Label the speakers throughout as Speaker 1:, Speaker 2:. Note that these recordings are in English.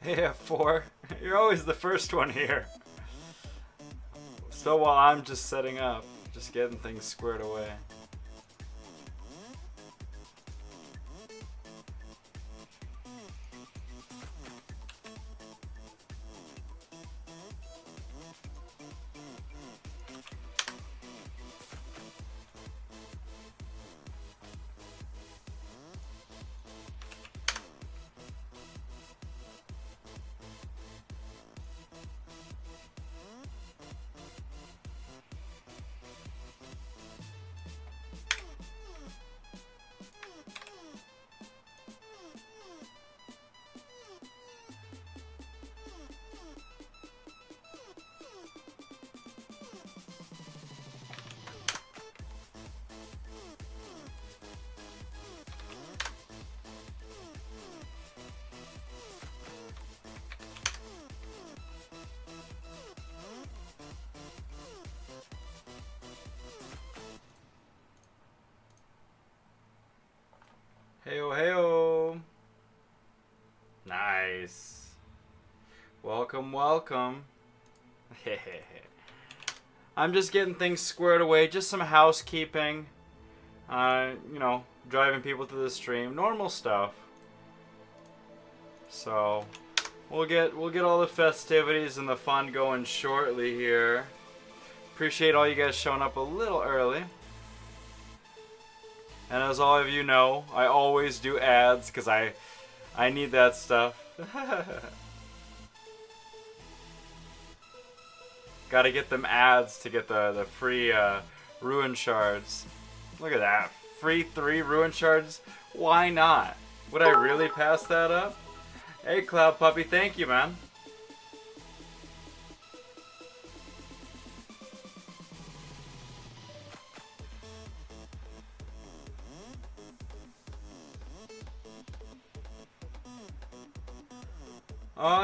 Speaker 1: Yeah, 4. You're always the first one here. So while I'm just setting up, just getting things squared away. Heyo, heyo. Nice. Welcome, welcome. I'm just getting things squared away. Just some housekeeping. You know, driving people to the stream. Normal stuff. So, we'll get all the festivities and the fun going shortly here. Appreciate all you guys showing up a little early. And as all of you know, I always do ads because I need that stuff. Gotta get them ads to get the free ruin shards. Look at that. Free 3 ruin shards? Why not? Would I really pass that up? Hey Cloud Puppy, thank you, man.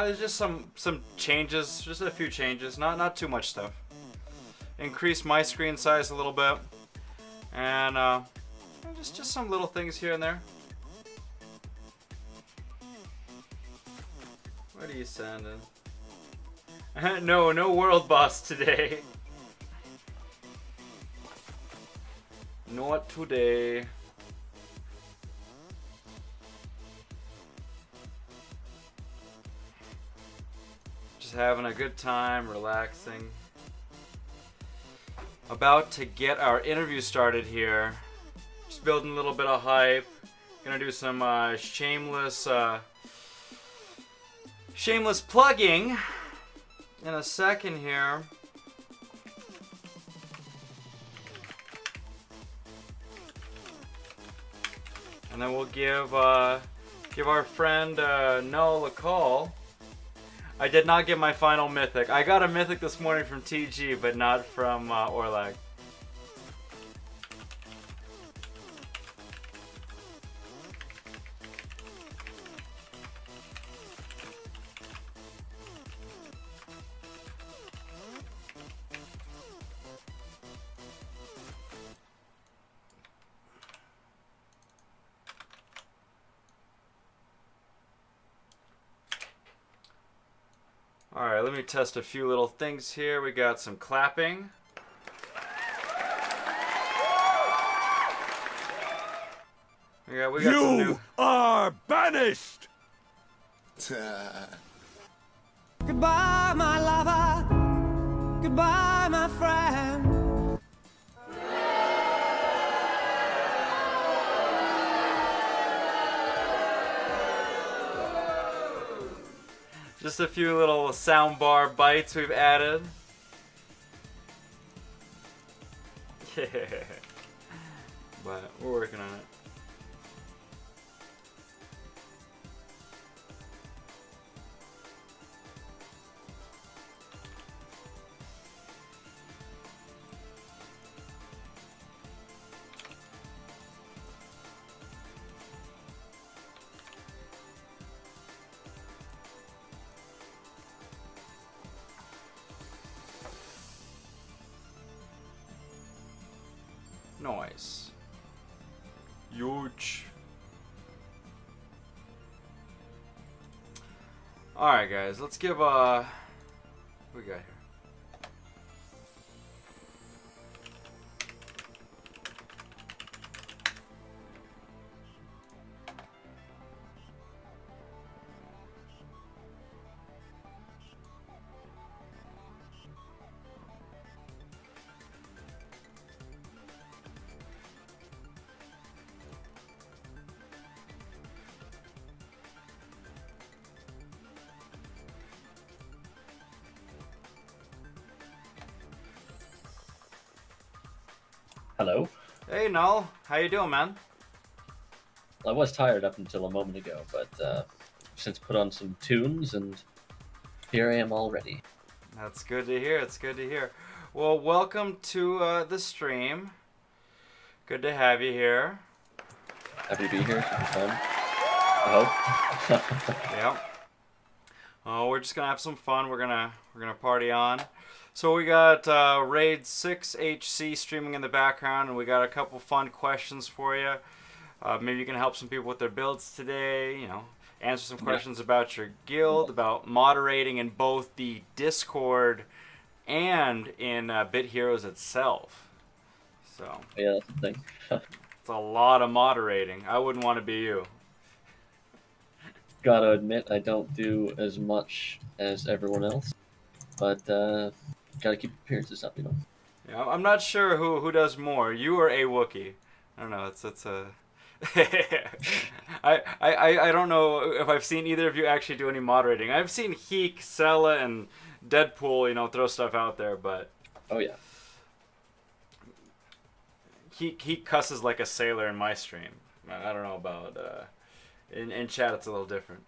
Speaker 1: There's just some changes, just a few changes, not too much stuff. Increase my screen size a little bit, and just some little things here and there. What are you sending? No world boss today. Not today. Having a good time, relaxing. About to get our interview started here. Just building a little bit of hype. Gonna do some shameless plugging in a second here. And then we'll give our friend Null a call. I did not get my final mythic. I got a mythic this morning from TG, but not from Orlag. Alright, let me test a few little things here. We got some clapping. We got some new...
Speaker 2: are banished!
Speaker 3: Goodbye, my lover. Goodbye, my friend.
Speaker 1: Just a few little soundbar bites we've added. Yeah. But we're working on it. Nice. Huge. All right, guys. Let's give what we got here.
Speaker 4: Hello.
Speaker 1: Hey, Null. How you doing, man?
Speaker 4: I was tired up until a moment ago, but since put on some tunes, and here I am already.
Speaker 1: That's good to hear. It's good to hear. Well, welcome to the stream. Good to have you here.
Speaker 4: Happy to be here. Should be fun. I hope.
Speaker 1: Yep. Oh, we're just gonna have some fun. We're gonna party on. So we got Raid 6 HC streaming in the background, and we got a couple fun questions for you. Maybe you can help some people with their builds today. You know, answer some questions about your guild, about moderating in both the Discord and in Bit Heroes itself. So
Speaker 4: Yeah, that's the thing.
Speaker 1: it's a lot of moderating. I wouldn't want to be you.
Speaker 4: Gotta admit, I don't do as much as everyone else, but gotta keep appearances up, you know.
Speaker 1: Yeah, I'm not sure who does more, you or a Wookiee. I don't know. It's a. I don't know if I've seen either of you actually do any moderating. I've seen Heek, Sella, and Deadpool, you know, throw stuff out there, but
Speaker 4: Oh yeah.
Speaker 1: he cusses like a sailor in my stream. I don't know about in chat. It's a little different.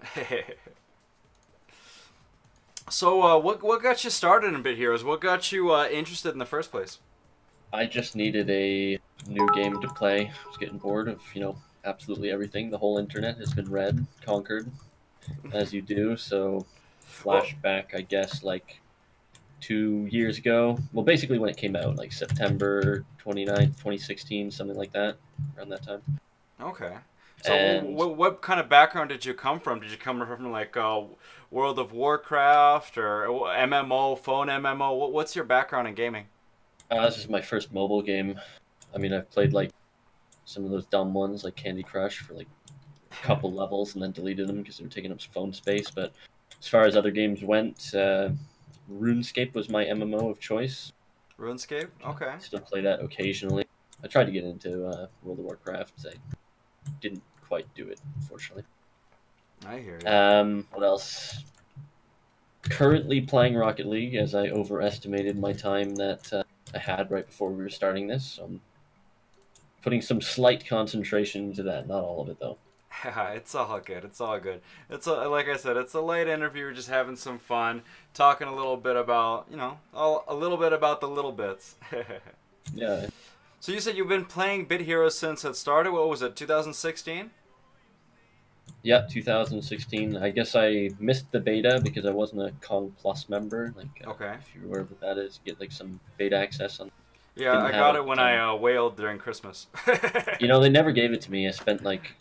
Speaker 1: So what got you started in Bit Heroes? What got you interested in the first place?
Speaker 4: I just needed a new game to play. I was getting bored of, absolutely everything. The whole internet has been read, conquered, as you do. So, flashback, I guess, like 2 years ago. Well, basically when it came out, like September 29th, 2016, something like that, around that time.
Speaker 1: Okay. So
Speaker 4: And
Speaker 1: what kind of background did you come from? Did you come from like World of Warcraft or MMO, phone MMO? What's your background in gaming?
Speaker 4: this is my first mobile game. I mean, I've played like some of those dumb ones like Candy Crush for like a couple levels and then deleted them because they were taking up phone space. But as far as other games went, RuneScape was my MMO of choice.
Speaker 1: RuneScape? Okay.
Speaker 4: I still play that occasionally. I tried to get into World of Warcraft. I didn't quite do it, unfortunately.
Speaker 1: I hear you.
Speaker 4: What else? Currently playing Rocket League, as I overestimated my time that I had right before we were starting this. So I'm putting some slight concentration into that. Not all of it, though.
Speaker 1: It's all good. It's all good. Like I said, it's a light interview. We're just having some fun, talking a little bit about, a little bit about the little bits.
Speaker 4: Yeah.
Speaker 1: So you said you've been playing Bit Heroes since it started. What was it, 2016?
Speaker 4: Yeah, 2016. I guess I missed the beta because I wasn't a Kong Plus member.
Speaker 1: Okay.
Speaker 4: If you're aware of what that is, you get like some beta access on.
Speaker 1: Yeah,
Speaker 4: Didn't
Speaker 1: I
Speaker 4: have
Speaker 1: got
Speaker 4: it
Speaker 1: it when
Speaker 4: at the
Speaker 1: I wailed during Christmas.
Speaker 4: They never gave it to me. I spent like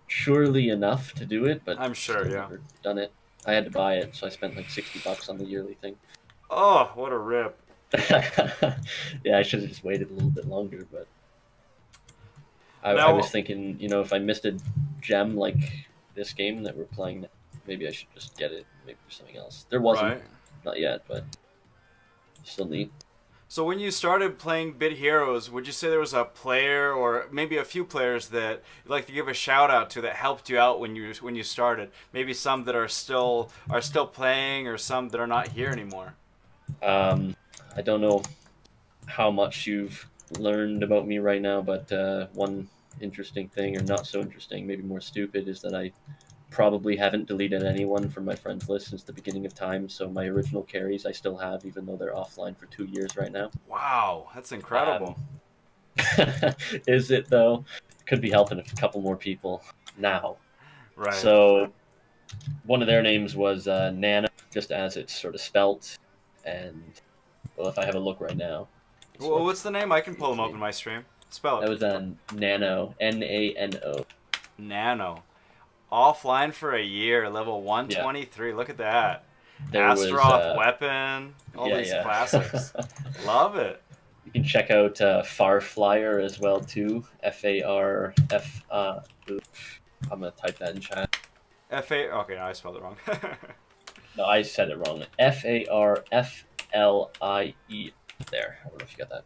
Speaker 4: surely enough to do it, but
Speaker 1: I'm sure,
Speaker 4: still
Speaker 1: yeah.
Speaker 4: never done it. I had to buy it, so I spent like $60 on the yearly thing.
Speaker 1: Oh, what a rip.
Speaker 4: Yeah, I should have just waited a little bit longer, but I
Speaker 1: Now-
Speaker 4: was thinking, if I missed a gem like this game that we're playing, maybe I should just get it. Maybe there's something else. There wasn't,
Speaker 1: Right.
Speaker 4: not yet, but still neat.
Speaker 1: So when you started playing Bit Heroes, would you say there was a player or maybe a few players that you'd like to give a shout out to that helped you out when you started? Maybe some that are still playing or some that are not here anymore.
Speaker 4: I don't know how much you've learned about me right now, but one interesting thing, or not so interesting, maybe more stupid, is that I probably haven't deleted anyone from my friends list since the beginning of time. So my original carries I still have, even though they're offline for 2 years right now.
Speaker 1: Wow, that's incredible.
Speaker 4: Is it though? Could be helping a couple more people now.
Speaker 1: Right.
Speaker 4: So one of their names was Nana, just as it's sort of spelt. And well, if I have a look right now.
Speaker 1: Well, what's the name? I can pull them up in my stream. Spell it.
Speaker 4: That was Nano, Nano.
Speaker 1: Nano. Offline for a year, level
Speaker 4: Yeah,
Speaker 1: 123. Look at that.
Speaker 4: there was
Speaker 1: Astaroth weapon, all
Speaker 4: yeah,
Speaker 1: these
Speaker 4: yeah.
Speaker 1: classics. Love it.
Speaker 4: You can check out Far Flyer as well too. FARF. I'm gonna type that in chat.
Speaker 1: FA. Okay, no, I spelled it wrong.
Speaker 4: No, I said it wrong. FARFLIE. There. I don't know if you got that.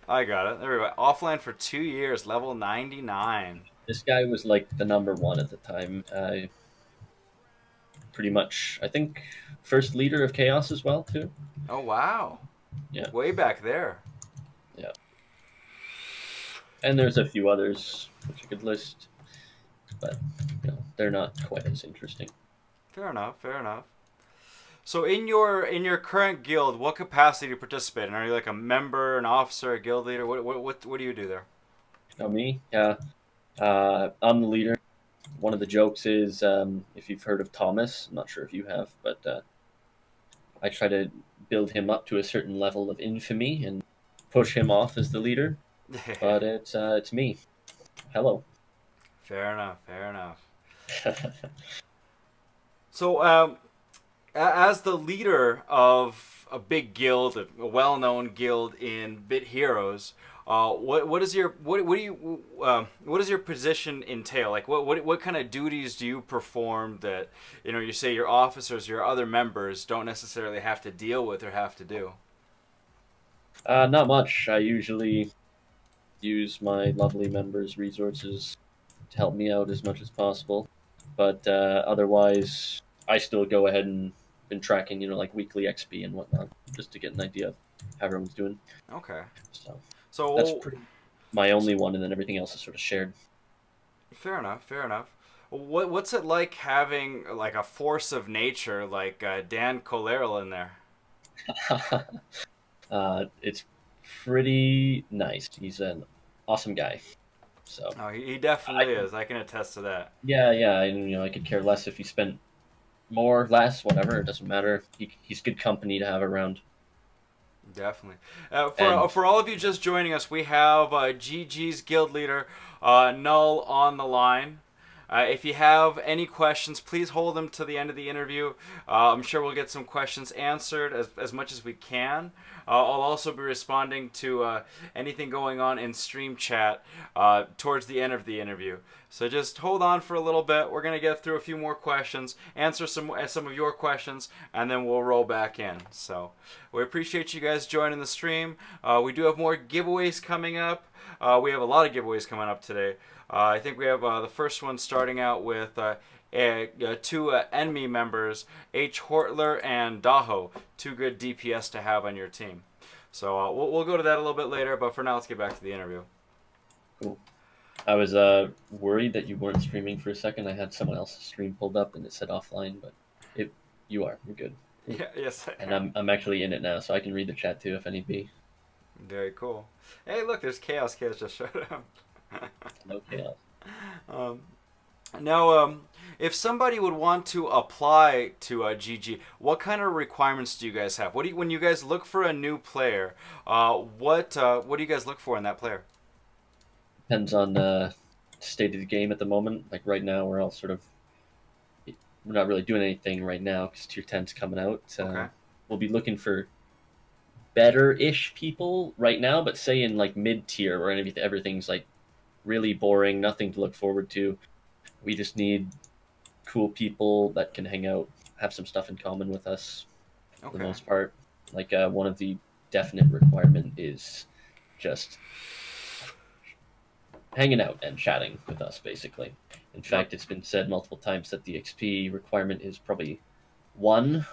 Speaker 1: I got it. There we go. Offline for 2 years, level 99.
Speaker 4: This guy was like the number one at the time. Pretty much, I think, first leader of Chaos as well too.
Speaker 1: Oh wow.
Speaker 4: Yeah,
Speaker 1: Way back there.
Speaker 4: yeah. And there's a few others which I could list, but they're not quite as interesting.
Speaker 1: Fair enough. Fair enough. So in your current guild, what capacity do you participate in? Are you like a member, an officer, a guild leader? What do you do there?
Speaker 4: Now me, yeah, I'm the leader. One of the jokes is if you've heard of Thomas, I'm not sure if you have, but I try to build him up to a certain level of infamy and push him off as the leader. But it's me. Hello.
Speaker 1: Fair enough. Fair enough. So as the leader of a big guild, a well-known guild in Bit Heroes, what is your what does your position entail? Like what kind of duties do you perform that you say your officers, your other members don't necessarily have to deal with or have to do?
Speaker 4: Not much. I usually use my lovely members' resources to help me out as much as possible. But otherwise, I still go ahead and been tracking, like weekly XP and whatnot, just to get an idea of how everyone's doing.
Speaker 1: Okay.
Speaker 4: So that's
Speaker 1: So
Speaker 4: pretty my only one, and then everything else is sort of shared.
Speaker 1: fair enough. Fair enough. What's it like having like a force of nature like Dan Coleral in there?
Speaker 4: It's pretty nice. He's an awesome guy. So
Speaker 1: Oh, he
Speaker 4: I
Speaker 1: definitely
Speaker 4: can,
Speaker 1: is. I can attest to that.
Speaker 4: yeah, yeah, and I could care less if he spent more, less, whatever. It doesn't matter. He's good company to have around.
Speaker 1: Definitely.
Speaker 4: And
Speaker 1: For all of you just joining us, we have GG's guild leader Null on the line. If you have any questions, please hold them to the end of the interview. I'm sure we'll get some questions answered as much as we can. I'll also be responding to anything going on in stream chat towards the end of the interview. So just hold on for a little bit. We're going to get through a few more questions, answer some of your questions, and then we'll roll back in. So we appreciate you guys joining the stream. We do have more giveaways coming up. We have a lot of giveaways coming up today. I think we have the first one starting out with two enemy members, H. Hortler and Daho, two good DPS to have on your team. So we'll go to that a little bit later, but for now, let's get back to the interview.
Speaker 4: cool. I was worried that you weren't streaming for a second. I had someone else's stream pulled up and it said offline, but you are. You're good.
Speaker 1: Yeah, yes, I
Speaker 4: And
Speaker 1: am.
Speaker 4: I'm actually in it now, so I can read the chat too if any be.
Speaker 1: Very cool. Hey, look, there's Chaos. Chaos just showed up.
Speaker 4: No chaos.
Speaker 1: Um, Now, if somebody would want to apply to GG, what kind of requirements do you guys have? When you guys look for a new player, what do you guys look for in that player?
Speaker 4: Depends on the state of the game at the moment. Like right now, we're not really doing anything right now because Tier 10's coming out.
Speaker 1: Okay.
Speaker 4: We'll be looking for better-ish people right now, but say in like mid-tier where everything's like really boring, nothing to look forward to. We just need cool people that can hang out, have some stuff in common with us for the
Speaker 1: Okay.
Speaker 4: most part. Like one of the definite requirement is just hanging out and chatting with us, basically. In fact, it's been said multiple times that the XP requirement is probably 1.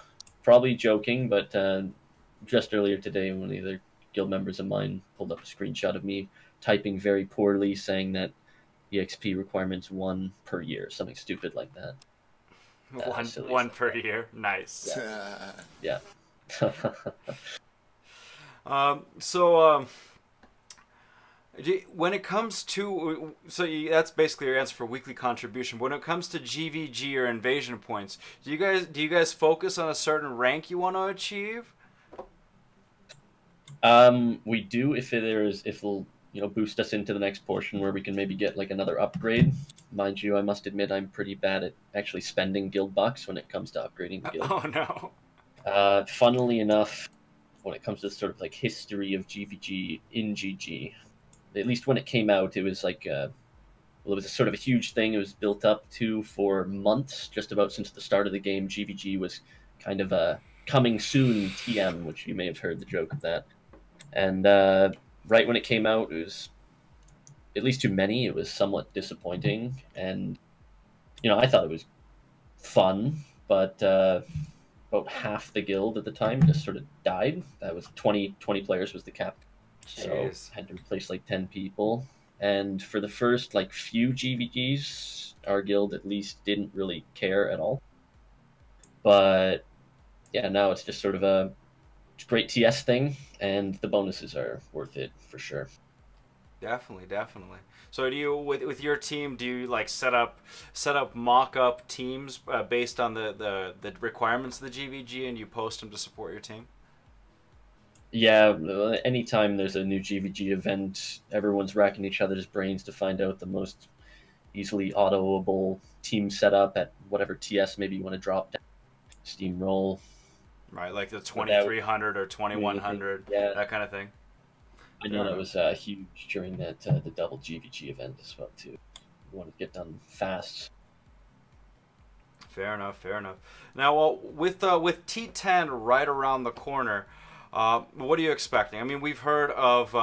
Speaker 4: Probably joking, but just earlier today, one of the other guild members of mine pulled up a screenshot of me typing very poorly, saying that the XP requirement's 1 per year, something stupid like that.
Speaker 1: One per year. Nice.
Speaker 4: Yeah.
Speaker 1: So when it comes to that's basically your answer for weekly contribution. When it comes to GVG or invasion points, do you guys focus on a certain rank you want to achieve?
Speaker 4: We do if it'll boost us into the next portion where we can maybe get like another upgrade. mind you, I must admit I'm pretty bad at actually spending guild bucks when it comes to upgrading the guild.
Speaker 1: Oh no.
Speaker 4: Funnily enough, when it comes to sort of like history of GVG in GG, at least when it came out, it was like well, it was a sort of a huge thing. It was built up to for months, just about since the start of the game. GVG was kind of a coming soon TM, which you may have heard the joke of that. And right when it came out, it was, at least to many, it was somewhat disappointing. And, you know, I thought it was fun, but about half the guild at the time just sort of died. That was 20 players was the cap. So
Speaker 1: Jeez.
Speaker 4: had to replace like 10 people. And for the first like few GVGs, our guild at least didn't really care at all. But yeah, now it's just sort of a great TS thing, and the bonuses are worth it for sure.
Speaker 1: Definitely. So do you, with your team, do you like set up mock-up teams based on the requirements of the GVG, and you post them to support your team?
Speaker 4: Yeah, anytime there's a new GVG event, everyone's racking each other's brains to find out the most easily autoable team setup at whatever TS maybe you want to drop down, steamroll.
Speaker 1: Right, like the 2300 or 2100,
Speaker 4: yeah,
Speaker 1: that kind of thing.
Speaker 4: I know that was huge during that the double GVG event as well too. We wanted to get done fast.
Speaker 1: Fair enough. Now, with T10 right around the corner, what are you expecting? I mean, we've heard of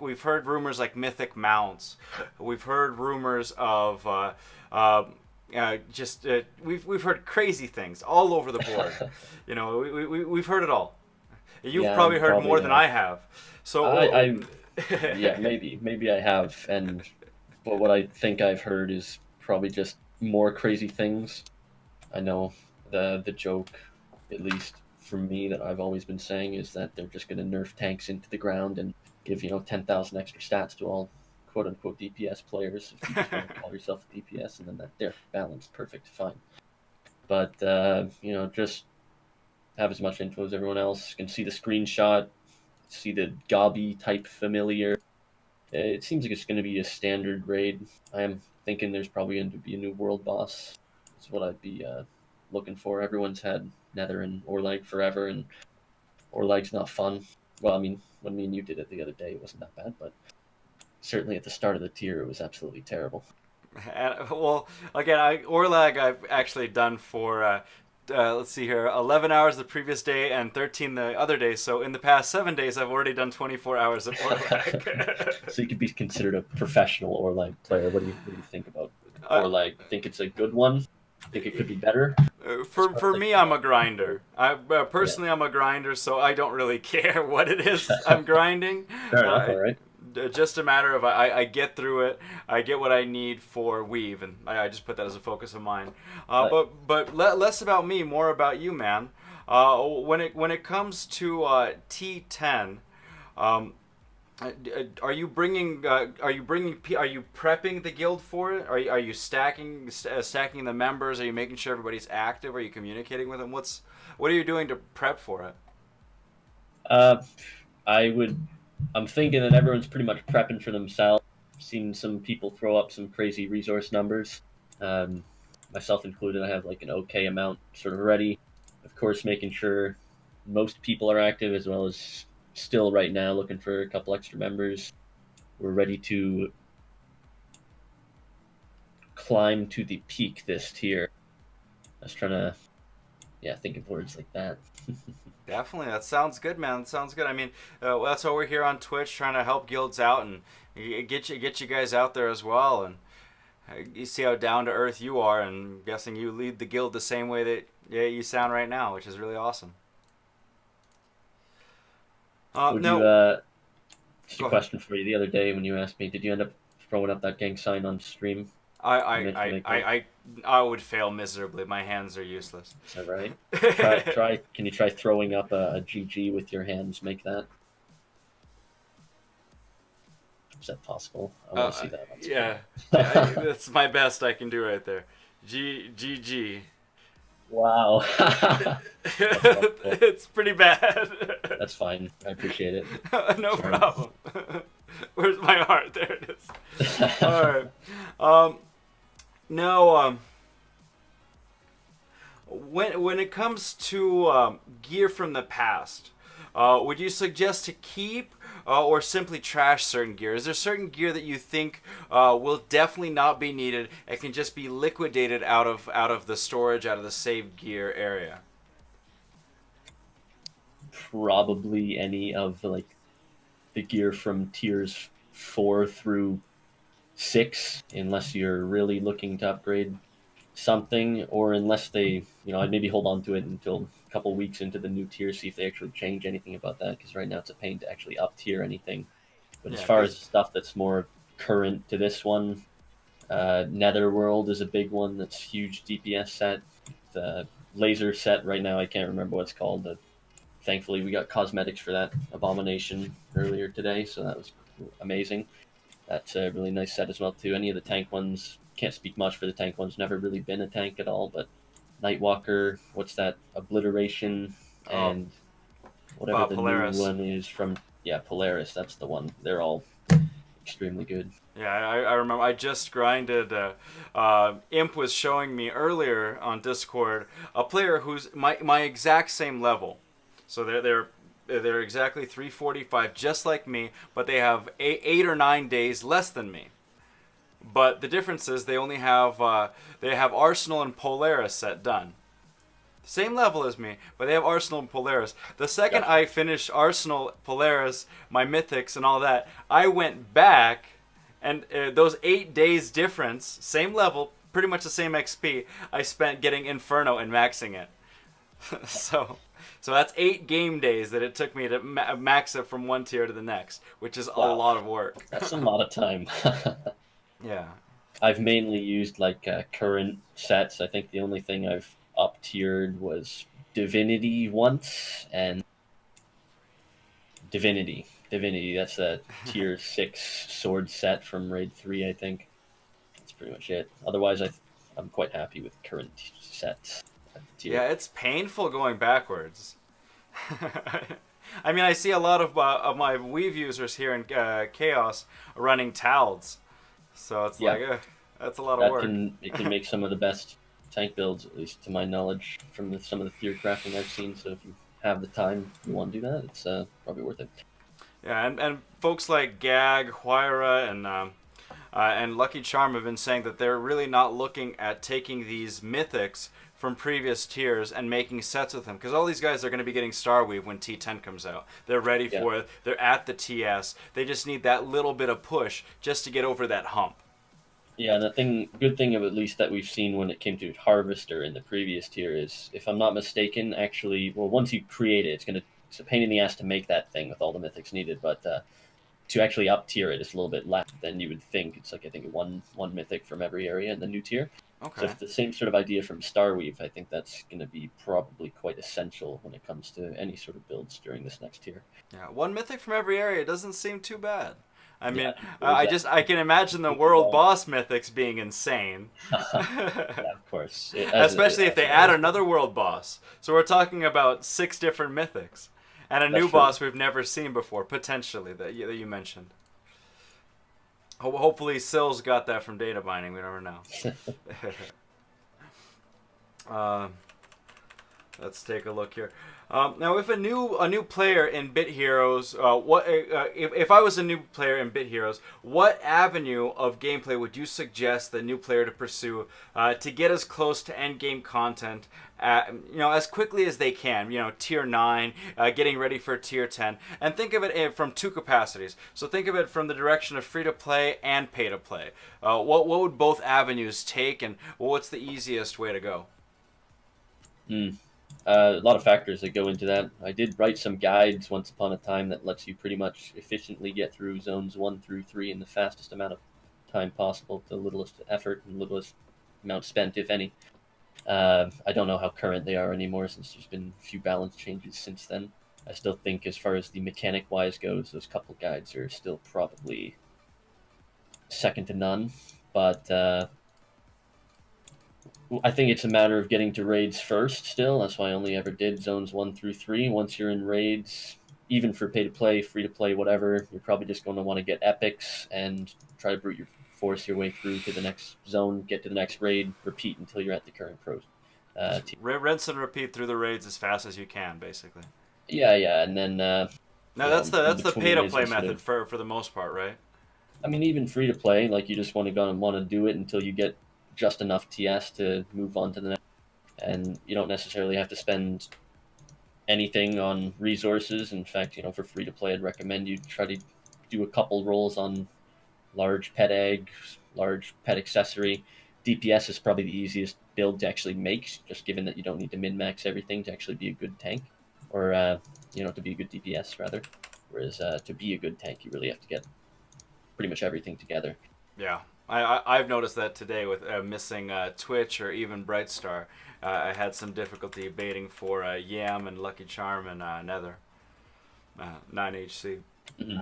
Speaker 1: we've heard rumors like mythic mounts. We've heard rumors of we've heard crazy things all over the board. You know, we've heard it all. You've probably heard more than I have. So
Speaker 4: yeah, maybe I have, but what I think I've heard is probably just more crazy things. I know the joke, at least for me, that I've always been saying is that they're just going to nerf tanks into the ground and give 10,000 extra stats to all quote unquote DPS players if you just want to call yourself a DPS, and then that they're balanced, perfect, fine. But just have as much info as everyone else. You can see the screenshot, see the Gobby type familiar. It seems like it's going to be a standard raid. I am thinking there's probably going to be a new world boss. That's what I'd be looking for. Everyone's had Nether and Orlag forever, and Orlag's not fun. Well, I mean, when me and you did it the other day, it wasn't that bad, but certainly at the start of the tier, it was absolutely terrible.
Speaker 1: And, well, again, Orlag I've actually done for let's see here, 11 hours the previous day and 13 the other day. So in the past 7 days, I've already done 24 hours of Orlag.
Speaker 4: So you could be considered a professional Orlag player. What do you think about Orlag? Think it's a good one? Think it could be better?
Speaker 1: For me, I'm a grinder. Personally, I'm a grinder, so I don't really care what it is I'm grinding.
Speaker 4: Fair enough, all right.
Speaker 1: Just a matter of I get through it. I get what I need for Weave, and I just put that as a focus of mine. But less about me, more about you, man. When it comes to T10, are you prepping the guild for it? Are you stacking the members? Are you making sure everybody's active? Are you communicating with them? What are you doing to prep for it?
Speaker 4: I'm thinking that everyone's pretty much prepping for themselves. I've seen some people throw up some crazy resource numbers, myself included. I have like an okay amount sort of ready. Of course, making sure most people are active, as well as still right now looking for a couple extra members. We're ready to climb to the peak this tier. I was trying to, think of words like that.
Speaker 1: Definitely, that sounds good, man. That sounds good. I mean, that's why we're here on Twitch, trying to help guilds out and get you guys out there as well. And you see how down to earth you are, and I'm guessing you lead the guild the same way that you sound right now, which is really awesome.
Speaker 4: Just a question for you. The other day when you asked me, did you end up throwing up that gang sign on stream?
Speaker 1: I would fail miserably. My hands are useless.
Speaker 4: Is that right? Try. Can you try throwing up a GG with your hands? Make that. Is that possible? I want to see that.
Speaker 1: Yeah, that's my best I can do right there. GG.
Speaker 4: Wow.
Speaker 1: It's pretty bad.
Speaker 4: That's fine. I appreciate it.
Speaker 1: No problem. Where's my heart? There it is. All right. No, when it comes to gear from the past, would you suggest to keep or simply trash certain gear? Is there certain gear that you think will definitely not be needed and can just be liquidated out of the storage, out of the saved gear area?
Speaker 4: Probably any of the gear from tiers 4 through 6, unless you're really looking to upgrade something, or unless they, I'd maybe hold on to it until a couple weeks into the new tier, see if they actually change anything about that, because right now it's a pain to actually up tier anything. But as
Speaker 1: Yeah,
Speaker 4: far as
Speaker 1: because
Speaker 4: stuff that's more current to this one, Netherworld is a big one that's huge DPS set. The laser set right now, I can't remember what it's called. Thankfully, we got cosmetics for that abomination earlier today, so that was amazing. That's a really nice set as well too. Any of the tank ones, can't speak much for the tank ones. Never really been a tank at all, but Nightwalker, what's that? Obliteration,
Speaker 1: oh,
Speaker 4: and whatever the new
Speaker 1: Polaris.
Speaker 4: one is from, yeah, Polaris. That's the one. They're all extremely good.
Speaker 1: Yeah, I remember. I just grinded. Imp was showing me earlier on Discord a player who's my exact same level. So they're exactly 345, just like me, but they have 8 or 9 days less than me. But the difference is they have Arsenal and Polaris set done. Same level as me, but they have Arsenal and Polaris. The second
Speaker 4: Gotcha.
Speaker 1: I finished Arsenal, Polaris, my mythics, and all that, I went back, and those 8 days difference, same level, pretty much the same XP, I spent getting Inferno and maxing it. so, so that's 8 game days that it took me to max it from one tier to the next, which is a
Speaker 4: Wow,
Speaker 1: lot of work.
Speaker 4: that's a lot of time.
Speaker 1: Yeah.
Speaker 4: I've mainly used current sets. I think the only thing I've up tiered was Divinity once, and Divinity. That's a tier 6 sword set from Raid 3, I think. That's pretty much it. Otherwise, I'm quite happy with current sets at the tier.
Speaker 1: Yeah, it's painful going backwards. I mean, I see a lot of my Weave users here in Chaos running Talds, so it's
Speaker 4: Yeah,
Speaker 1: like, that's a lot of work.
Speaker 4: it can make some of the best tank builds, at least to my knowledge, from some of the fear crafting I've seen. So if you have the time, you want to do that, it's probably worth it.
Speaker 1: Yeah, and folks like Gag, Huayra, and Lucky Charm have been saying that they're really not looking at taking these mythics from previous tiers and making sets with them, because all these guys are going to be getting Starweave when T10 comes out. They're ready
Speaker 4: Yeah.
Speaker 1: for it. They're at the TS. They just need that little bit of push just to get over that hump.
Speaker 4: Yeah, and good thing of at least that we've seen when it came to Harvester in the previous tier is, if I'm not mistaken, actually, well, once you create it, it's a pain in the ass to make that thing with all the mythics needed, but to actually up tier it is a little bit less than you would think. It's like, I think, one mythic from every area in the new tier. So
Speaker 1: Okay.
Speaker 4: if the same sort of idea from Starweave, I think that's going to be probably quite essential when it comes to any sort of builds during this next tier.
Speaker 1: Yeah, one mythic from every area doesn't seem too bad. I
Speaker 4: Yeah,
Speaker 1: mean,
Speaker 4: there's
Speaker 1: I can imagine the world boss mythics being insane.
Speaker 4: yeah, of course.
Speaker 1: Especially if they add another world boss. So we're talking about 6 different mythics. And a
Speaker 4: That's
Speaker 1: new
Speaker 4: true.
Speaker 1: boss we've never seen before, potentially, that you mentioned. Hopefully Sill's got that from data mining. We never know. uh, let's take a look here. Now, if a new player in Bit Heroes, if I was a new player in Bit Heroes, what avenue of gameplay would you suggest the new player to pursue to get as close to end game content, as quickly as they can? Tier 9, getting ready for Tier 10, and think of it from two capacities. So think of it from the direction of free to play and pay to play. What would both avenues take, and what's the easiest way to go?
Speaker 4: A lot of factors that go into that. I did write some guides once upon a time that lets you pretty much efficiently get through zones 1 through 3 in the fastest amount of time possible, the littlest effort and littlest amount spent, if any. I don't know how current they are anymore, since there's been a few balance changes since then. I still think, as far as the mechanic-wise goes, those couple guides are still probably second to none. But I think it's a matter of getting to raids first still. That's why I only ever did zones 1 through 3. Once you're in raids, even for pay to play, free to play, whatever, you're probably just going to want to get epics and try to brute your force your way through to the next zone, get to the next raid, repeat until you're at the current pro. Team.
Speaker 1: Rinse and repeat through the raids as fast as you can, basically.
Speaker 4: Yeah, and then
Speaker 1: Now that's the pay to play method
Speaker 4: sort of,
Speaker 1: for the most part, right?
Speaker 4: I mean, even free to play, like you just want to do it until you get just enough TS to move on to the next, and you don't necessarily have to spend anything on resources. In fact, for free to play, I'd recommend you try to do a couple rolls on large pet egg, large pet accessory. DPS is probably the easiest build to actually make, just given that you don't need to min-max everything to actually be a good tank, or to be a good DPS rather. Whereas to be a good tank, you really have to get pretty much everything together.
Speaker 1: Yeah, I've noticed that today with missing Twitch or even Brightstar. I had some difficulty baiting for Yam and Lucky Charm and Nether 9HC.
Speaker 4: Mm-hmm.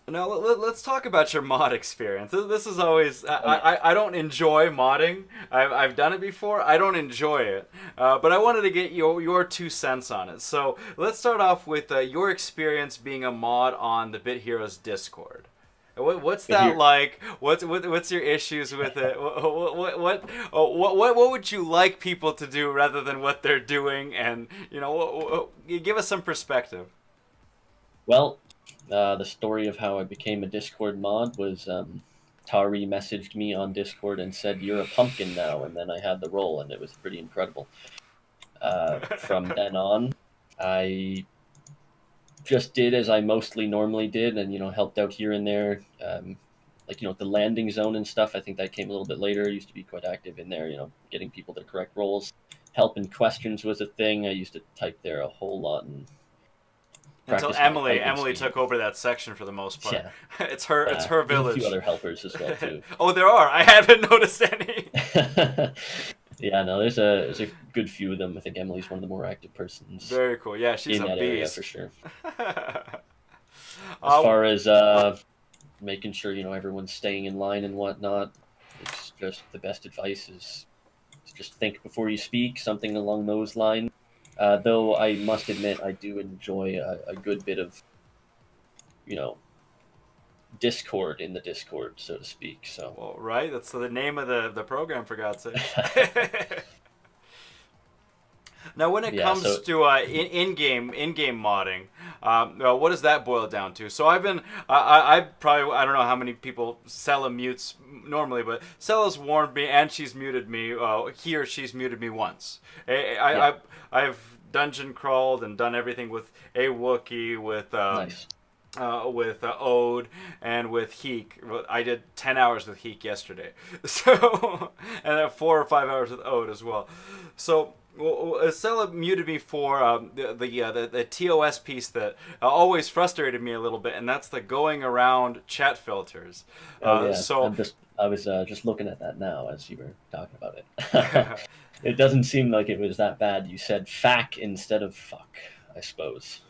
Speaker 1: Now let's talk about your mod experience. This is always I don't enjoy modding. I've done it before. I don't enjoy it, but I wanted to get your 2 cents on it. So let's start off with your experience being a mod on the Bit Heroes Discord. What's that like? What's your issues with it? What would you like people to do rather than what they're doing? And give us some perspective.
Speaker 4: Well. The story of how I became a Discord mod was Tari messaged me on Discord and said, "You're a pumpkin now," and then I had the role, and it was pretty incredible. From then on, I just did as I mostly normally did, and helped out here and there, the landing zone and stuff. I think that came a little bit later. I used to be quite active in there, getting people the correct roles. Helping questions was a thing. I used to type there a whole lot and.
Speaker 1: Until Emily took over that section for the most part. Yeah. It's her village.
Speaker 4: A few other helpers as well too.
Speaker 1: Oh, there are. I haven't noticed any.
Speaker 4: Yeah, no, there's a good few of them. I think Emily's one of the more active persons.
Speaker 1: Very cool. Yeah, she's
Speaker 4: in
Speaker 1: a
Speaker 4: that
Speaker 1: beast
Speaker 4: area for sure. As far as making sure everyone's staying in line and whatnot, it's just the best advice is just think before you speak, something along those lines. Though I must admit, I do enjoy a good bit of, Discord in the Discord, so to speak. So.
Speaker 1: Well, right, that's the name of the program, for God's sake. Now, when it comes to in-game modding, what does that boil down to? So I've been, I don't know how many people Sella mutes normally, but Sella's warned me and she's muted me. She's muted me once. I've dungeon crawled and done everything with a Wookiee, with
Speaker 4: nice.
Speaker 1: With Ode and with Heek. I did 10 hours with Heek yesterday, so and 4 or 5 hours with Ode as well. So. Sella muted me for the TOS piece that always frustrated me a little bit, and that's the going around chat filters. So
Speaker 4: I was just looking at that now as you were talking about it. It doesn't seem like it was that bad. You said "fack" instead of "fuck," I suppose.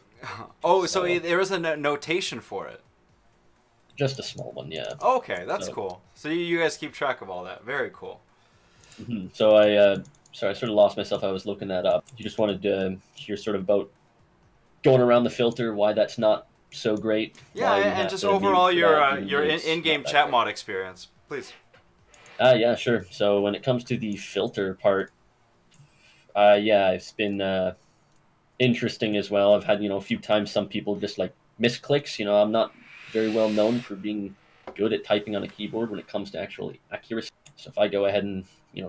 Speaker 1: Oh, so there is a notation for it.
Speaker 4: Just a small one, yeah.
Speaker 1: Okay, that's cool. So you guys keep track of all that. Very cool.
Speaker 4: Mm-hmm. So Sorry, I sort of lost myself. I was looking that up. You just wanted to hear sort of about going around the filter, why that's not so great.
Speaker 1: Yeah, and just overall your in-game chat mod experience, please.
Speaker 4: Yeah, sure. So when it comes to the filter part, it's been interesting as well. I've had a few times some people just like misclicks. I'm not very well known for being good at typing on a keyboard when it comes to actual accuracy. So if I go ahead and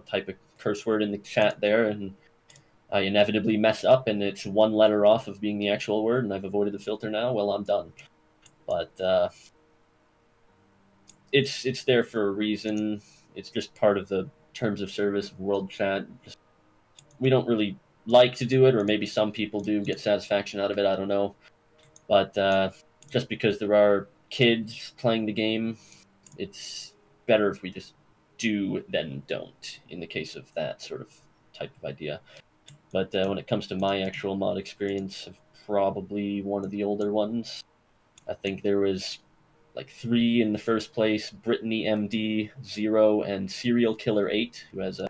Speaker 4: type a curse word in the chat there and I inevitably mess up and it's one letter off of being the actual word and I've avoided the filter now, well, I'm done. But it's there for a reason. It's just part of the terms of service of World Chat. We don't really like to do it, or maybe some people do get satisfaction out of it, I don't know. But just because there are kids playing the game, it's better if we just do than don't in the case of that sort of type of idea. But when it comes to my actual mod experience, I'm probably one of the older ones. I think there was like 3 in the first place: Brittany MD, Zero, and Serial Killer 8, who has a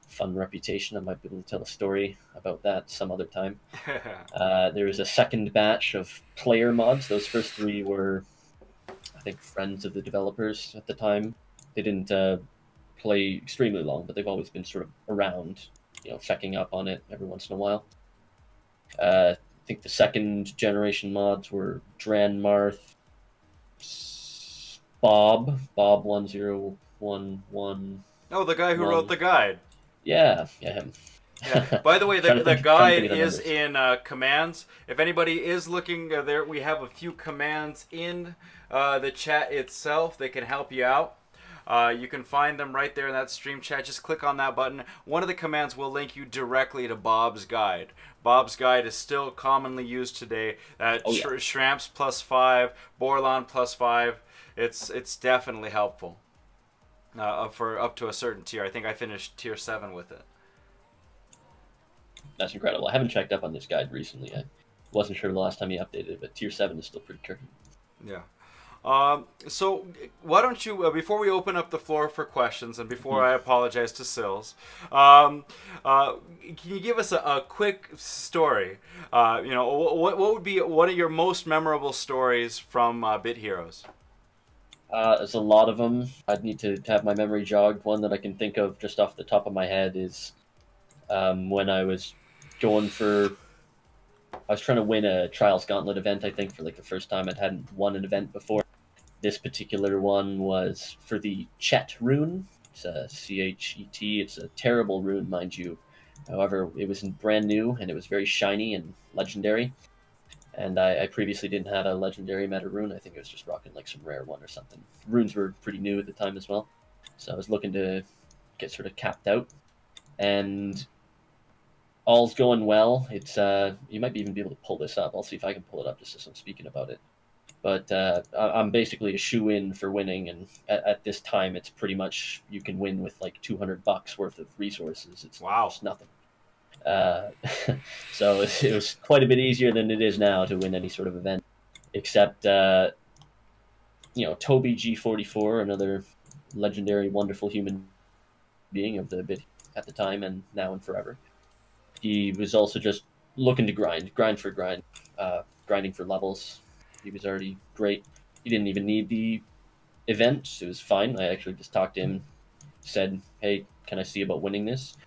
Speaker 4: fun reputation. I might be able to tell a story about that some other time. There was a second batch of player mods. Those first 3 were think, friends of the developers at the time. They didn't play extremely long, but they've always been sort of around, checking up on it every once in a while. I think the second generation mods were Dranmarth, Bob1011.
Speaker 1: Oh, the guy who wrote the guide.
Speaker 4: Yeah, him.
Speaker 1: Yeah. By the way,
Speaker 4: Trying to
Speaker 1: the
Speaker 4: think
Speaker 1: guide
Speaker 4: of the
Speaker 1: is
Speaker 4: numbers.
Speaker 1: in commands. If anybody is looking there, we have a few commands in the chat itself that can help you out. You can find them right there in that stream chat. Just click on that button. One of the commands will link you directly to Bob's guide. Bob's guide is still commonly used today. Shramps +5, Borlon +5. It's definitely helpful for up to a certain tier. I think I finished tier 7 with it.
Speaker 4: That's incredible. I haven't checked up on this guide recently. I wasn't sure the last time he updated it, but tier 7 is still pretty current.
Speaker 1: Yeah. So why don't you, before we open up the floor for questions, and before I apologize to Sills, can you give us a quick story? What would be one of your most memorable stories from Bit Heroes?
Speaker 4: There's a lot of them. I'd need to have my memory jogged. One that I can think of just off the top of my head is when I was trying to win a Trials Gauntlet event, I think, for like the first time. I hadn't won an event before. This particular one was for the Chet rune. It's a C-H-E-T. It's a terrible rune, mind you. However, it was brand new, and it was very shiny and legendary. And I previously didn't have a legendary meta rune. I think it was just rocking like some rare one or something. Runes were pretty new at the time as well. So I was looking to get sort of capped out. And all's going well. It's you might even be able to pull this up. I'll see if I can pull it up just as I'm speaking about it. But I'm basically a shoe-in for winning, and at this time, it's pretty much you can win with like $200 worth of resources. It's just nothing. So it was quite a bit easier than it is now to win any sort of event, except Toby G44, another legendary, wonderful human being of the bit at the time and now and forever. He was also just looking to grind for grinding for levels. He was already great. He didn't even need the event. It was fine. I actually just talked to him, said, "Hey, can I see about winning this?"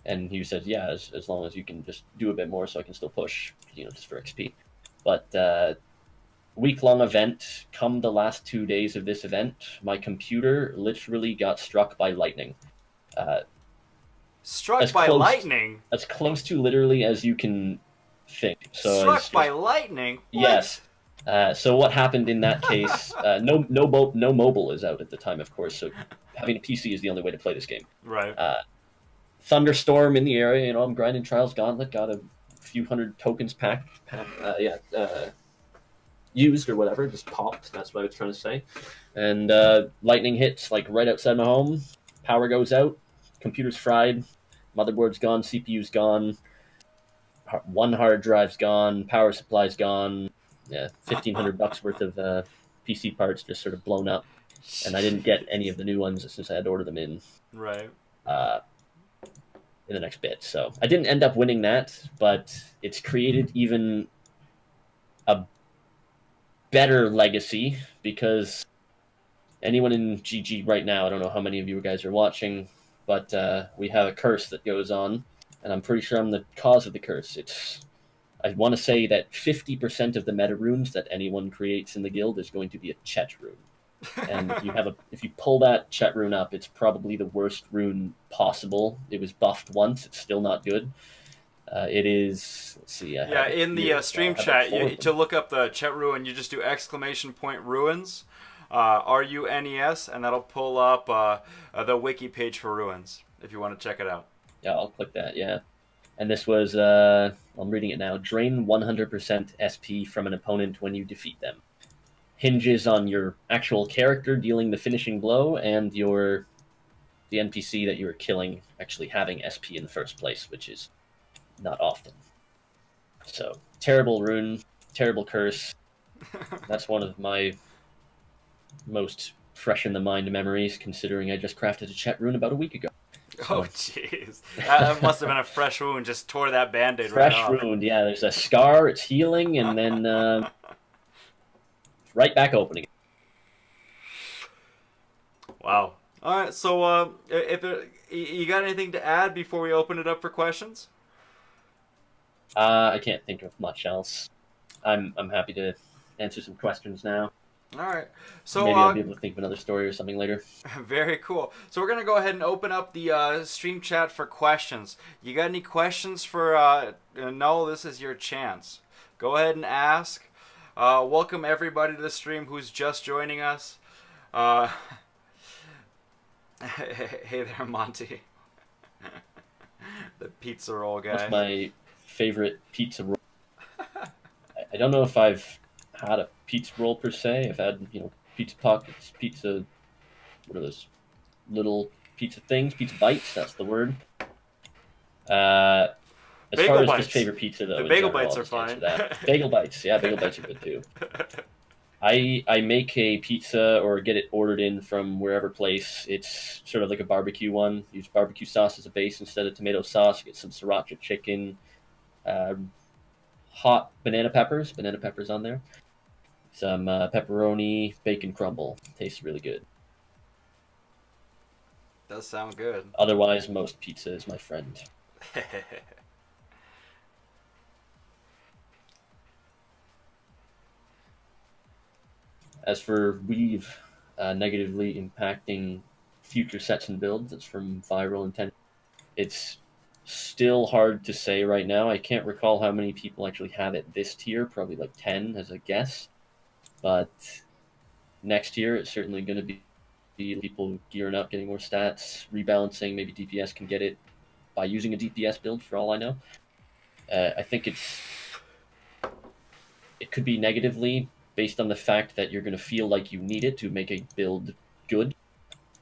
Speaker 4: And he said, "Yeah, as long as you can just do a bit more so I can still push, just for XP." But week-long event, come the last 2 days of this event, my computer literally got struck by lightning.
Speaker 1: Struck by lightning?
Speaker 4: As close to literally as you can think. So
Speaker 1: struck by lightning? What?
Speaker 4: Yes. So what happened in that case, no mobile is out at the time, of course, so having a PC is the only way to play this game.
Speaker 1: Right.
Speaker 4: Thunderstorm in the area, I'm grinding Trials Gauntlet, got a few hundred tokens used or whatever, just popped, that's what I was trying to say. And lightning hits, like, right outside my home, power goes out, computer's fried, motherboard's gone, CPU's gone, one hard drive's gone, power supply's gone, $1,500 worth of PC parts just sort of blown up. And I didn't get any of the new ones since I had to order them in.
Speaker 1: Right.
Speaker 4: In the next bit. So I didn't end up winning that, but it's created even a better legacy because anyone in GG right now, I don't know how many of you guys are watching, but we have a curse that goes on, and I'm pretty sure I'm the cause of the curse. I want to say that 50% of the meta runes that anyone creates in the guild is going to be a Chet rune. And if you pull that Chet rune up, it's probably the worst rune possible. It was buffed once; it's still not good. It is. Let's see.
Speaker 1: In the stream chat, to look up the Chet rune, you just do !ruins, RUNES, and that'll pull up the wiki page for ruins if you want to check it out.
Speaker 4: Yeah, I'll click that. Yeah, and this was. I'm reading it now. Drain 100% SP from an opponent when you defeat them. Hinges on your actual character dealing the finishing blow and the NPC that you are killing actually having SP in the first place, which is not often. So, terrible rune, terrible curse. That's one of my most fresh in the mind memories, considering I just crafted a Chet rune about a week ago.
Speaker 1: Oh, jeez. That must have been a fresh wound, just tore that Band-Aid right off.
Speaker 4: Fresh wound, yeah. There's a scar, it's healing, and then right back open again.
Speaker 1: Wow. All right. So, if you got anything to add before we open it up for questions?
Speaker 4: I can't think of much else. I'm happy to answer some questions now.
Speaker 1: All right. So,
Speaker 4: Maybe I'll be able to think of another story or something later.
Speaker 1: very cool. So we're gonna go ahead and open up the stream chat for questions. You got any questions for Null? This is your chance. Go ahead and ask. Welcome everybody to the stream who's just joining us. Uh, hey there, Monty. The pizza roll guy.
Speaker 4: That's my favorite pizza roll. I don't know if I've had a pizza roll per se. I've had, pizza pockets, pizza, what are those little pizza things? Pizza bites, that's the word. As
Speaker 1: Bagel
Speaker 4: far as
Speaker 1: bites.
Speaker 4: just favorite pizza, though,
Speaker 1: The
Speaker 4: in
Speaker 1: bagel
Speaker 4: general,
Speaker 1: bites
Speaker 4: I'll
Speaker 1: are
Speaker 4: just answer
Speaker 1: fine.
Speaker 4: that. Bagel bites, yeah, bagel bites are good too. I make a pizza or get it ordered in from wherever place. It's sort of like a barbecue one. Use barbecue sauce as a base instead of tomato sauce. Get some sriracha chicken, hot banana peppers on there. Some pepperoni, bacon crumble. Tastes really good.
Speaker 1: Does sound good.
Speaker 4: Otherwise, most pizza is my friend. As for Weave negatively impacting future sets and builds, it's from viral intent. It's still hard to say right now. I can't recall how many people actually have it this tier, probably like 10 as a guess. But next year, it's certainly going to be people gearing up, getting more stats, rebalancing. Maybe DPS can get it by using a DPS build, for all I know. I think it could be negatively based on the fact that you're going to feel like you need it to make a build good.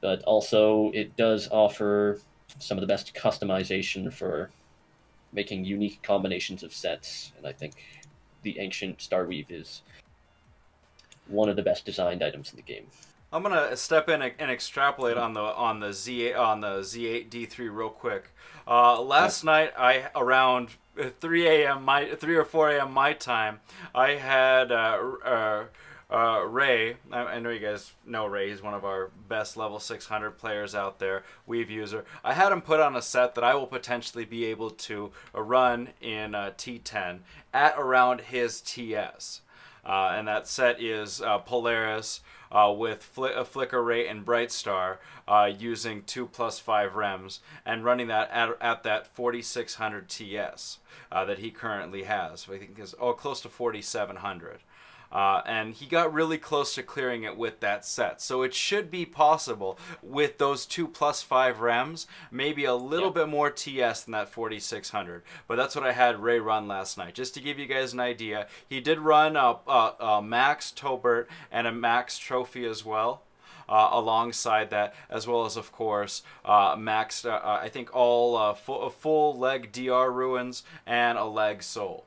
Speaker 4: But also, it does offer some of the best customization for making unique combinations of sets. And I think the Ancient Starweave is one of the best designed items in the game.
Speaker 1: I'm gonna step in and extrapolate on the Z8 D3 real quick. Last night, around 3 a.m. 3 or 4 a.m. my time, I had Ray. I know you guys know Ray. He's one of our best level 600 players out there, Weave user. I had him put on a set that I will potentially be able to run in T10 at around his TS. And that set is Polaris with Flicker Rate and Bright Star using 2+5 REMs and running that at that 4600 TS that he currently has. So I think is close to 4700. And he got really close to clearing it with that set. So it should be possible with those 2+5 REMs, maybe a little bit more TS than that 4600. But that's what I had Ray run last night. Just to give you guys an idea, he did run a Max Tobert and a Max Trophy as well. Alongside that, as well as, of course, maxed, I think, all full leg DR ruins and a leg soul.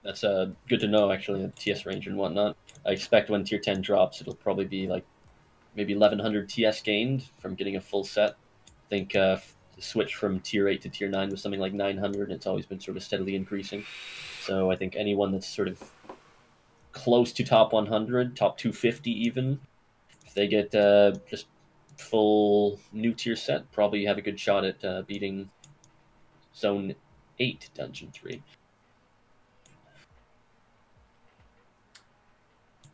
Speaker 4: That's good to know, actually, the TS range and whatnot. I expect when tier 10 drops, it'll probably be like maybe 1100 TS gained from getting a full set. I think the switch from tier 8 to tier 9 was something like 900, and it's always been sort of steadily increasing. So I think anyone that's sort of close to top 100, top 250 even, if they get just full new tier set, probably have a good shot at beating Zone 8 Dungeon 3.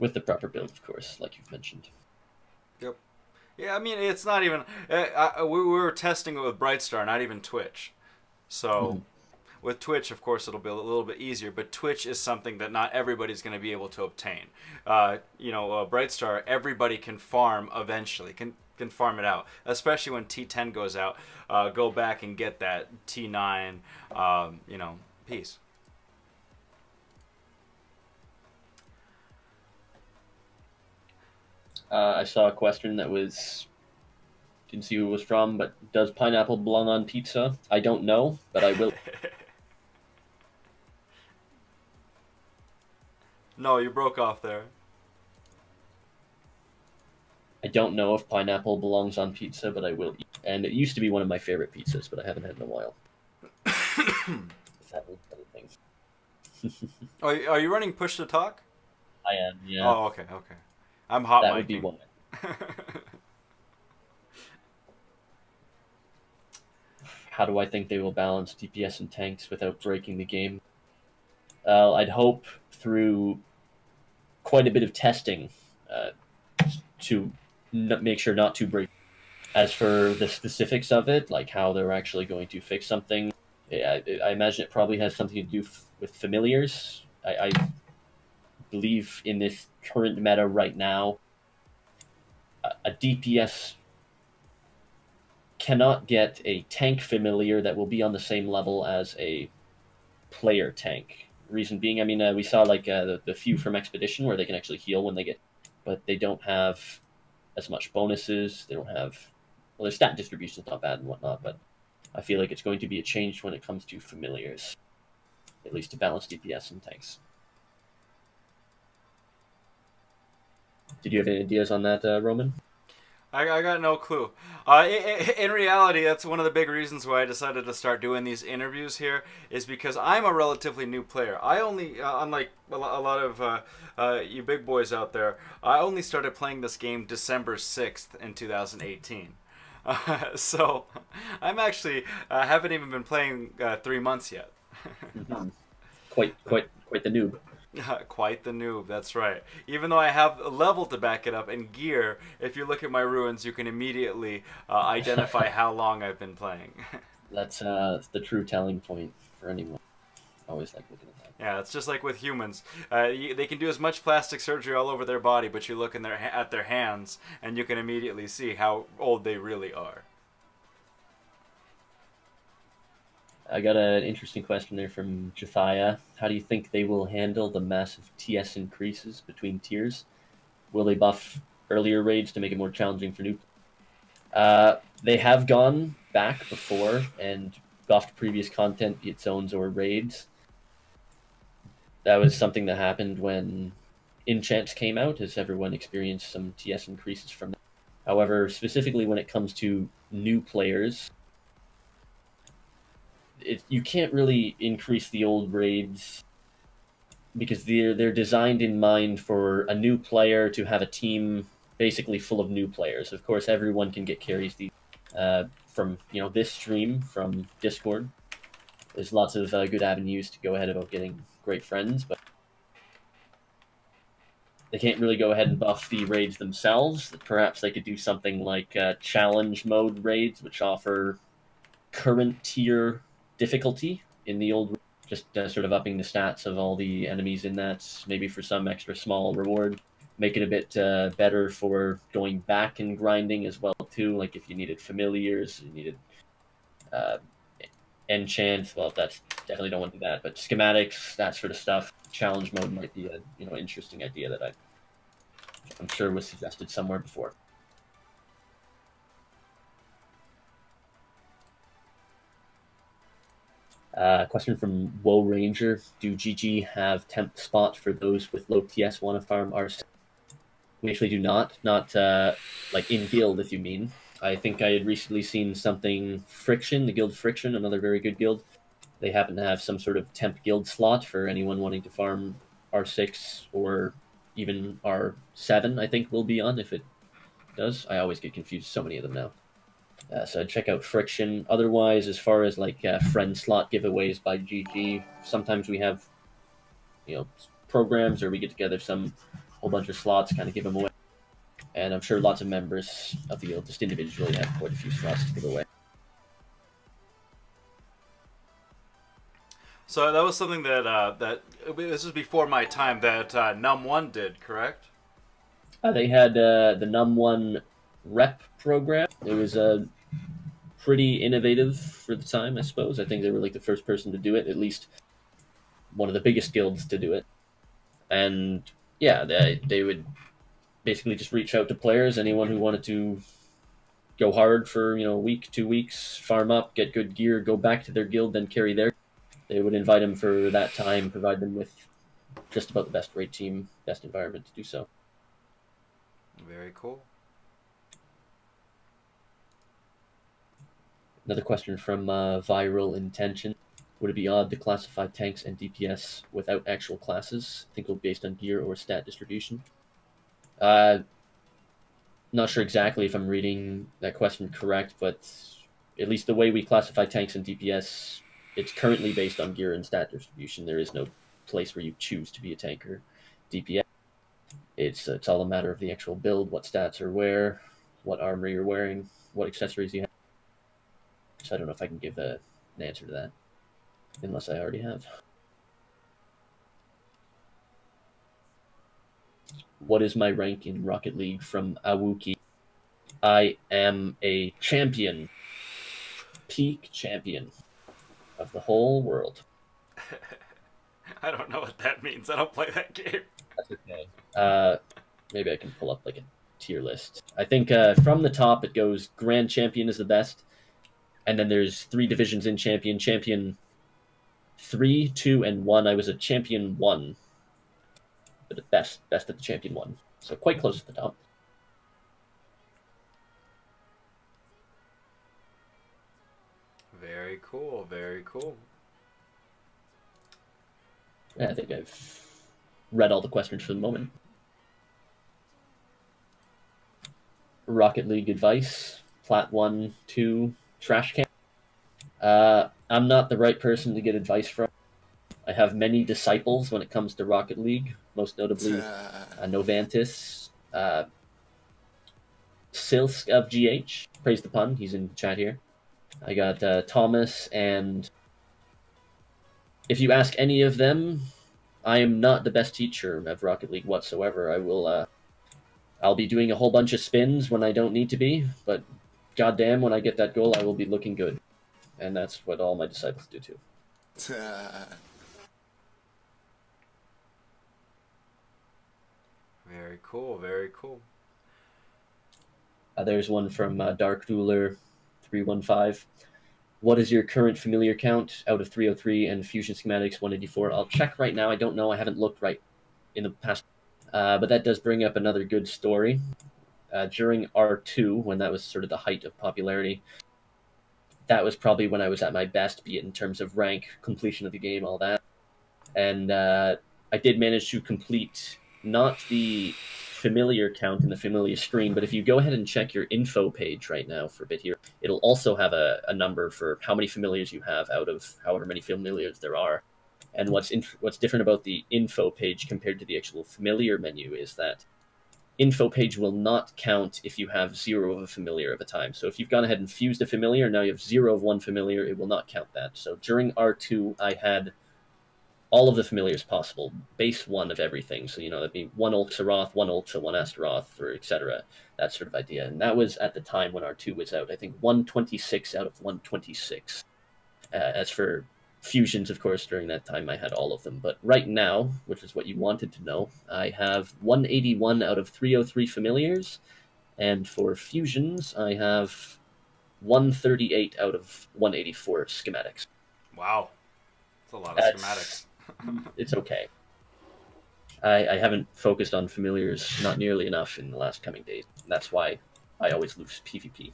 Speaker 4: With the proper build, of course, like you've mentioned.
Speaker 1: Yep. Yeah, I mean, it's not even... we were testing it with Brightstar, not even Twitch. So, with Twitch, of course, it'll be a little bit easier, but Twitch is something that not everybody's going to be able to obtain. Brightstar, everybody can farm eventually, can farm it out, especially when T10 goes out. Go back and get that T9, piece.
Speaker 4: I saw a question that didn't see who it was from, but does pineapple belong on pizza? I don't know, but I will.
Speaker 1: No, you broke off there.
Speaker 4: I don't know if pineapple belongs on pizza, but I will eat. And it used to be one of my favorite pizzas, but I haven't had it in a while.
Speaker 1: Are you running push to talk?
Speaker 4: I am, yeah.
Speaker 1: Oh, okay. I'm hot
Speaker 4: That
Speaker 1: micing.
Speaker 4: would be one. how do I think they will balance DPS and tanks without breaking the game? I'd hope through quite a bit of testing uh, to make sure not to break. As for the specifics of it, like how they're actually going to fix something, I imagine it probably has something to do with familiars. I believe in this current meta right now, a DPS cannot get a tank familiar that will be on the same level as a player tank. Reason being, I mean, we saw like the few from Expedition where they can actually heal when they get, but they don't have as much bonuses. They don't have, well, their stat distribution is not bad and whatnot, but I feel like it's going to be a change when it comes to familiars, at least to balance DPS and tanks. Did you have any ideas on that, Roman?
Speaker 1: I got no clue. In reality, that's one of the big reasons why I decided to start doing these interviews here, is because I'm a relatively new player. I only, unlike a lot of you big boys out there, I only started playing this game December 6th in 2018. So I'm actually haven't even been playing 3 months yet.
Speaker 4: Mm-hmm. Quite the noob.
Speaker 1: Quite the noob, that's right. Even though I have a level to back it up and gear, if you look at my ruins, you can immediately identify how long I've been playing.
Speaker 4: That's the true telling point for anyone. I always like looking at that.
Speaker 1: Yeah, it's just like with humans. They can do as much plastic surgery all over their body, but you look in at their hands, and you can immediately see how old they really are.
Speaker 4: I got an interesting question there from Jethia. How do you think they will handle the massive TS increases between tiers? Will they buff earlier raids to make it more challenging for new players? They have gone back before and buffed previous content, be it zones or raids. That was something that happened when enchants came out, as everyone experienced some TS increases from that. However, specifically when it comes to new players, you can't really increase the old raids because they're designed in mind for a new player to have a team basically full of new players. Of course, everyone can get carries from this stream from Discord. There's lots of good avenues to go ahead about getting great friends, but they can't really go ahead and buff the raids themselves. Perhaps they could do something like challenge mode raids, which offer current tier difficulty in the old, just sort of upping the stats of all the enemies in that, maybe for some extra small reward. Make it a bit better for going back and grinding as well too, like if you needed familiars, you needed enchants, well, that's definitely don't want to do that, but schematics, that sort of stuff. Challenge mode might be a interesting idea that I'm sure was suggested somewhere before. Question from Woe Ranger. Do GG have temp spot for those with low TS want to farm RC? We actually do not. Not like in guild, if you mean. I think I had recently seen something Friction, the guild Friction, another very good guild. They happen to have some sort of temp guild slot for anyone wanting to farm R6 or even R7, I think will be on if it does. I always get confused, so many of them now. So check out Friction. Otherwise, as far as like friend slot giveaways by GG, sometimes we have, programs or we get together some whole bunch of slots, kind of give them away. And I'm sure lots of members of the guild just individually have quite a few slots to give away.
Speaker 1: So that was something that this was before my time that Num1 did, correct?
Speaker 4: They had the Num1 rep program. It was pretty innovative for the time, I suppose. I think they were like the first person to do it, at least one of the biggest guilds to do it. And yeah, they would basically just reach out to players, anyone who wanted to go hard for a week, 2 weeks, farm up, get good gear, go back to their guild, then carry their. They would invite them for that time, provide them with just about the best raid team, best environment to do so.
Speaker 1: Very cool.
Speaker 4: Another question from Viral Intention. Would it be odd to classify tanks and DPS without actual classes? I think it'll be based on gear or stat distribution. Not sure exactly if I'm reading that question correct, but at least the way we classify tanks and DPS, it's currently based on gear and stat distribution. There is no place where you choose to be a tanker. DPS, it's all a matter of the actual build, what stats are where, what armor you're wearing, what accessories you have. So I don't know if I can give an answer to that, unless I already have. What is my rank in Rocket League from Awuki? I am a champion. Peak champion of the whole world.
Speaker 1: I don't know what that means. I don't play that game.
Speaker 4: That's okay. Maybe I can pull up like a tier list. I think from the top it goes Grand Champion is the best, and then there's 3 divisions in Champion. Champion 3, 2, and 1. I was a Champion 1, but the best at the Champion 1. So quite close to the top.
Speaker 1: Very cool. Very cool.
Speaker 4: Yeah, I think I've read all the questions for the moment. Rocket League advice, Plat 1, 2, trash can. I'm not the right person to get advice from. I have many disciples when it comes to Rocket League, most notably Novantis, Silsk of GH, praise the pun, he's in chat here. I got Thomas, and if you ask any of them, I am not the best teacher of Rocket League whatsoever. I'll be doing a whole bunch of spins when I don't need to be, but goddamn, when I get that goal, I will be looking good. And that's what all my disciples do too.
Speaker 1: Very cool. Very cool.
Speaker 4: There's one from Dark Dueler 315. What is your current familiar count out of 303 and Fusion Schematics 184? I'll check right now. I don't know. I haven't looked right in the past. But that does bring up another good story. During R2, when that was sort of the height of popularity, that was probably when I was at my best, be it in terms of rank, completion of the game, all that. And I did manage to complete not the familiar count in the familiar screen, but if you go ahead and check your info page right now for a bit here, it'll also have a number for how many familiars you have out of however many familiars there are. And what's different about the info page compared to the actual familiar menu is that info page will not count if you have 0 of a familiar at a time. So if you've gone ahead and fused a familiar, now you have 0 of one familiar, it will not count that. So during R2, I had all of the familiars possible, base 1 of everything. So, that'd be 1 Ulxaroth, 1 Ulxa, 1 Astaroth, or etc. That sort of idea. And that was at the time when R2 was out. I think 126 out of 126. As for fusions, of course, during that time I had all of them. But right now, which is what you wanted to know, I have 181 out of 303 familiars. And for fusions, I have 138 out of 184 schematics.
Speaker 1: Wow. That's a lot of schematics.
Speaker 4: It's okay. I haven't focused on familiars not nearly enough in the last coming days. That's why I always lose PvP.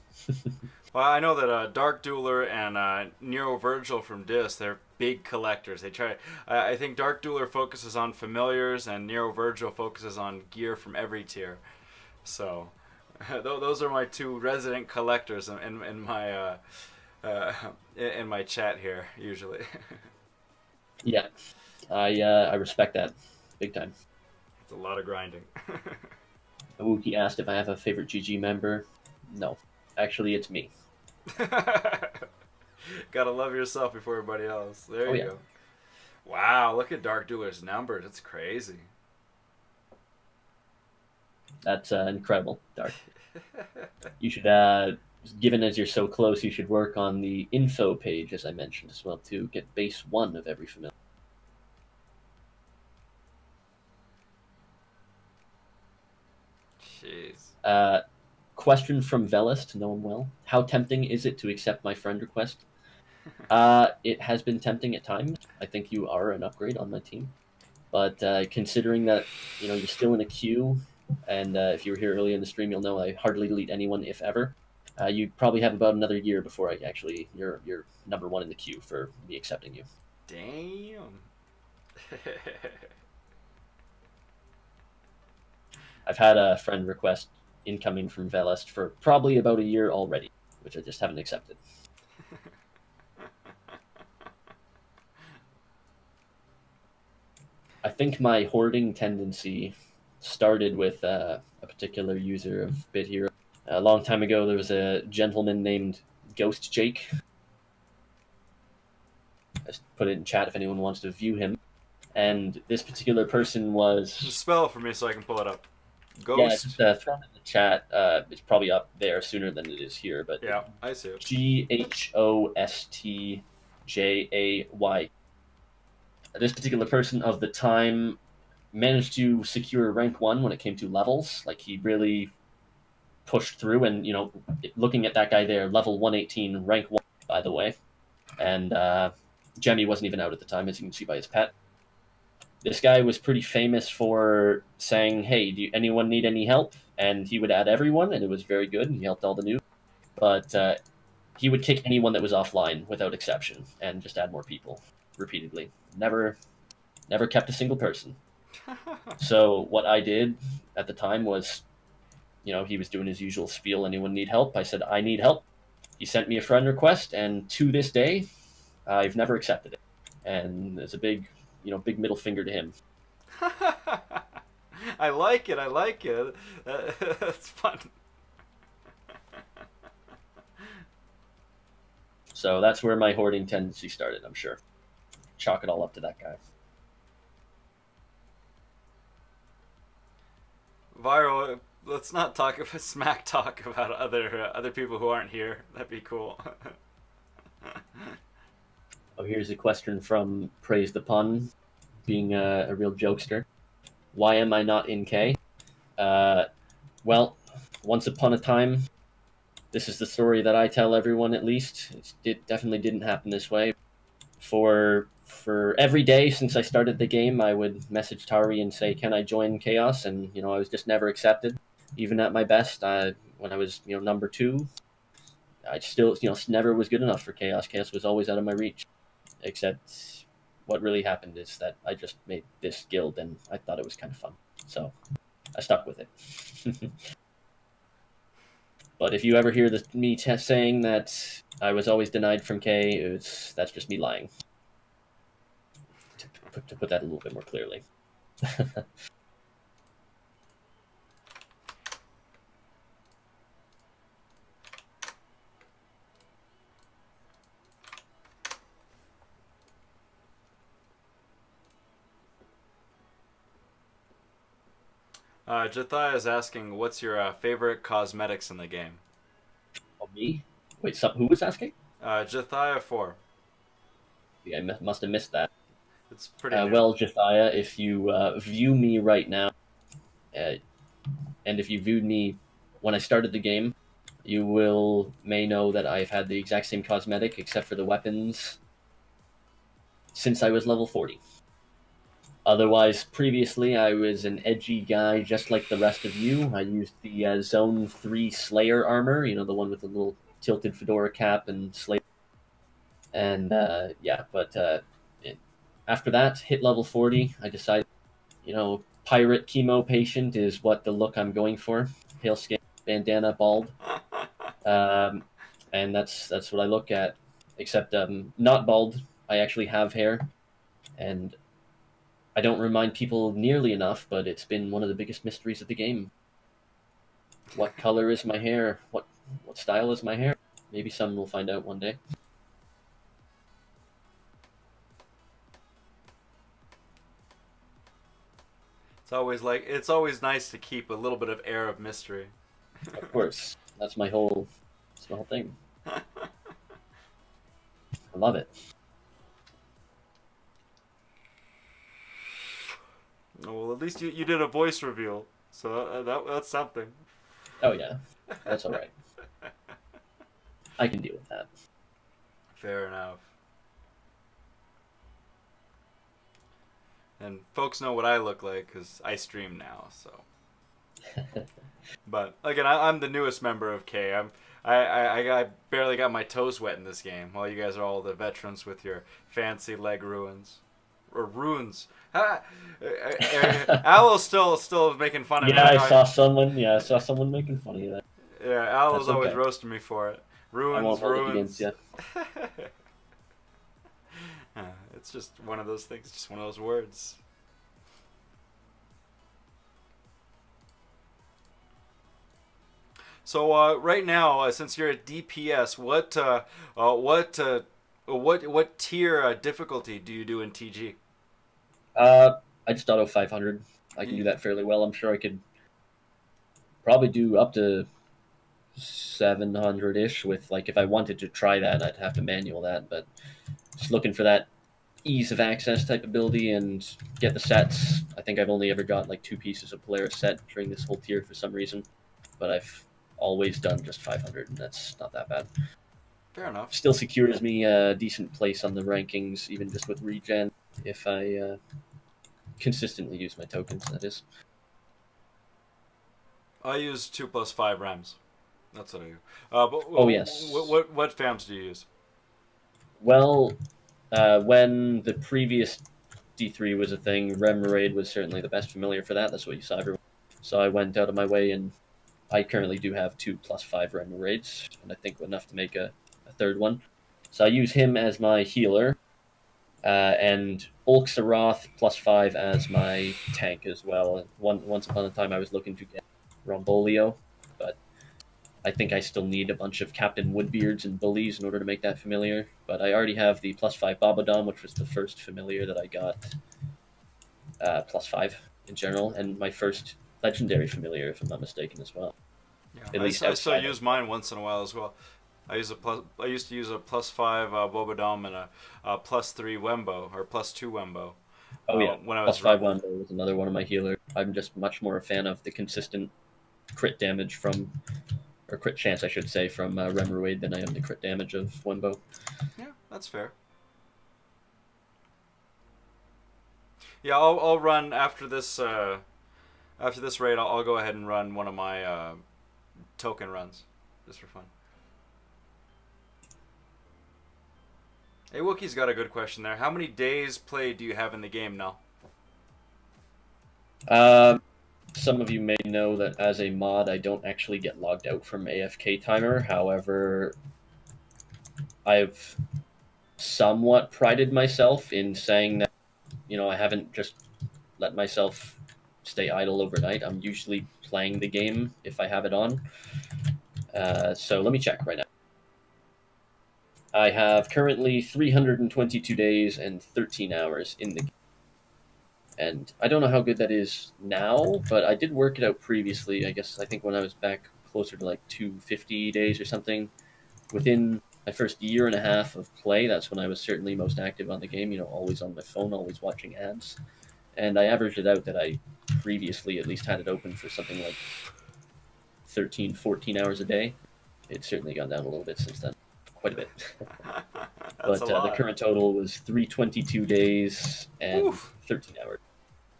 Speaker 1: Well, I know that Dark Dueler and Nero Virgil from Dis, they're big collectors. They try. I think Dark Dueler focuses on familiars, and Nero Virgil focuses on gear from every tier. So, those are my 2 resident collectors in my chat here usually.
Speaker 4: Yeah, I respect that big time.
Speaker 1: It's a lot of grinding.
Speaker 4: Wookie asked if I have a favorite GG member. No, actually, it's me.
Speaker 1: Gotta love yourself before everybody else. There you go. Wow, look at Dark Dueler's numbers. It's crazy.
Speaker 4: That's incredible, Dark. You should, given as you're so close, you should work on the info page, as I mentioned as well, to get base 1 of every familiar.
Speaker 1: Jeez.
Speaker 4: Question from Velis to know him well. How tempting is it to accept my friend request? It has been tempting at times. I think you are an upgrade on my team. But considering that you're still in a queue, and if you were here early in the stream, you'll know I hardly delete anyone, if ever. You probably have about another year before you're number 1 in the queue for me accepting you.
Speaker 1: Damn.
Speaker 4: I've had a friend request incoming from Velest for probably about a year already, which I just haven't accepted. I think my hoarding tendency started with a particular user of Bit Hero. A long time ago, there was a gentleman named Ghost Jake. I just put it in chat if anyone wants to view him. And this particular person was,
Speaker 1: Spell it for me so I can pull it up.
Speaker 4: yeah,
Speaker 1: Ghost.
Speaker 4: just throw it in the chat. It's probably up there sooner than it is here, but
Speaker 1: Yeah, I see it.
Speaker 4: Ghostjay. This particular person of the time managed to secure rank 1 when it came to levels. Like, he really pushed through, and looking at that guy there, level 118, rank 1, by the way. And Jemmy wasn't even out at the time, as you can see by his pet. This guy was pretty famous for saying, hey, anyone need any help? And he would add everyone, and it was very good, and he helped all the new. But he would kick anyone that was offline without exception, and just add more people repeatedly. Never kept a single person. So what I did at the time was, he was doing his usual spiel, anyone need help? I said, I need help. He sent me a friend request, and to this day, I've never accepted it. And it's a big middle finger to him.
Speaker 1: I like it. That's fun.
Speaker 4: So that's where my hoarding tendency started, I'm sure. Chalk it all up to that guy.
Speaker 1: Viral, let's not talk about smack talk about other people who aren't here. That'd be cool.
Speaker 4: Oh, here's a question from Praise the Pun, being a real jokester. Why am I not in K? Well, once upon a time, this is the story that I tell everyone, at least. It definitely didn't happen this way. For every day since I started the game, I would message Tari and say, can I join Chaos? And, I was just never accepted. Even at my best, when I was, number 2, I still, never was good enough for Chaos. Chaos was always out of my reach. Except what really happened is that I just made this guild, and I thought it was kind of fun. So I stuck with it. But if you ever hear me saying that I was always denied from K, that's just me lying. To put that a little bit more clearly.
Speaker 1: Jathai is asking, what's your favorite cosmetics in the game?
Speaker 4: Oh, me? Wait, who was asking?
Speaker 1: Jathia 4.
Speaker 4: Yeah, I must have missed that.
Speaker 1: It's pretty new.
Speaker 4: Well, Jathia, if you view me right now, and if you viewed me when I started the game, you may know that I've had the exact same cosmetic, except for the weapons, since I was level 40. Otherwise, previously, I was an edgy guy just like the rest of you. I used the Zone 3 Slayer armor, the one with the little tilted fedora cap and Slayer. And, after that, hit level 40, I decided, pirate chemo patient is what the look I'm going for. Pale skin, bandana, bald. And that's what I look at. Except, not bald. I actually have hair. And I don't remind people nearly enough, but it's been one of the biggest mysteries of the game. What color is my hair? What style is my hair? Maybe someone will find out one day.
Speaker 1: It's always nice to keep a little bit of air of mystery.
Speaker 4: Of course. That's my whole thing. I love it.
Speaker 1: Well, at least you did a voice reveal, so that's something.
Speaker 4: Oh yeah, that's all right. I can deal with that.
Speaker 1: Fair enough. And folks know what I look like because I stream now, so. But again, I'm the newest member of K. I barely got my toes wet in this game, while you guys are all the veterans with your fancy leg ruins. Or runes. Alo's still making fun of me.
Speaker 4: I saw someone making fun of you.
Speaker 1: Yeah, Alo's always roasting me for it. Ruins,
Speaker 4: I won't hold it
Speaker 1: ruins.
Speaker 4: against you.
Speaker 1: It's just one of those things, just one of those words. So right now, since you're at DPS, what tier difficulty do you do in TG?
Speaker 4: I just auto 500. I can
Speaker 1: You-
Speaker 4: do that fairly well. I'm sure I could probably do up to 700-ish with, like, if I wanted to try that, I'd have to manual that, but just looking for that ease of access type ability and get the sets. I think I've only ever got like 2 pieces of Polaris set during this whole tier for some reason, but I've always done just 500, and that's not that bad.
Speaker 1: Fair enough.
Speaker 4: Still secures me a decent place on the rankings, even just with regen, if I consistently use my tokens, that is.
Speaker 1: I use 2+5 REMs. That's what I do. But
Speaker 4: Oh, yes.
Speaker 1: What FAMs do you use?
Speaker 4: Well, when the previous D3 was a thing, Remoraid was certainly the best familiar for that. That's what you saw everyone. So I went out of my way, and I currently do have 2+5 Remoraids, and I think enough to make a third one. So I use him as my healer, and Ulxaroth +5 as my tank as well. Once upon a time, I was looking to get Rombolio, but I think I still need a bunch of Captain Woodbeards and Bullies in order to make that familiar. But I already have the +5 Babadom, which was the first familiar that I got +5 in general, and my first legendary familiar, if I'm not mistaken, as well.
Speaker 1: Yeah,
Speaker 4: At least
Speaker 1: I still
Speaker 4: outside
Speaker 1: use mine once in a while as well. I used to use a +5 Bobodom and a +3 Wembo or +2 Wembo.
Speaker 4: Oh yeah,
Speaker 1: when I was
Speaker 4: +5 Wando was another one of my healers. I'm just much more a fan of the consistent crit damage from, or crit chance, I should say, from Remoraid than I am the crit damage of Wembo.
Speaker 1: Yeah, that's fair. Yeah, I'll run after this raid. I'll go ahead and run one of my token runs just for fun. Hey, Wookie's got a good question there. How many days played do you have in the game now?
Speaker 4: Some of you may know that as a mod, I don't actually get logged out from AFK timer. However, I've somewhat prided myself in saying that, I haven't just let myself stay idle overnight. I'm usually playing the game if I have it on. So let me check right now. I have currently 322 days and 13 hours in the game. And I don't know how good that is now, but I did work it out previously. I think when I was back closer to like 250 days or something. Within my first year and a half of play, that's when I was certainly most active on the game, always on my phone, always watching ads. And I averaged it out that I previously at least had it open for something like 13, 14 hours a day. It's certainly gone down a little bit since then. Quite a bit.
Speaker 1: That's
Speaker 4: But
Speaker 1: a lot.
Speaker 4: the current total was 322 days and
Speaker 1: Oof.
Speaker 4: 13 hours.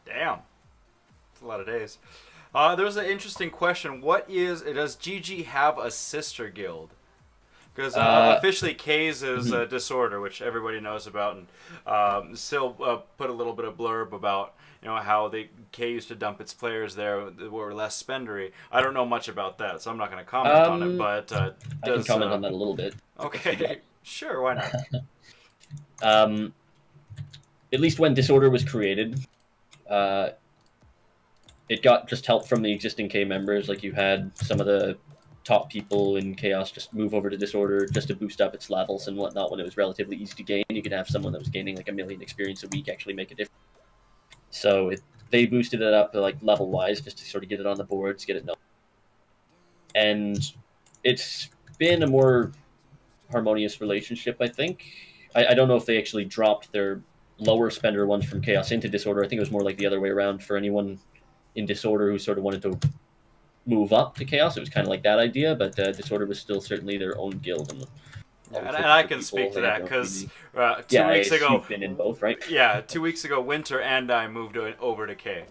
Speaker 1: Damn. That's a lot of days. There's an interesting question. Does GG have a sister guild? Because officially K's is Disorder, which everybody knows about, and Sil put a little bit of blurb about how K used to dump its players there that were less spendery. I don't know much about that, so I'm not going to comment on it. But
Speaker 4: I can comment on that a little bit.
Speaker 1: Okay, sure, why not?
Speaker 4: At least when Disorder was created, it got just help from the existing K members. Like, you had some of the top people in Chaos just move over to Disorder just to boost up its levels and whatnot when it was relatively easy to gain. You could have someone that was gaining like 1 million experience a week actually make a difference. So they boosted it up like level-wise just to sort of get it on the boards, get it known. And it's been a more harmonious relationship, I think. I don't know if they actually dropped their lower spender ones from Chaos into Disorder. I think it was more like the other way around for anyone in Disorder who sort of wanted to move up to Chaos. It was kind of like that idea, but Disorder was still certainly their own guild.
Speaker 1: And I can speak to that because 2 weeks ago,
Speaker 4: you've been in both, right?
Speaker 1: Yeah, 2 weeks ago, Winter and I moved over to K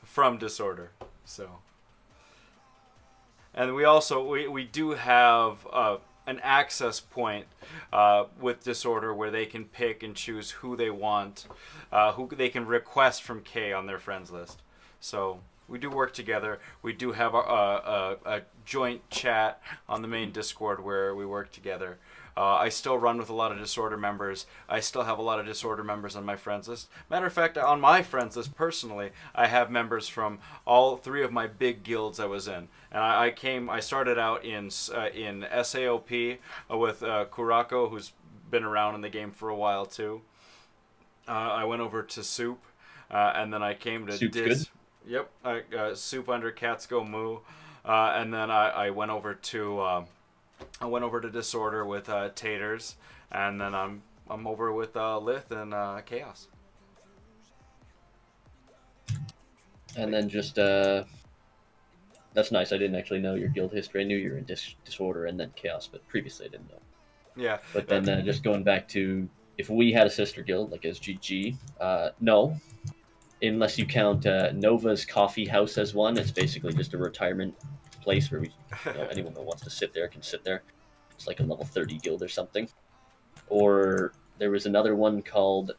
Speaker 1: from Disorder. So, and we do have an access point with Disorder where they can pick and choose who they want, who they can request from K on their friends list. So we do work together. We do have a joint chat on the main Discord where we work together. I still run with a lot of Disorder members. I still have a lot of Disorder members on my friends list. Matter of fact, on my friends list personally, I have members from all 3 of my big guilds I was in. And I started out in SAOP with Kurako, who's been around in the game for a while too. I went over to Soup, and then I came to
Speaker 4: Soup's good.
Speaker 1: Yep, Soup under Catsko Moo, and then I went over to Disorder with Taters, and then I'm over with Lith and Chaos.
Speaker 4: And then just that's nice. I didn't actually know your guild history. I knew you were in Disorder and then Chaos, but previously I didn't know.
Speaker 1: Yeah.
Speaker 4: But then just going back to if we had a sister guild like SGG, no, unless you count Nova's Coffee House as one. It's basically just a retirement place where anyone that wants to sit there can sit there. It's like a level 30 guild or something. Or there was another one called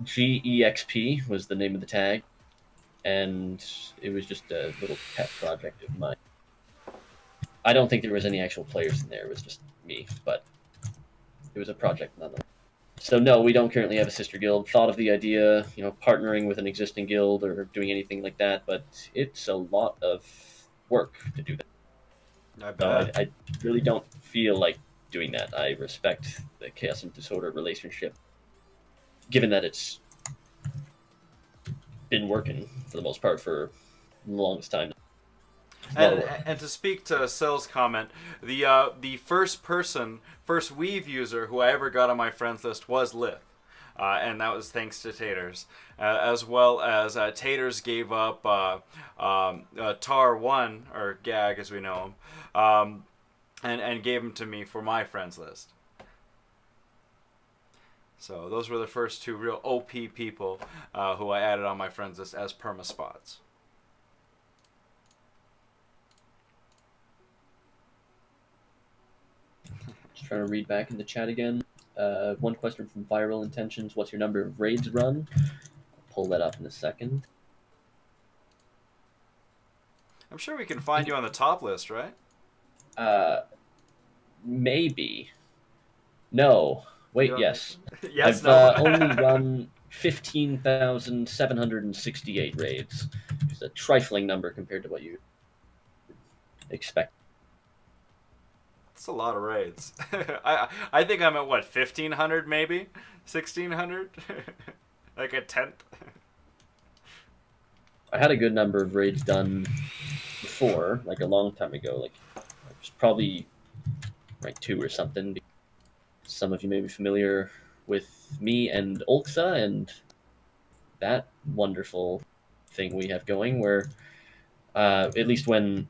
Speaker 4: GEXP was the name of the tag, and it was just a little pet project of mine. I don't think there was any actual players in there. It was just me, but it was a project nonetheless. So no, we don't currently have a sister guild. Thought of the idea, partnering with an existing guild or doing anything like that, but it's a lot of work to do that.
Speaker 1: I bet.
Speaker 4: I really don't feel like doing that. I respect the Chaos and Disorder relationship, given that it's been working for the most part for the longest time.
Speaker 1: And to speak to Cell's comment, the first Weave user who I ever got on my friends list was Lith. And that was thanks to Taters. As well as Taters gave up Tar 1, or Gag as we know him, and gave him to me for my friends list. So those were the first 2 real OP people who I added on my friends list as perma spots.
Speaker 4: Just trying to read back in the chat again. One question from Viral Intentions. What's your number of raids run? I'll pull that up in a second.
Speaker 1: I'm sure we can find you on the top list, right?
Speaker 4: Maybe. No. Wait, yes.
Speaker 1: Yes,
Speaker 4: I've only run 15,768 raids. It's a trifling number compared to what you expect.
Speaker 1: That's a lot of raids. I think I'm at, 1,500 maybe? 1,600? Like a tenth?
Speaker 4: I had a good number of raids done before, like a long time ago. Like, it was probably rank 2 or something. Some of you may be familiar with me and Ulxa and that wonderful thing we have going where, at least when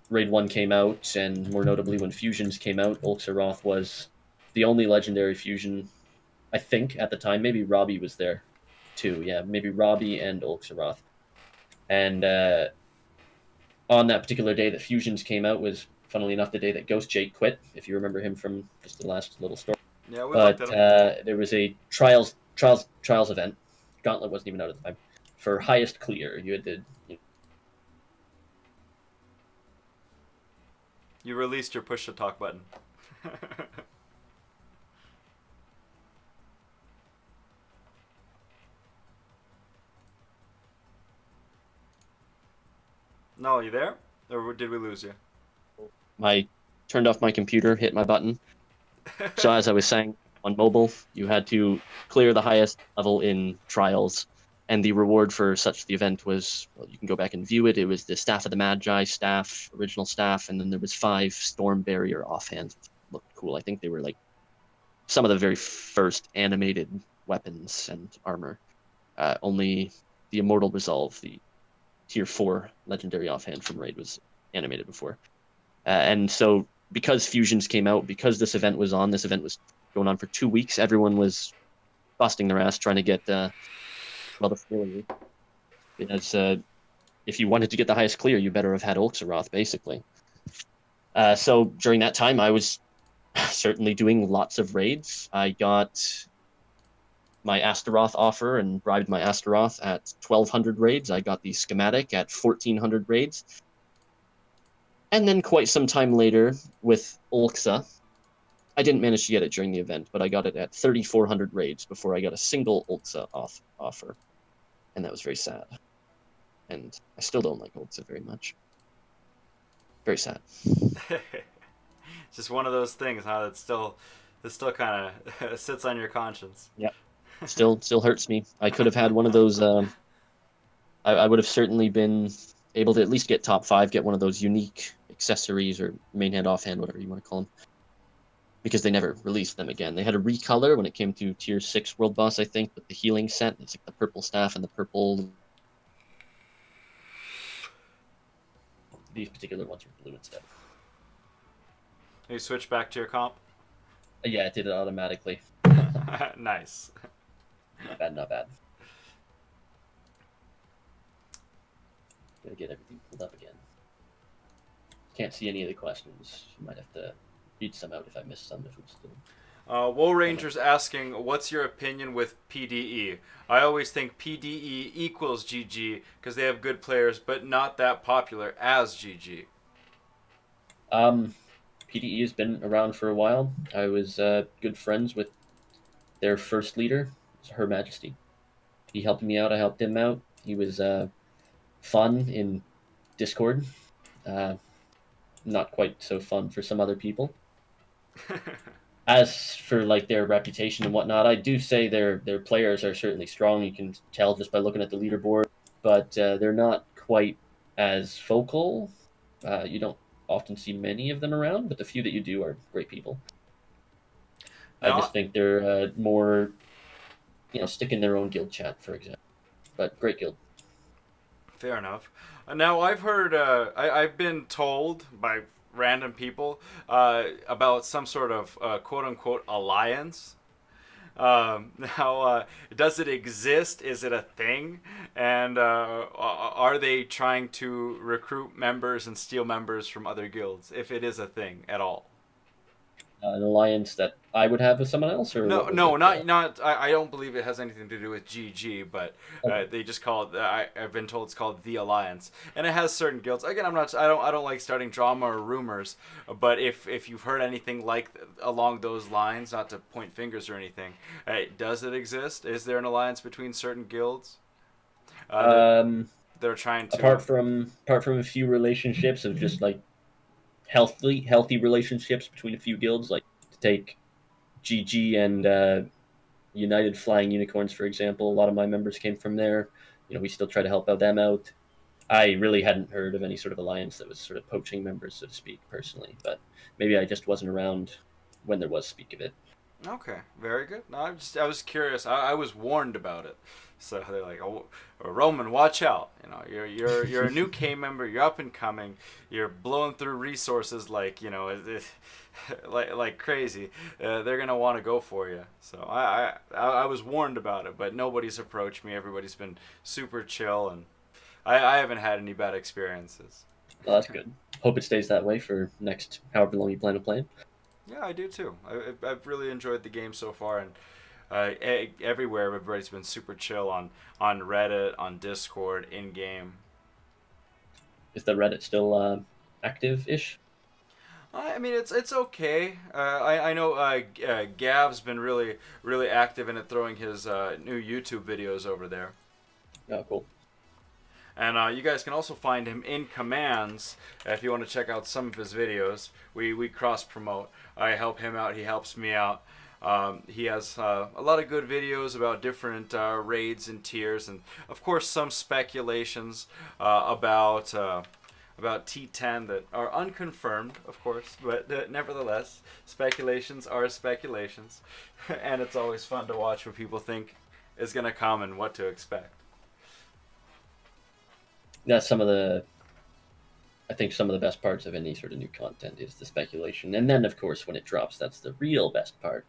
Speaker 4: Raid 1 came out, and more notably when Fusions came out, Ulxaroth was the only legendary fusion, I think, at the time. Maybe Robbie was there, too. Yeah, maybe Robbie and Ulxaroth. And on that particular day that Fusions came out was, funnily enough, the day that Ghost Jake quit, if you remember him from just the last little story.
Speaker 1: Yeah, we
Speaker 4: but
Speaker 1: looked at him.
Speaker 4: There was a trials event. Gauntlet wasn't even out at the time. For highest clear, you had to...
Speaker 1: You released your push to talk button. No, are you there? Or did we lose you?
Speaker 4: I turned off my computer, hit my button. So as I was saying, on mobile, you had to clear the highest level in trials, and the reward for such the event was, well, you can go back and view it. It was the Staff of the Magi staff, original staff, and then there was 5 Storm Barrier offhands. Looked cool. I think they were like some of the very first animated weapons and armor. Only the Immortal Resolve, the tier 4 legendary offhand from Raid, was animated before. And so because Fusions came out, because this event was going on for 2 weeks, everyone was busting their ass trying to get the clear. Because if you wanted to get the highest clear, you better have had Ulxaroth, basically. So during that time, I was certainly doing lots of raids. I got my Astaroth offer and bribed my Astaroth at 1,200 raids. I got the schematic at 1,400 raids. And then quite some time later with Ulxa, I didn't manage to get it during the event, but I got it at 3,400 raids before I got a single Ulxa offer. And that was very sad. And I still don't like Ulxa very much. Very sad.
Speaker 1: Just one of those things, huh? That still kind of sits on your conscience.
Speaker 4: Yep. Still hurts me. I could have had one of those. I would have certainly been able to at least get top 5, get one of those unique accessories or main hand, offhand, whatever you want to call them. Because they never released them again. They had a recolor when it came to Tier 6 World Boss, I think, with the healing set. It's like the purple staff and the purple. These particular ones are blue instead.
Speaker 1: You switch back to your comp?
Speaker 4: Yeah, it did it automatically.
Speaker 1: Nice.
Speaker 4: Not bad, not bad. Gotta get everything pulled up again. Can't see any of the questions. You might have to read some out if I missed some. If it's still.
Speaker 1: Woe Ranger's asking, what's your opinion with PDE? I always think PDE equals GG because they have good players, but not that popular as GG.
Speaker 4: PDE has been around for a while. I was good friends with their first leader, Her Majesty. He helped me out. I helped him out. He was fun in Discord. Not quite so fun for some other people. As for like their reputation and whatnot, I do say their players are certainly strong. You can tell just by looking at the leaderboard, but they're not quite as vocal. You don't often see many of them around, but the few that you do are great people. I just think they're more, stick in their own guild chat, for example. But great guild.
Speaker 1: Fair enough. Now I've heard, I've been told by random people about some sort of quote-unquote alliance. Now, does it exist? Is it a thing? And are they trying to recruit members and steal members from other guilds, if it is a thing at all?
Speaker 4: An alliance that I would have with someone else, or
Speaker 1: not. I don't believe it has anything to do with GG, but they just call it. I've been told it's called the Alliance, and it has certain guilds. Again, I don't like starting drama or rumors, but if you've heard anything like along those lines, not to point fingers or anything, does it exist? Is there an alliance between certain guilds? They're trying to.
Speaker 4: Apart from a few relationships of just like healthy relationships between a few guilds, like to take GG and United Flying Unicorns, for example. A lot of my members came from there. We still try to help out them out. I really hadn't heard of any sort of alliance that was sort of poaching members, so to speak, personally. But maybe I just wasn't around when there was speak of it.
Speaker 1: Okay, very good. No, I was curious. I was warned about it, so they're like, "Oh, Roman, watch out! You're a new K member. You're up and coming. You're blowing through resources like like crazy. They're gonna want to go for you." So I was warned about it, but nobody's approached me. Everybody's been super chill, and I haven't had any bad experiences.
Speaker 4: Well, that's good. Hope it stays that way for next however long you plan to play.
Speaker 1: Yeah, I do too. I've really enjoyed the game so far, and everywhere everybody's been super chill on Reddit, on Discord, in game.
Speaker 4: Is the Reddit still active-ish?
Speaker 1: I mean, it's okay. I know Gav's been really active in it, throwing his new YouTube videos over there.
Speaker 4: Oh, cool.
Speaker 1: And you guys can also find him in Commands if you want to check out some of his videos. We cross-promote. I help him out. He helps me out. He has a lot of good videos about different raids and tiers. And, of course, some speculations about T10 that are unconfirmed, of course. But nevertheless, speculations are speculations. And it's always fun to watch what people think is going to come and what to expect.
Speaker 4: That's some of the best parts of any sort of new content is the speculation. And then, of course, when it drops, that's the real best part.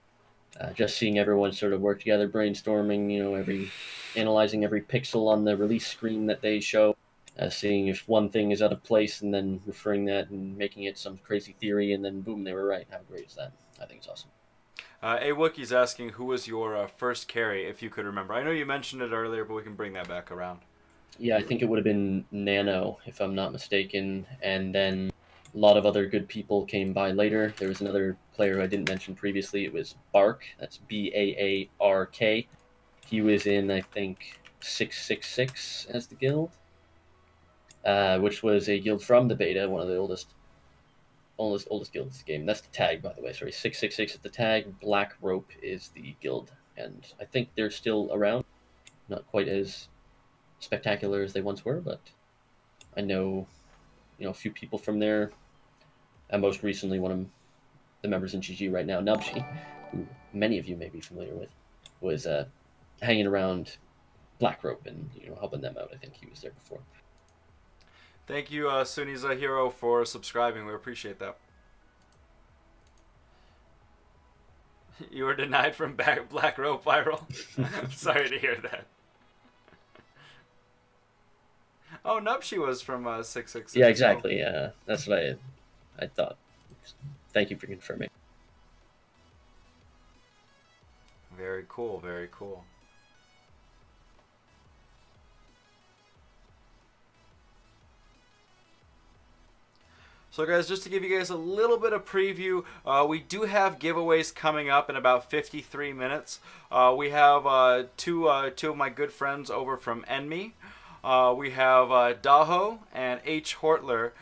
Speaker 4: Just seeing everyone sort of work together, brainstorming, analyzing every pixel on the release screen that they show, seeing if one thing is out of place and then referring that and making it some crazy theory, and then boom, they were right. How great is that? I think it's awesome.
Speaker 1: A Wookiee's asking, who was your first carry, if you could remember? I know you mentioned it earlier, but we can bring that back around.
Speaker 4: Yeah, I think it would have been Nano, if I'm not mistaken, and then A lot of other good people came by later. There was another player who I didn't mention previously. It was Bark. That's Baark. He was in, I think, 666 as the guild, which was a guild from the beta, one of the oldest guilds in the game. That's the tag, by the way. Sorry, 666 is the tag. Black Rope is the guild, and I think they're still around. Not quite as spectacular as they once were, but I know, a few people from there. And most recently, one of the members in GG right now, Nubshi, who many of you may be familiar with, was hanging around Black Rope and helping them out. I think he was there before.
Speaker 1: Thank you, Suniza Hero, for subscribing. We appreciate that. You were denied from Black Rope Viral. Sorry to hear that. Oh, Nubshi was from 666.
Speaker 4: Yeah, exactly. That's what I thought. Thank you for confirming.
Speaker 1: Very cool, very cool. So guys, just to give you guys a little bit of preview, we do have giveaways coming up in about 53 minutes. We have two of my good friends over from Enmy. We have Daho and H. Hortler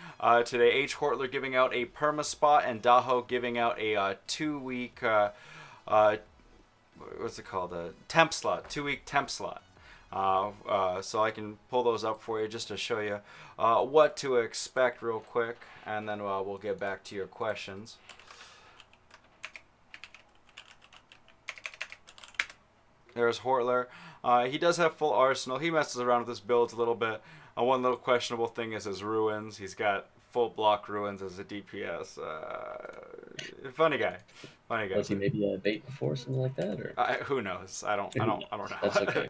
Speaker 1: today. H. Hortler giving out a perma spot and Daho giving out a 2-week, what's it called? A temp slot, 2-week temp slot. So I can pull those up for you just to show you what to expect real quick, and then we'll get back to your questions. There's Hortler. He does have full arsenal. He messes around with his builds a little bit. One little questionable thing is his ruins. He's got full block ruins as a DPS. Funny guy. Funny guy.
Speaker 4: Was he maybe a bait before, something like that, or
Speaker 1: who knows? I don't know.
Speaker 4: That's okay.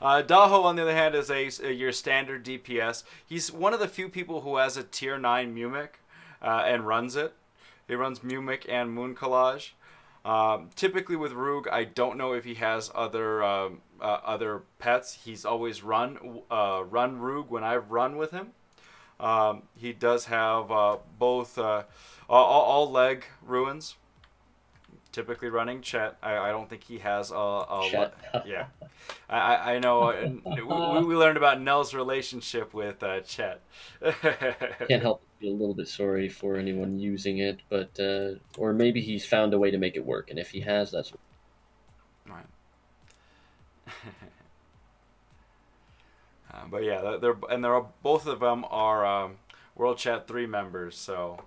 Speaker 1: Daho, on the other hand, is your standard DPS. He's one of the few people who has a tier 9 Mimic and runs it. He runs Mimic and Moon Collage. Typically with Roog, I don't know if he has other pets. He's always run Roog when I've run with him. He does have both all leg ruins. Typically running Chet. I don't think he has
Speaker 4: Chet.
Speaker 1: Yeah. I know. We learned about Null's relationship with Chet.
Speaker 4: Can't help but feel a little bit sorry for anyone using it, but or maybe he's found a way to make it work, and if he has, that's
Speaker 1: right. But yeah, both of them are World Chat 3 members, so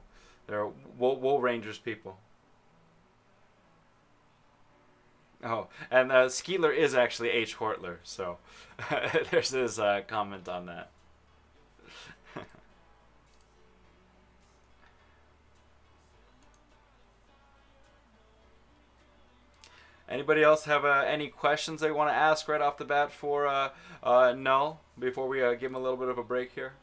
Speaker 1: they're Wool Rangers people. Oh, and Skeetler is actually H. Hortler, so there's his comment on that. Anybody else have any questions they want to ask right off the bat for Null before we give him a little bit of a break here?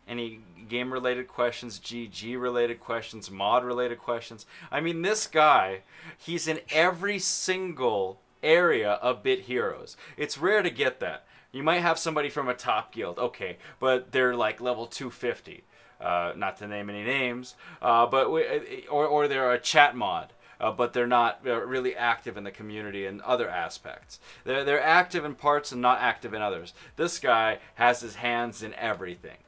Speaker 1: Any game-related questions, GG-related questions, mod-related questions? I mean, this guy, he's in every single area of Bit Heroes. It's rare to get that. You might have somebody from a top guild, okay, but they're like level 250. Not to name any names, or they're a chat mod. But they're not really active in the community and other aspects. They're active in parts and not active in others. This guy has his hands in everything.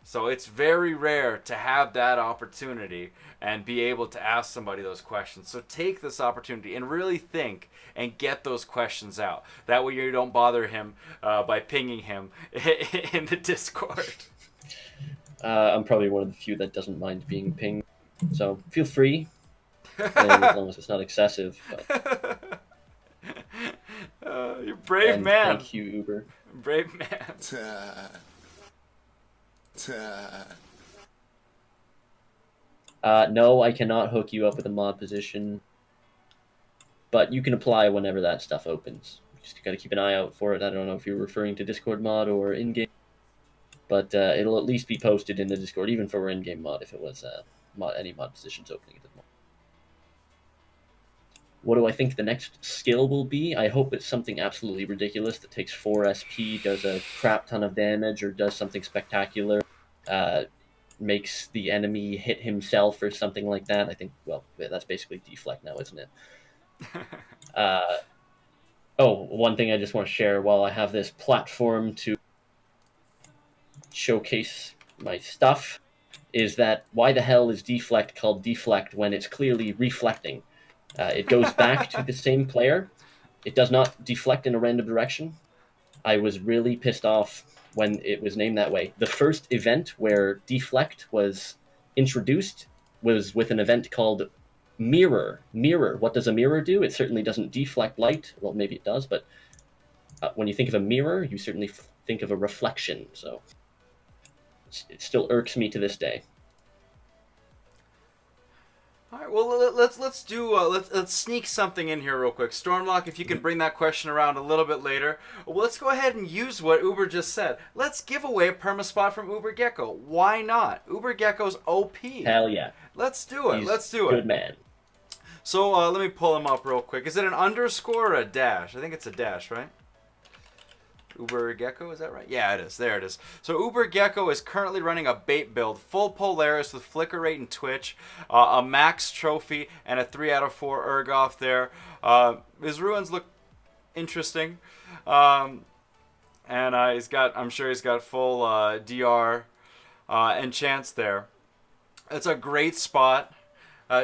Speaker 1: So it's very rare to have that opportunity and be able to ask somebody those questions. So take this opportunity and really think and get those questions out. That way you don't bother him by pinging him in the Discord.
Speaker 4: I'm probably one of the few that doesn't mind being pinged, so feel free, as long as it's not excessive. But...
Speaker 1: you're brave, man.
Speaker 4: Thank you, Uber.
Speaker 1: Brave man.
Speaker 4: No, I cannot hook you up with a mod position, but you can apply whenever that stuff opens. Just got to keep an eye out for it. I don't know if you're referring to Discord mod or in-game, but it'll at least be posted in the Discord, even for in-game mod, if it was any mod positions opening at the moment. What do I think the next skill will be? I hope it's something absolutely ridiculous that takes 4 SP, does a crap ton of damage, or does something spectacular, makes the enemy hit himself or something like that. I think, well, that's basically deflect now, isn't it? Oh, one thing I just want to share while I have this platform to showcase my stuff is that why the hell is deflect called deflect when it's clearly reflecting? It goes back to the same player. It does not deflect in a random direction. I was really pissed off when it was named that way. The first event where deflect was introduced was with an event called mirror. Mirror. What does a mirror do? It certainly doesn't deflect light. Well, maybe it does, but when you think of a mirror, you certainly think of a reflection. So it still irks me to this day.
Speaker 1: All right, well, let's do let's sneak something in here real quick. Stormlock, if you can bring that question around a little bit later. Well, let's go ahead and use what Uber just said. Let's give away a permaspot from Uber Gecko. Why not? Uber Gecko's OP.
Speaker 4: Hell yeah.
Speaker 1: Let's do it. Let's do it.
Speaker 4: Good man.
Speaker 1: So let me pull him up real quick. Is it an underscore or a dash? I think it's a dash, right? Uber Gecko, is that right? Yeah, it is. There it is. So Uber Gecko is currently running a bait build, full Polaris with flicker rate and twitch, a max trophy, and a 3 out of 4 Urgoth there. His ruins look interesting. And I'm sure he's got full DR enchants there. It's a great spot.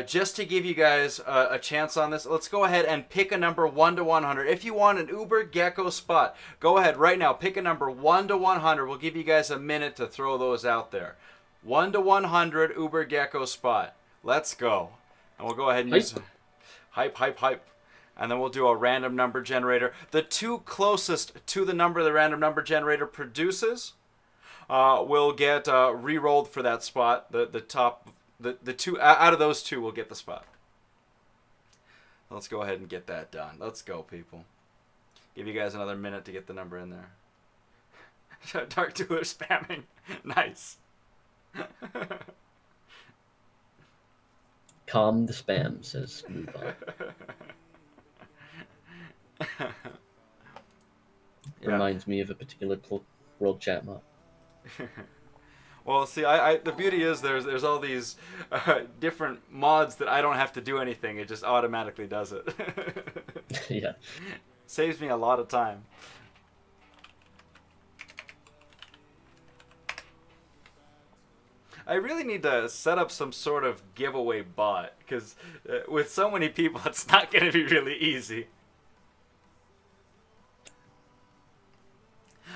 Speaker 1: Just to give you guys a chance on this, let's go ahead and pick a number 1 to 100. If you want an Uber Gecko spot, go ahead right now. Pick a number 1 to 100. We'll give you guys a minute to throw those out there. 1 to 100 Uber Gecko spot. Let's go. And we'll go ahead and use hype. And then we'll do a random number generator. The two closest to the number the random number generator produces will get re-rolled for that spot. The top... The two out of those two will get the spot. Let's go ahead and get that done. Let's go, people. Give you guys another minute to get the number in there. Dark Dealer spamming. Nice.
Speaker 4: Calm the spam, says Moobot. Reminds me of a particular world chat mod.
Speaker 1: Well, see, the beauty is there's all these different mods that I don't have to do anything. It just automatically does it.
Speaker 4: Yeah.
Speaker 1: Saves me a lot of time. I really need to set up some sort of giveaway bot, because with so many people, it's not going to be really easy.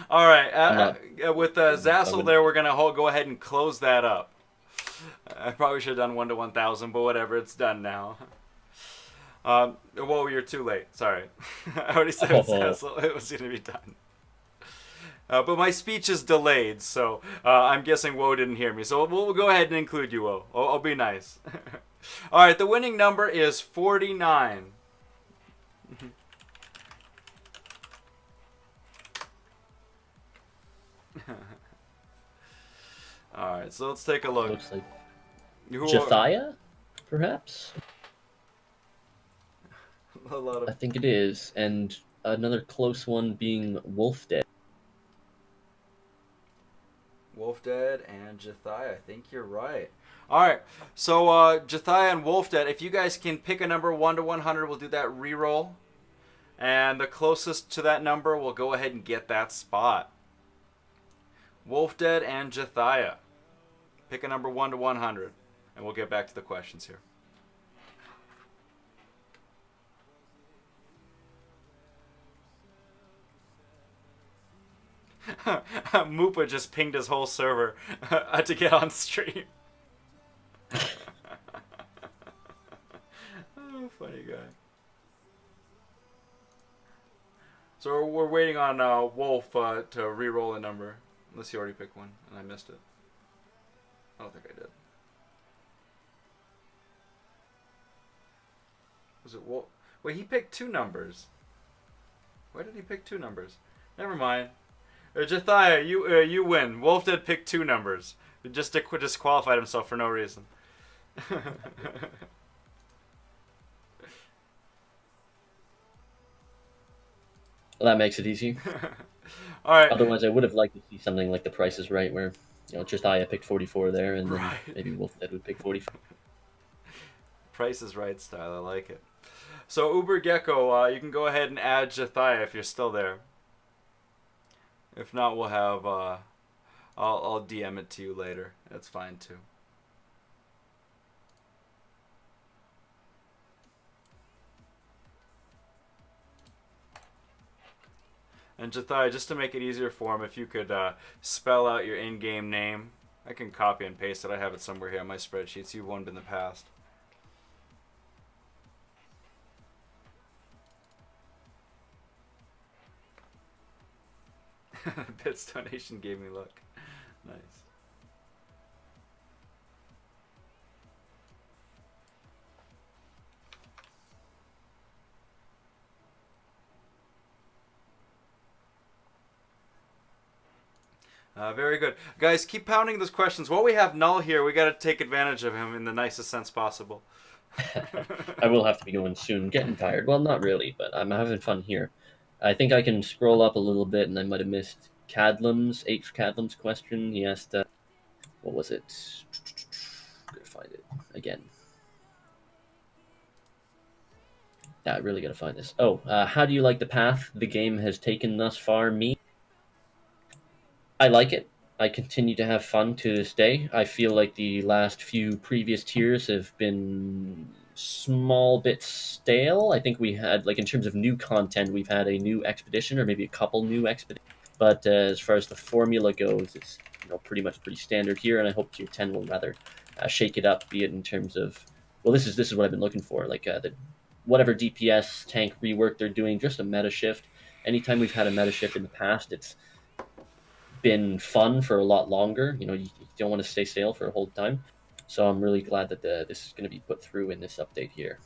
Speaker 1: All right, with Zazzle there, we're going to go ahead and close that up. I probably should have done 1 to 1,000, but whatever, it's done now. Whoa, you're too late. Sorry. I already said Zazzle. It was going to be done. But my speech is delayed, so I'm guessing Woe didn't hear me. So we'll go ahead and include you, Woe. I'll be nice. All right, the winning number is 49. Alright, so let's take a look.
Speaker 4: Looks like Jethia, perhaps? I think it is. And another close one being Wolfdead.
Speaker 1: Wolfdead and Jethia, I think you're right. Alright, so Jethia and Wolfdead, if you guys can pick a number 1 to 100, we'll do that reroll. And the closest to that number will go ahead and get that spot. Wolfdead and Jethia. Pick a number 1 to 100. And we'll get back to the questions here. Moopa just pinged his whole server to get on stream. Oh, funny guy. So we're waiting on Wolf to re-roll a number. Unless he already picked one and I missed it. I don't think I did. Was it Wolf? Wait, he picked 2 numbers. Why did he pick 2 numbers? Never mind. Jethia, you win. Wolf did pick 2 numbers. He just disqualified himself for no reason.
Speaker 4: Well, that makes it easy.
Speaker 1: All right.
Speaker 4: Otherwise, I would have liked to see something like The Price is Right, where just Aya picked 44 there, and then
Speaker 1: Right.
Speaker 4: maybe Wolfdead would pick 45.
Speaker 1: Price is Right style. I like it. So Uber Gecko, you can go ahead and add Jethia if you're still there. If not, we'll have I'll DM it to you later. That's fine too. And Jethia, just to make it easier for him, if you could spell out your in-game name. I can copy and paste it. I have it somewhere here on my spreadsheets. You've won in the past. Bits donation gave me luck. Nice. Very good. Guys, keep pounding those questions. While we have Null here, we got to take advantage of him in the nicest sense possible.
Speaker 4: I will have to be going soon. Getting tired. Well, not really, but I'm having fun here. I think I can scroll up a little bit, and I might have missed Cadlam's question. He asked, what was it? I'm gonna find it again. Yeah, I really gotta find this. Oh, how do you like the path the game has taken thus far? Me, I like it. I continue to have fun to this day. I feel like the last few previous tiers have been small bit stale. I think we had, like, in terms of new content, we've had a new expedition or maybe a couple new expeditions. But as far as the formula goes, it's pretty much pretty standard here, and I hope Tier 10 will rather shake it up, be it in terms of, well, this is what I've been looking for, like the whatever DPS tank rework they're doing, just a meta shift. Anytime we've had a meta shift in the past, it's been fun for a lot longer. You don't want to stay stale for a whole time. So I'm really glad that this is going to be put through in this update here.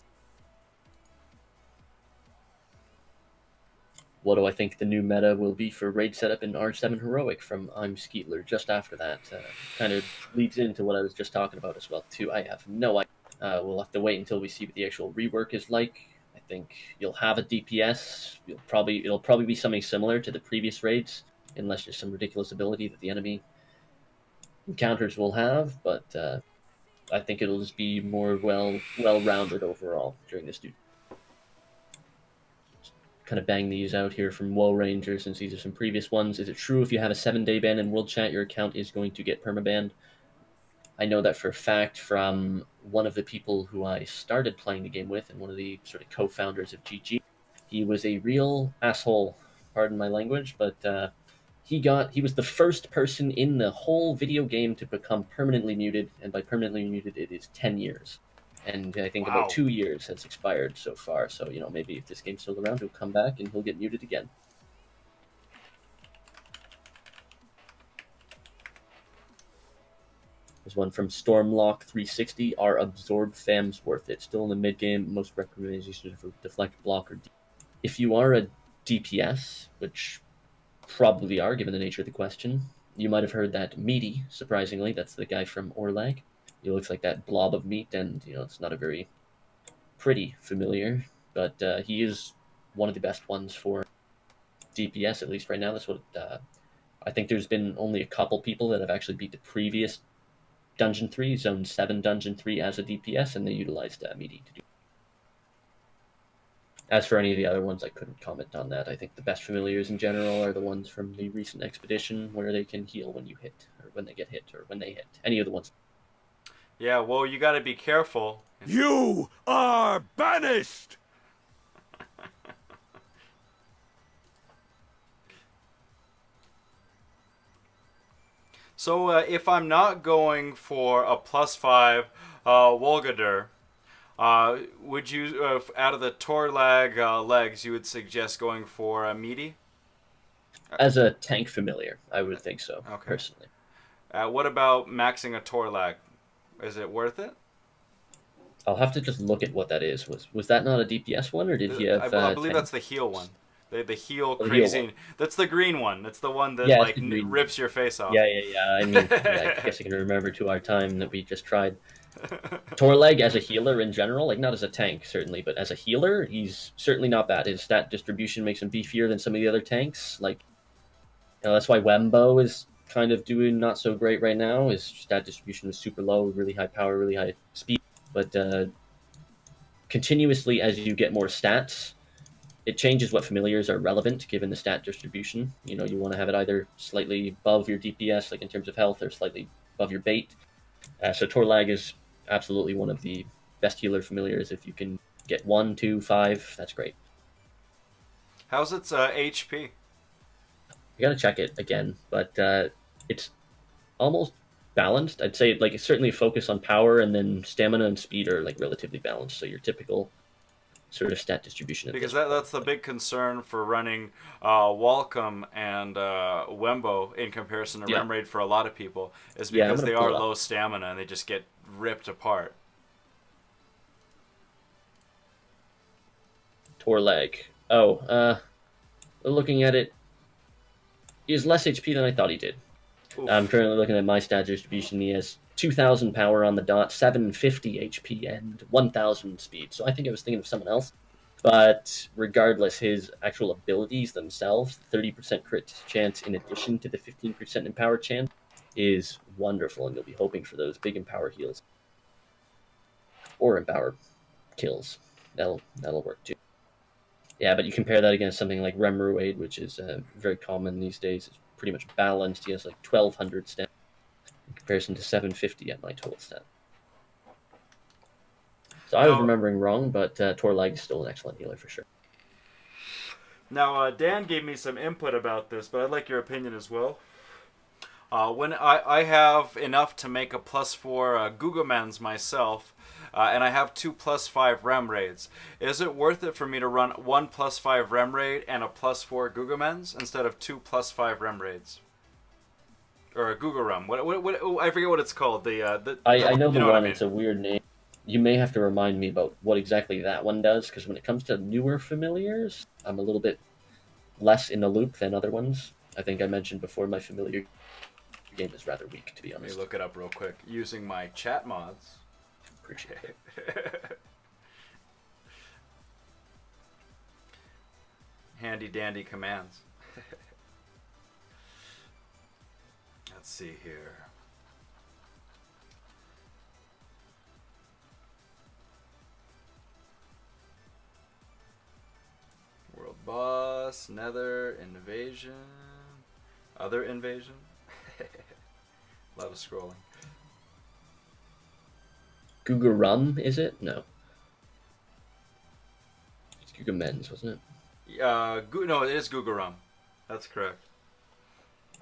Speaker 4: What do I think the new meta will be for raid setup in R7 Heroic from I'm Skeetler? Just after that, kind of leads into what I was just talking about as well too. I have no idea. We'll have to wait until we see what the actual rework is like. I think you'll have a DPS. It'll probably be something similar to the previous raids, unless there's some ridiculous ability that the enemy encounters will have. But I think it'll just be more well-rounded overall during this new. Kind of bang these out here from Woe Ranger, since these are some previous ones. Is it true if you have a 7-day ban in World Chat, your account is going to get permabanned? I know that for a fact from one of the people who I started playing the game with, and one of the sort of co-founders of GG. He was a real asshole, pardon my language, but he was the first person in the whole video game to become permanently muted, and by permanently muted, it is 10 years. And I think about 2 years has expired so far. So, maybe if this game's still around, he'll come back and he'll get muted again. There's one from Stormlock360. Are absorb fams worth it? Still in the mid game. Most recommendations for deflect, block, or if you are a DPS, which probably are given the nature of the question, you might have heard that Meaty. Surprisingly, that's the guy from Orlag. He looks like that blob of meat, and it's not a very pretty familiar, but he is one of the best ones for DPS, at least right now. That's what I think. There's been only a couple people that have actually beat the previous Dungeon 3, Zone 7 Dungeon 3 as a DPS, and they utilized Meaty to do. As for any of the other ones, I couldn't comment on that. I think the best familiars in general are the ones from the recent expedition, where they can heal when you hit, or when they get hit, or when they hit. Any of the ones.
Speaker 1: Yeah, well, you got to be careful.
Speaker 2: You are banished!
Speaker 1: So if I'm not going for a +5 Wolgadur, would you, out of the Torlag legs, you would suggest going for a Meaty?
Speaker 4: As a tank familiar, I would think so,
Speaker 1: Okay.
Speaker 4: Personally.
Speaker 1: What about maxing a Torlag? Is it worth it?
Speaker 4: I'll have to just look at what that is. Was that not a DPS one, or did he have?
Speaker 1: I believe that's the heal one. The heal
Speaker 4: the
Speaker 1: crazy.
Speaker 4: heal
Speaker 1: That's the green one. That's the one that
Speaker 4: green
Speaker 1: rips your face off.
Speaker 4: Yeah. I mean, I guess I can remember to our time that we just tried. Torleg as a healer in general, like not as a tank certainly, but as a healer, he's certainly not bad. His stat distribution makes him beefier than some of the other tanks. Like, that's why Wembo is kind of doing not so great right now. His stat distribution is super low, really high power, really high speed, but continuously as you get more stats, it changes what familiars are relevant given the stat distribution. You know, you want to have it either slightly above your DPS, like in terms of health, or slightly above your bait. So Torlag is absolutely one of the best healer familiars. If you can get 1, 2, 5, that's great.
Speaker 1: How's its HP?
Speaker 4: I gotta check it again, but it's almost balanced. I'd say like it's certainly a focus on power, and then stamina and speed are like relatively balanced. So your typical sort of stat distribution.
Speaker 1: Because that's the big concern for running Walcom and Wembo in comparison to Remraid for a lot of people, is because they are low stamina and they just get ripped apart.
Speaker 4: Torleg. Looking at it, he has less HP than I thought he did. Oof. I'm currently looking at my stat distribution. He has 2,000 power on the dot, 750 HP, and 1,000 speed. So I think I was thinking of someone else. But regardless, his actual abilities themselves, 30% crit chance in addition to the 15% empower chance, is wonderful, and you'll be hoping for those big empower heals. Or empower kills. That'll work too. Yeah, but you compare that against something like Remruade, which is very common these days. It's pretty much balanced. He has like 1,200 stat in comparison to 750 at my total stat. So I was remembering wrong, but Torleg is still an excellent healer for sure.
Speaker 1: Now, Dan gave me some input about this, but I'd like your opinion as well. When I have enough to make a +4 Gugamens myself, and I have 2 +5 Remraids, is it worth it for me to run 1 +5 Remraid and a +4 Gugamens instead of 2 +5 Remraids? Or a Gugarum. What I forget what it's called.
Speaker 4: I know the one. I mean? It's a weird name. You may have to remind me about what exactly that one does, because when it comes to newer familiars, I'm a little bit less in the loop than other ones. I think I mentioned before my familiar game is rather weak, to be honest.
Speaker 1: Let me look it up real quick using my chat mods.
Speaker 4: Appreciate it.
Speaker 1: Handy dandy commands. Let's see here. World boss, nether, invasion, other invasion. A lot of scrolling.
Speaker 4: Gugarum, is it? No. It's Gugamens, wasn't it?
Speaker 1: No, it is Gugarum. That's correct.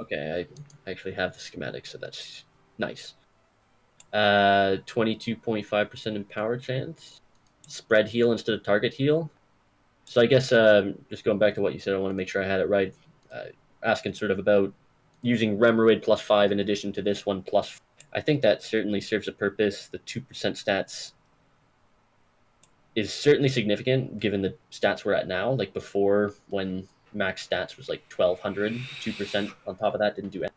Speaker 4: Okay, I actually have the schematic, so that's nice. 22.5% empower chance. Spread heal instead of target heal. So I guess just going back to what you said, I want to make sure I had it right. Asking sort of about using Remruade +5 in addition to this one plus. I think that certainly serves a purpose. The 2% stats is certainly significant given the stats we're at now. Like before, when max stats was like 1,200, 2% on top of that didn't do anything.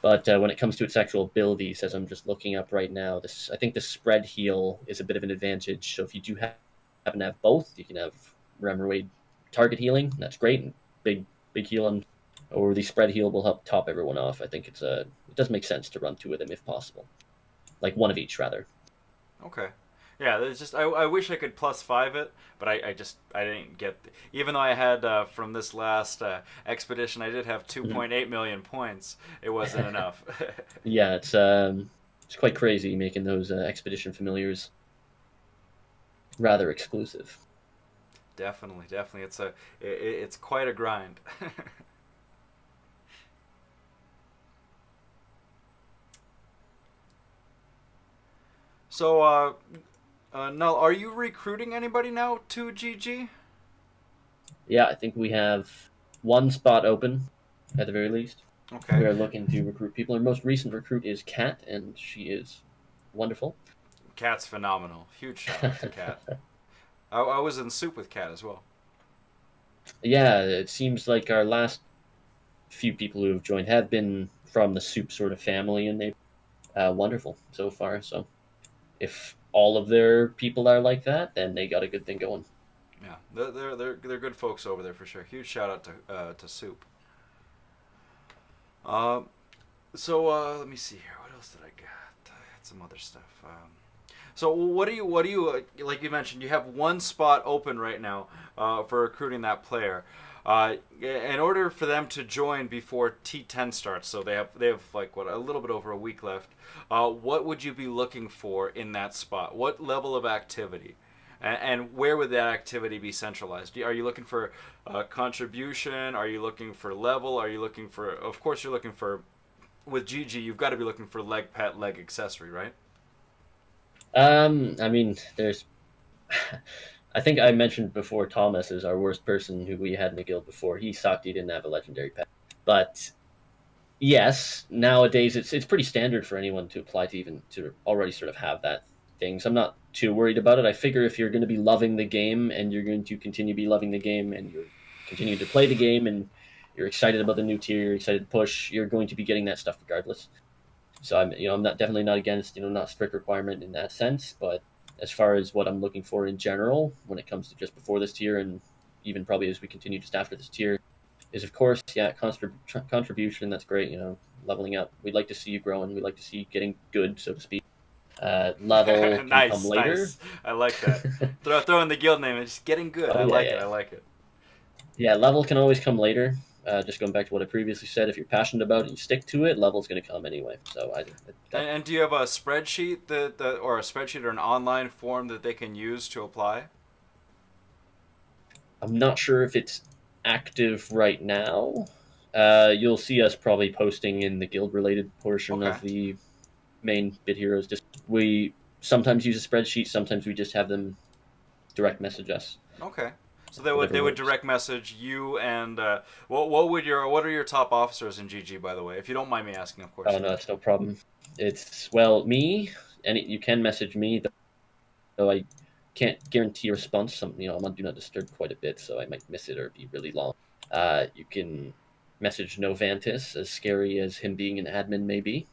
Speaker 4: But when it comes to its actual abilities, as I'm just looking up right now, I think the spread heal is a bit of an advantage. So if you do happen to have both, you can have Remruade target healing. That's great. Big healing. Or the spread heal will help top everyone off. I think it does make sense to run 2 of them if possible. Like 1 of each, rather.
Speaker 1: Okay. Yeah, it's just I wish I could +5 it, but I didn't get even though I had from this last expedition I did have 2.8 million points. It wasn't enough.
Speaker 4: Yeah, it's quite crazy making those expedition familiars rather exclusive.
Speaker 1: Definitely. It's quite a grind. So, Null, are you recruiting anybody now to GG?
Speaker 4: Yeah, I think we have 1 spot open, at the very least.
Speaker 1: Okay.
Speaker 4: We are looking to recruit people. Our most recent recruit is Kat, and she is wonderful.
Speaker 1: Kat's phenomenal. Huge shout out to Kat. I was in soup with Kat as well.
Speaker 4: Yeah, it seems like our last few people who have joined have been from the soup sort of family, and they've wonderful so far. So if all of their people are like that, then they got a good thing going.
Speaker 1: Yeah, they're good folks over there for sure. Huge shout out to Soup. Um, let me see here. What else did I get? I had some other stuff. So what do you like you mentioned? You have one spot open right now for recruiting that player. In order for them to join before T10 starts, so they have like what, a little bit over a week left. What would you be looking for in that spot? What level of activity? And where would that activity be centralized? Are you looking for contribution? Are you looking for level? Are you looking for? Of course, you're looking for. With GG, you've got to be looking for leg pet, leg accessory, right?
Speaker 4: I mean, there's. I think I mentioned before Thomas is our worst person who we had in the guild before. He sucked. He didn't have a legendary pet. But yes, nowadays it's pretty standard for anyone to apply to even to already sort of have that thing. So I'm not too worried about it. I figure if you're going to be loving the game and you're going to continue to be loving the game and you're continuing to play the game and you're excited about the new tier, you're excited to push, you're going to be getting that stuff regardless. So I'm not definitely not against not strict requirement in that sense, but as far as what I'm looking for in general when it comes to just before this tier and even probably as we continue just after this tier is of course contribution. That's great. Leveling up. We'd like to see you growing. We'd like to see you getting good, so to speak. Level can
Speaker 1: Nice,
Speaker 4: come later.
Speaker 1: nice. I like that. throw in the guild name. It's getting good.
Speaker 4: Oh,
Speaker 1: I
Speaker 4: yeah,
Speaker 1: like
Speaker 4: yeah.
Speaker 1: it. I like it.
Speaker 4: Yeah, level can always come later. Just going back to what I previously said, if you're passionate about it, you stick to it. Level's going to come anyway. So
Speaker 1: And do you have a spreadsheet or a spreadsheet or an online form that they can use to apply?
Speaker 4: I'm not sure if it's active right now. You'll see us probably posting in the guild-related portion
Speaker 1: Okay.
Speaker 4: of the main Bit Heroes. We sometimes use a spreadsheet. Sometimes we just have them direct message us.
Speaker 1: Okay. So they would direct message you and what are your top officers in GG, by the way, if you don't mind me asking, of course.
Speaker 4: Oh no, that's no problem. It's me, and you can message me, though I can't guarantee a response. I'm on Do Not Disturb quite a bit, so I might miss it or be really long. You can message Novantis, as scary as him being an admin may be.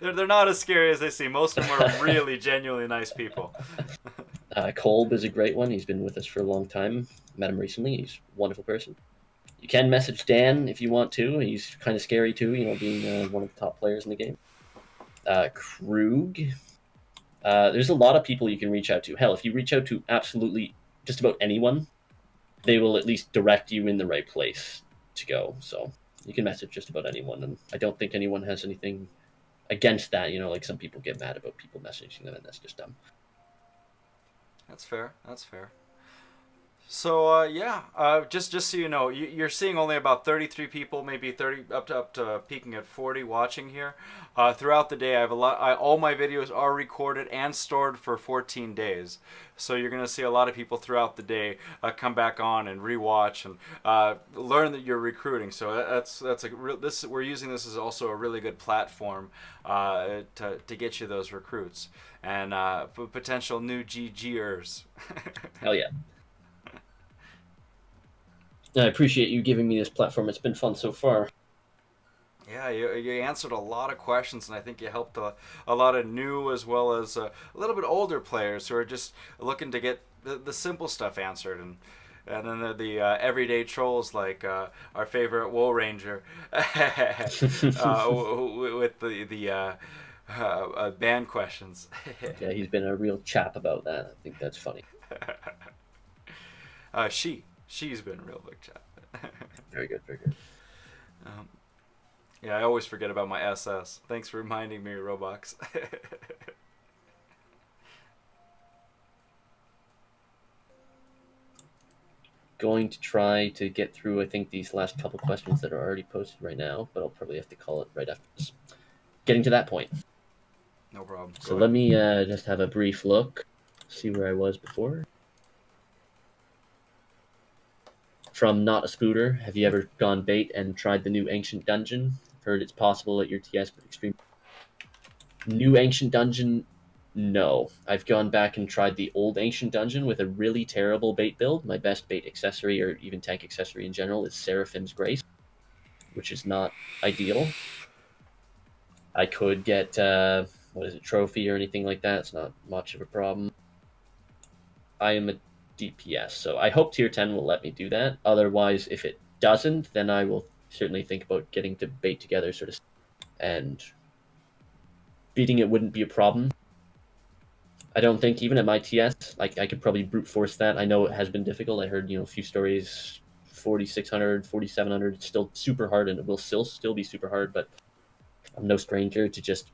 Speaker 1: they're not as scary as they seem. Most of them are really genuinely nice people.
Speaker 4: Kolb is a great one. He's been with us for a long time. Met him recently. He's a wonderful person. You can message Dan if you want to. He's kind of scary too, being one of the top players in the game. Krug. There's a lot of people you can reach out to. Hell, if you reach out to absolutely just about anyone, they will at least direct you in the right place to go. So you can message just about anyone, and I don't think anyone has anything against that. Like some people get mad about people messaging them, and that's just dumb.
Speaker 1: That's fair. That's fair. So just so you know, you're seeing only about 33 people, maybe 30 up to peaking at 40 watching here. Throughout the day, I have all my videos are recorded and stored for 14 days. So you're gonna see a lot of people throughout the day come back on and rewatch and learn that you're recruiting. So we're using this as also a really good platform to get you those recruits and potential new GGers.
Speaker 4: Hell yeah. I appreciate you giving me this platform. It's been fun so far.
Speaker 1: Yeah, you answered a lot of questions, and I think you helped a lot of new as well as a little bit older players who are just looking to get the simple stuff answered, and then the everyday trolls like our favorite Woe Ranger with the ban questions.
Speaker 4: Yeah, he's been a real chap about that. I think that's funny.
Speaker 1: She's been a real big chat.
Speaker 4: Very good, very good.
Speaker 1: Yeah, I always forget about my SS. Thanks for reminding me, Roblox.
Speaker 4: Going to try to get through, I think, these last couple questions that are already posted right now, but I'll probably have to call it right after this. Getting to that point.
Speaker 1: No problem.
Speaker 4: So let me just have a brief look, see where I was before. From Not a Spooter, have you ever gone bait and tried the new Ancient Dungeon? I've heard it's possible at your TS, but extreme. New Ancient Dungeon, no. I've gone back and tried the old Ancient Dungeon with a really terrible bait build. My best bait accessory, or even tank accessory in general, is Seraphim's Grace, which is not ideal. I could get trophy or anything like that. It's not much of a problem. I am a DPS, so I hope tier 10 will let me do that. Otherwise, if it doesn't, then I will certainly think about getting to bait together, sort of, and beating it wouldn't be a problem. I don't think even at my TS, like I could probably brute force that. I know it has been difficult. I heard a few stories, 4600, 4700. It's still super hard, and it will still be super hard. But I'm no stranger to just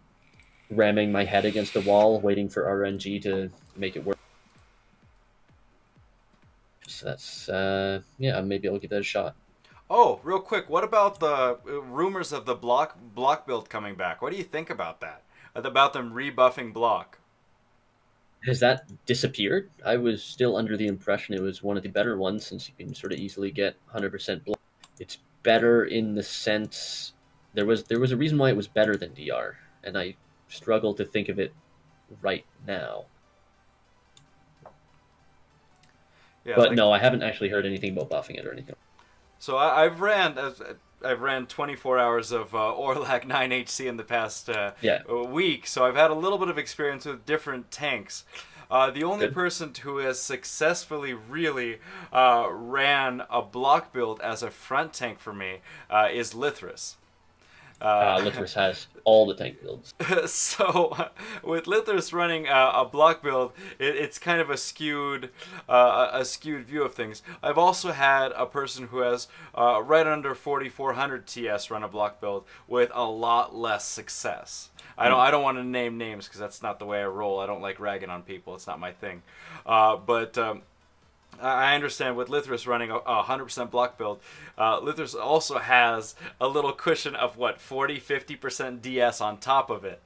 Speaker 4: ramming my head against the wall, waiting for RNG to make it work. So that's yeah, maybe I'll give that a shot.
Speaker 1: Oh, real quick, what about the rumors of the block build coming back? What do you think about that? About them rebuffing block?
Speaker 4: Has that disappeared? I was still under the impression it was one of the better ones, since you can sort of easily get 100% block. It's better in the sense there was a reason why it was better than DR, and I struggle to think of it right now.
Speaker 1: Yeah,
Speaker 4: But no, I haven't actually heard anything about buffing it or anything.
Speaker 1: So I've ran 24 hours of Orlac 9HC in the past week, so I've had a little bit of experience with different tanks. The only person who has successfully really ran a block build as a front tank for me is Lithris.
Speaker 4: Lithris has all the tank builds.
Speaker 1: So with Lithris running a block build, it's kind of a skewed view of things. I've also had a person who has right under 4400 TS run a block build with a lot less success. I don't want to name names because that's not the way I roll. I don't like ragging on people. It's not my thing. But I understand with Lithris running a 100% block build, Lithris also has a little cushion of 40-50% DS on top of it.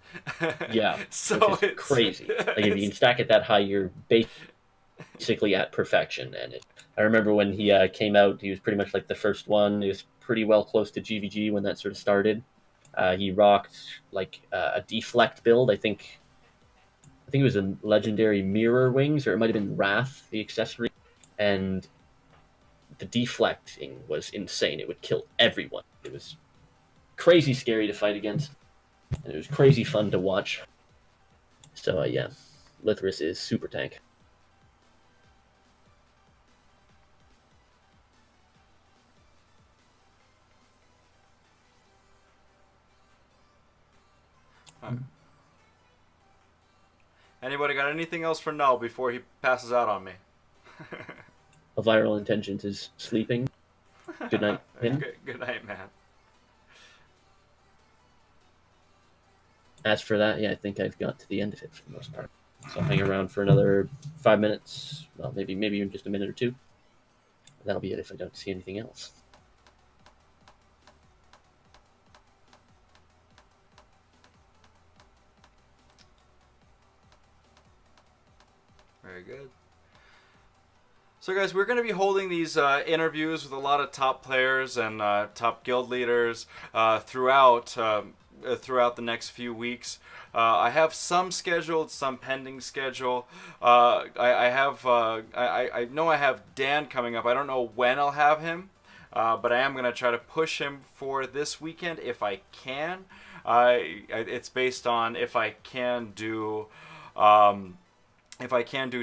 Speaker 4: Yeah,
Speaker 1: so
Speaker 4: which is crazy. Like if you can stack it that high, you're basically at perfection. And I remember when he came out, he was pretty much like the first one. He was pretty well close to GVG when that sort of started. He rocked like a deflect build. I think it was a legendary mirror wings, or it might have been Wrath, the accessory. And the deflecting was insane. It would kill everyone. It was crazy scary to fight against, and it was crazy fun to watch. So yeah, Lithris is super tank.
Speaker 1: Anybody got anything else for Null before he passes out on me?
Speaker 4: A Viral Intentions is sleeping. Good night, Pin.
Speaker 1: Good night, man.
Speaker 4: As for that, yeah, I think I've got to the end of it for the most part. So I'll hang around for another 5 minutes. Well, maybe in just a minute or two. That'll be it if I don't see anything else.
Speaker 1: Very good. So guys, we're going to be holding these interviews with a lot of top players and top guild leaders throughout the next few weeks. I have some scheduled, some pending schedule. I know I have Dan coming up. I don't know when I'll have him, but I am going to try to push him for this weekend if I can. It's based on if I can do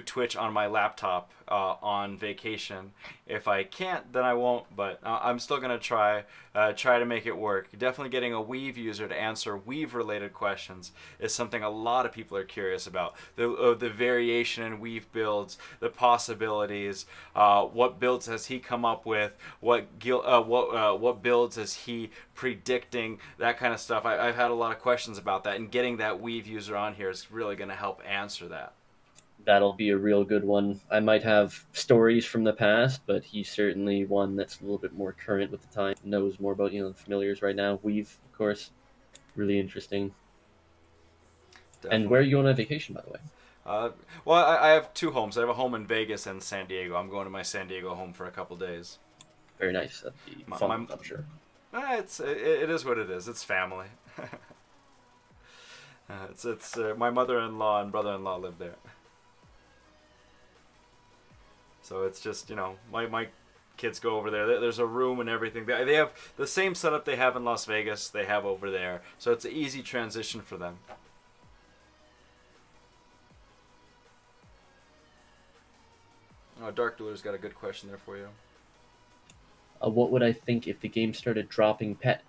Speaker 1: Twitch on my laptop on vacation. If I can't, then I won't, but I'm still going to try to make it work. Definitely getting a Weave user to answer Weave-related questions is something a lot of people are curious about. The variation in Weave builds, the possibilities, what builds has he come up with, what builds is he predicting, that kind of stuff. I've had a lot of questions about that, and getting that Weave user on here is really going to help answer that.
Speaker 4: That'll be a real good one. I might have stories from the past, but he's certainly one that's a little bit more current with the time, knows more about the familiars right now. Weave, of course, really interesting. Definitely. And where are you on a vacation, by the way?
Speaker 1: Well, I have two homes. I have a home in Vegas and San Diego. I'm going to my San Diego home for a couple days.
Speaker 4: Very nice. That'd be fun, I'm sure.
Speaker 1: It is what it is. It's family. It's my mother-in-law and brother-in-law live there. So it's just, my kids go over there. There's a room and everything. They have the same setup they have in Las Vegas, they have over there. So it's an easy transition for them. Dark Dueler's got a good question there for you.
Speaker 4: What would I think if the game started dropping pet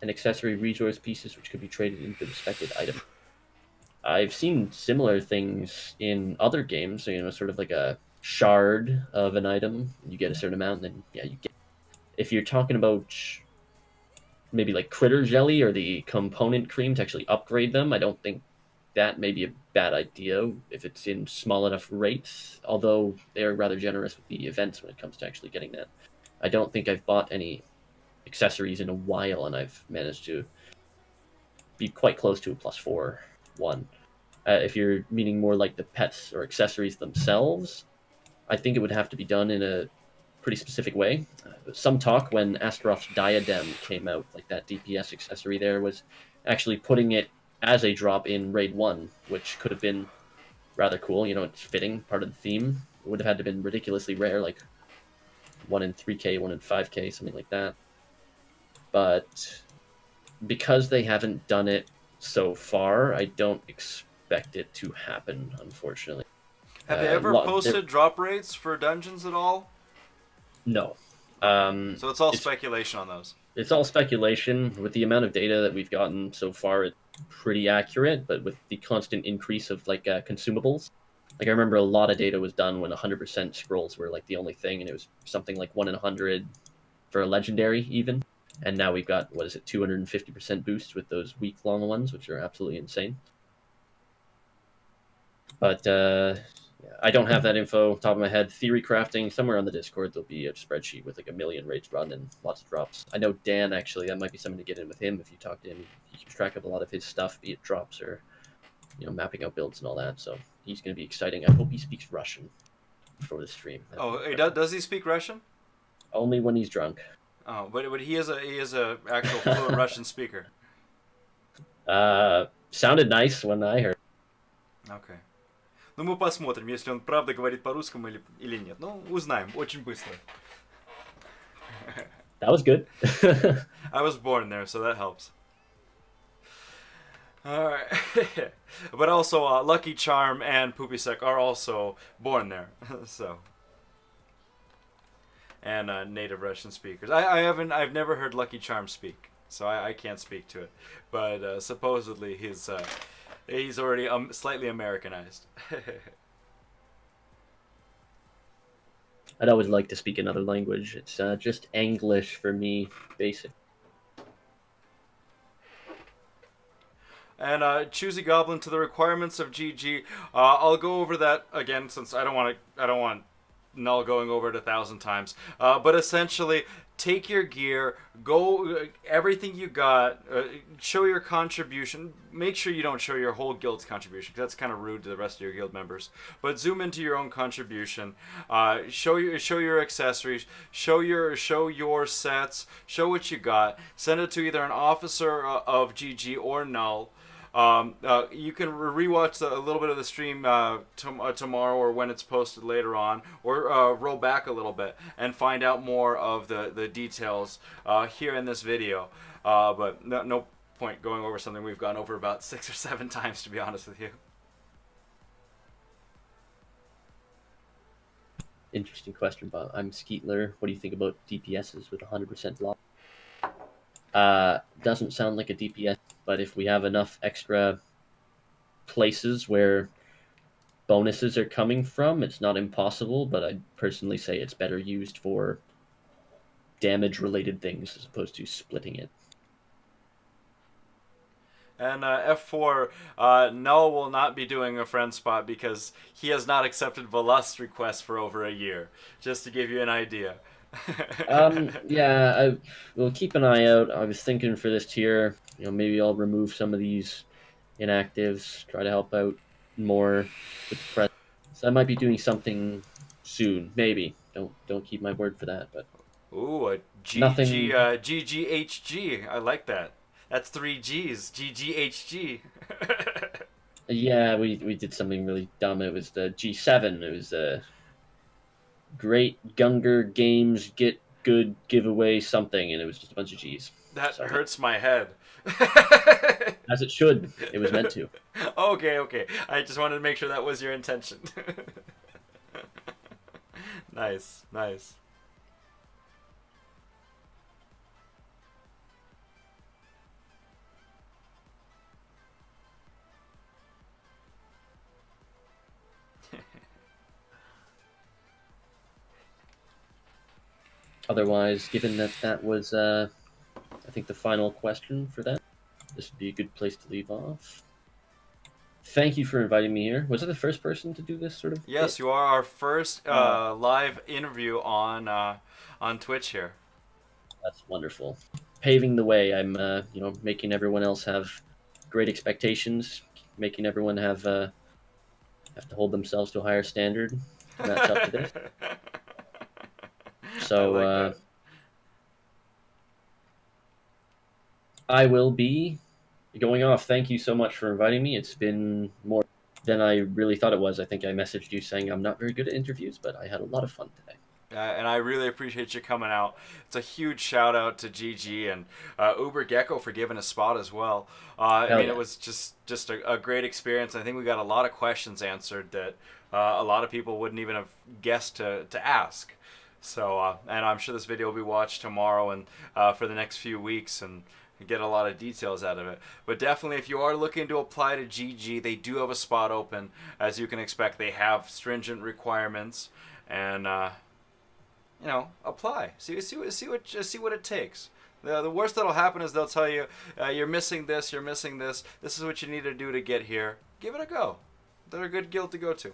Speaker 4: and accessory resource pieces which could be traded into the respected item? I've seen similar things in other games, so, sort of like a shard of an item. You get a certain amount, and then, you get... If you're talking about maybe like critter jelly or the component cream to actually upgrade them, I don't think that may be a bad idea if it's in small enough rates, although they're rather generous with the events when it comes to actually getting that. I don't think I've bought any accessories in a while, and I've managed to be quite close to a +4 one. If you're meaning more like the pets or accessories themselves, I think it would have to be done in a pretty specific way. Some talk when Astaroth's Diadem came out, like that DPS accessory there, was actually putting it as a drop in Raid 1, which could have been rather cool. It's fitting, part of the theme. It would have had to have been ridiculously rare, like 1 in 3k, 1 in 5k, something like that. But because they haven't done it so far, I don't expect it to happen, unfortunately.
Speaker 1: Have they ever posted drop rates for dungeons at all?
Speaker 4: No.
Speaker 1: So it's all speculation on those.
Speaker 4: It's all speculation. With the amount of data that we've gotten so far, it's pretty accurate, but with the constant increase of consumables. Like, I remember a lot of data was done when 100% scrolls were like the only thing, and it was something like 1 in 100 for a legendary even. And now we've got, 250% boosts with those week-long ones, which are absolutely insane. But I don't have that info top of my head. Theory crafting, somewhere on the Discord, there'll be a spreadsheet with like 1 million raids run and lots of drops. I know Dan, actually, that might be something to get in with him if you talk to him. He keeps track of a lot of his stuff, be it drops or mapping out builds and all that. So he's going to be exciting. I hope he speaks Russian for the stream.
Speaker 1: Does he speak Russian?
Speaker 4: Only when he's drunk.
Speaker 1: Oh, but he is a actual fluent Russian speaker.
Speaker 4: Sounded nice when I heard.
Speaker 1: Okay. Ну, мы посмотрим, если он правда говорит по-русски или нет. Ну, узнаем очень быстро.
Speaker 4: That was good.
Speaker 1: I was born there, so that helps. Alright. But also, Lucky Charm and Poopysec are also born there. So. And native Russian speakers. I've never heard Lucky Charm speak, so I can't speak to it. But supposedly he's already slightly Americanized.
Speaker 4: I'd always like to speak another language. It's just English for me, basic.
Speaker 1: And Choosy Goblin, to the requirements of GG. I'll go over that again since I don't want Null going over it 1,000 times. But essentially, take your gear, go everything you got, show your contribution. Make sure you don't show your whole guild's contribution, because that's kind of rude to the rest of your guild members. But zoom into your own contribution. Show your accessories, show your sets, show what you got. Send it to either an officer of GG or Null. You can rewatch a little bit of the stream tomorrow or when it's posted later on, or roll back a little bit and find out more of the details here in this video. But no point going over something we've gone over about 6 or 7 times, to be honest with you.
Speaker 4: Interesting question, Bob. I'm Skeetler. What do you think about DPSs with 100% block? Doesn't sound like a DPS, but if we have enough extra places where bonuses are coming from, it's not impossible, but I'd personally say it's better used for damage-related things as opposed to splitting it.
Speaker 1: And F4, Null will not be doing a friend spot because he has not accepted Velust's request for over a year, just to give you an idea.
Speaker 4: Yeah, we'll keep an eye out. I was thinking for this tier, maybe I'll remove some of these inactives, try to help out more with the press. So I might be doing something soon, maybe. Don't keep my word for that, but
Speaker 1: ooh, a GGHG. I like that. That's 3 G's. GGHG.
Speaker 4: Yeah, we did something really dumb. It was the G7. It was Great Gunger Games Get Good Giveaway something, and it was just a bunch of G's.
Speaker 1: That hurts my head.
Speaker 4: As it should. It was meant to.
Speaker 1: Okay. I just wanted to make sure that was your intention. Nice, nice.
Speaker 4: Otherwise, given that that was, I think, the final question for that, this would be a good place to leave off. Thank you for inviting me here. Was it the first person to do this sort of
Speaker 1: Yes,
Speaker 4: bit?
Speaker 1: you are our first live interview on Twitch here.
Speaker 4: That's wonderful. Paving the way. I'm, making everyone else have great expectations, making everyone have to hold themselves to a higher standard to match up to this. So,
Speaker 1: I like that.
Speaker 4: I will be going off. Thank you so much for inviting me. It's been more than I really thought it was. I think I messaged you saying I'm not very good at interviews, but I had a lot of fun today.
Speaker 1: And I really appreciate you coming out. It's a huge shout out to GG and Uber Gecko for giving a spot as well. I mean,
Speaker 4: yeah.
Speaker 1: It was just a great experience. I think we got a lot of questions answered that a lot of people wouldn't even have guessed to ask. So, and I'm sure this video will be watched tomorrow and for the next few weeks and get a lot of details out of it. But definitely, if you are looking to apply to GG, they do have a spot open. As you can expect, they have stringent requirements, and apply. See what it takes. The worst that'll happen is they'll tell you you're missing this, you're missing this. This is what you need to do to get here. Give it a go. They're a good guild to go to.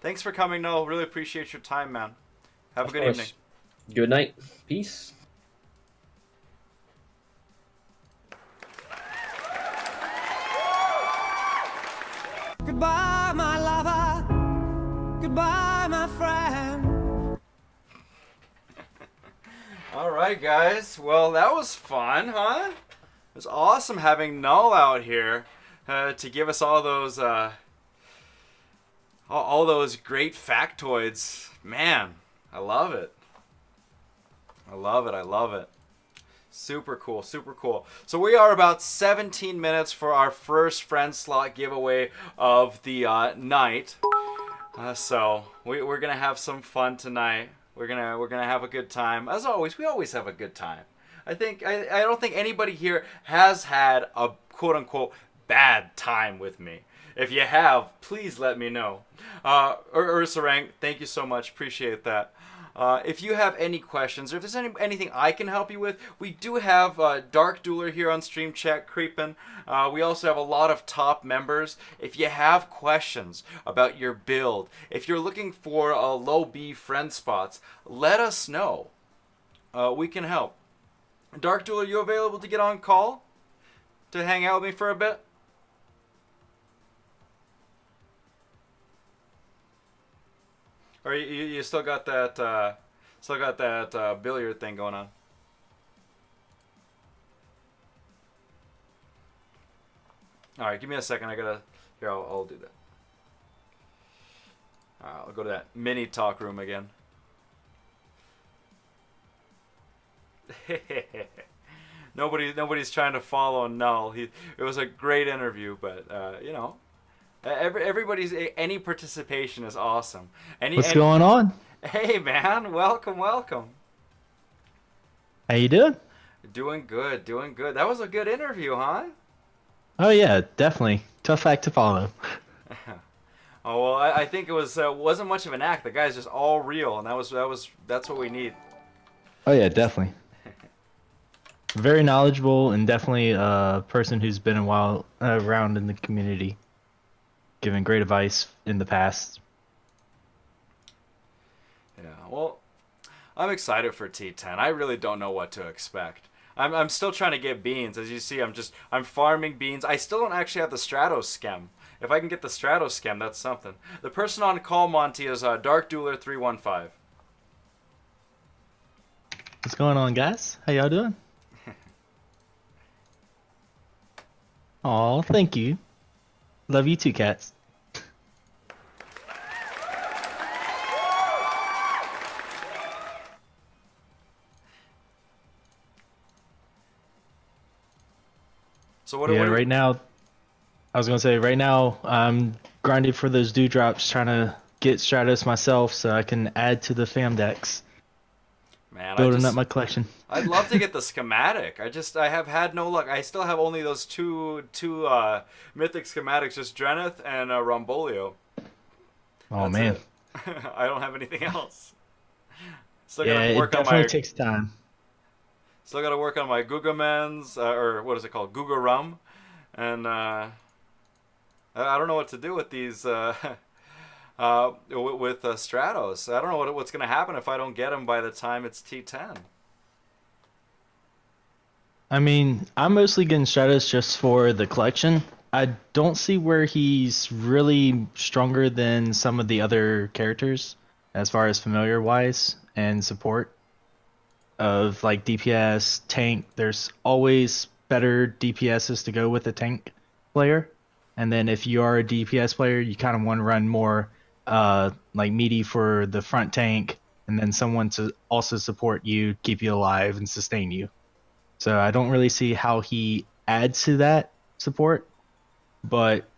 Speaker 1: Thanks for coming, Null. Really appreciate your time, man. Have a good evening.
Speaker 4: Good night. Peace.
Speaker 3: Goodbye, my lover. Goodbye, my friend.
Speaker 1: All right, guys. Well, that was fun, huh? It was awesome having Null out here to give us all those great factoids. Man, I love it. I love it. I love it. Super cool, super cool. So we are about 17 minutes for our first friend slot giveaway of the night. So we're gonna have some fun tonight. We're gonna have a good time. As always, we always have a good time. I don't think anybody here has had a quote unquote bad time with me. If you have, please let me know. Ursa thank you so much. Appreciate that. If you have any questions, or if there's anything I can help you with, we do have Dark Dueler here on Stream Chat creeping. We also have a lot of top members. If you have questions about your build, if you're looking for low B friend spots, let us know. We can help. Dark Dueler, you available to get on call? To hang out with me for a bit? Or you still got that billiard thing going on? All right, give me a second. I'll do that. I'll go to that mini talk room again. Nobody's trying to follow Null. It was a great interview, but everybody's any participation is awesome.
Speaker 5: What's going on?
Speaker 1: Hey man, welcome.
Speaker 5: How you doing?
Speaker 1: Doing good. That was a good interview, huh?
Speaker 5: Oh yeah, definitely. Tough act to follow.
Speaker 1: Oh well, I think it wasn't much of an act. The guy's just all real, and that's what we need.
Speaker 5: Oh yeah, definitely. Very knowledgeable and definitely a person who's been a while around in the community, giving great advice in the past.
Speaker 1: Yeah, well, I'm excited for T10. I really don't know what to expect. I'm still trying to get beans. As you see, I'm farming beans. I still don't actually have the Stratos schem. If I can get the Stratos schem, that's something. The person on call, Monty, is Dark Dueler 315.
Speaker 5: What's going on, guys? How y'all doing? Aw, thank you. Love you too, cats.
Speaker 1: So what?
Speaker 5: Yeah, right now, I was gonna say right now I'm grinding for those dewdrops, trying to get Stratos myself so I can add to the fam decks,
Speaker 1: Man,
Speaker 5: building up my collection.
Speaker 1: I'd love to get the schematic. I have had no luck. I still have only those two mythic schematics, just Drenith and Rombolio.
Speaker 5: Oh
Speaker 1: That's
Speaker 5: man.
Speaker 1: it. I don't have anything else. Still
Speaker 5: Yeah,
Speaker 1: gotta
Speaker 5: it
Speaker 1: work on
Speaker 5: definitely
Speaker 1: my
Speaker 5: takes time.
Speaker 1: still gotta work on my Gugamens, or what is it called, Gugarum, and I don't know what to do with these with Stratos. I don't know what's gonna happen if I don't get him by the time it's T10.
Speaker 5: I mean, I'm mostly getting Stratos just for the collection. I don't see where he's really stronger than some of the other characters as far as familiar wise and support of like DPS, tank. There's always better DPSs to go with a tank player. And then if you are a DPS player, you kind of want to run more like meaty for the front tank and then someone to also support you, keep you alive and sustain you. So I don't really see how he adds to that support, but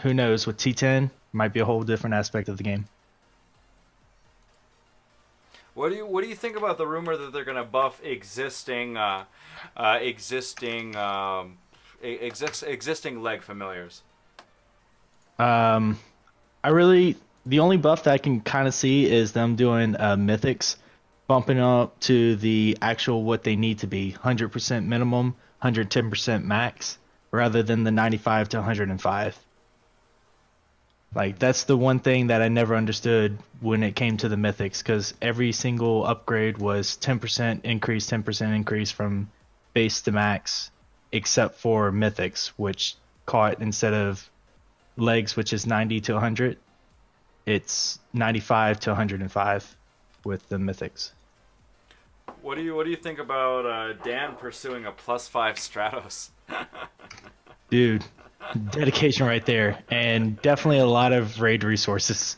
Speaker 5: who knows, with T10 might be a whole different aspect of the game.
Speaker 1: What do you think about the rumor that they're gonna buff existing leg familiars?
Speaker 5: The only buff that I can kind of see is them doing mythics, bumping up to the actual what they need to be, 100% minimum, 110% max, rather than the 95 to 105. Like, that's the one thing that I never understood when it came to the mythics, because every single upgrade was 10% increase, 10% increase from base to max, except for mythics, which caught instead of legs, which is 90 to 100, it's 95 to 105 with the mythics.
Speaker 1: What do you think about Dan pursuing a +5 Stratos?
Speaker 5: Dude, dedication right there, and definitely a lot of raid resources.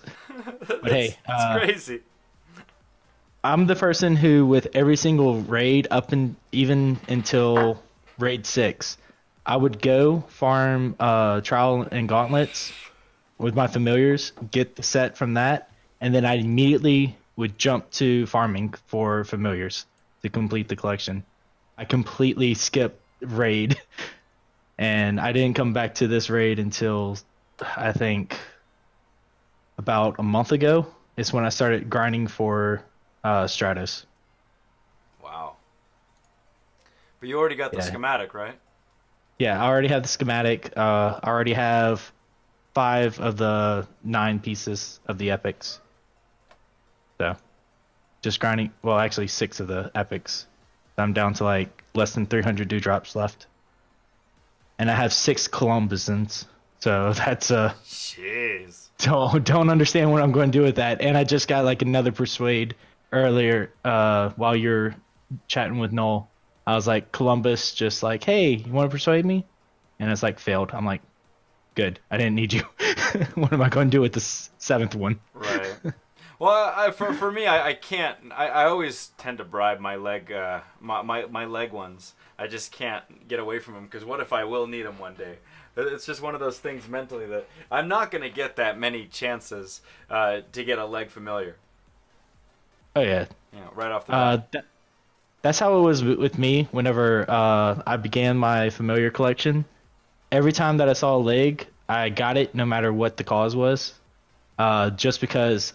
Speaker 5: But hey,
Speaker 1: it's crazy.
Speaker 5: I'm the person who, with every single raid up and even until raid 6, I would go farm trial and gauntlets with my familiars, get the set from that, and then I immediately would jump to farming for familiars to complete the collection. I completely skipped raid, and I didn't come back to this raid until I think about a month ago. Is when I started grinding for Stratos.
Speaker 1: Wow. But you already got the schematic, right?
Speaker 5: Yeah, I already have the schematic. I already have 5 of the 9 pieces of the epics. So, just grinding. Well, actually 6 of the epics. I'm down to like less than 300 dewdrops left. And I have 6 Columbusans. So that's
Speaker 1: Jeez.
Speaker 5: don't understand what I'm going to do with that. And I just got like another persuade earlier while you're chatting with Null. I was like, Columbus, just like, hey, you want to persuade me? And it's like, failed. I'm like, good. I didn't need you. What am I going to do with the 7th one?
Speaker 1: Right. Well, for me, I can't. I always tend to bribe my leg my leg ones. I just can't get away from them, because what if I will need them one day? It's just one of those things mentally that I'm not going to get that many chances to get a leg familiar.
Speaker 5: Oh, yeah.
Speaker 1: Right off the bat.
Speaker 5: That's how it was with me whenever I began my familiar collection. Every time that I saw a leg, I got it no matter what the cause was, just because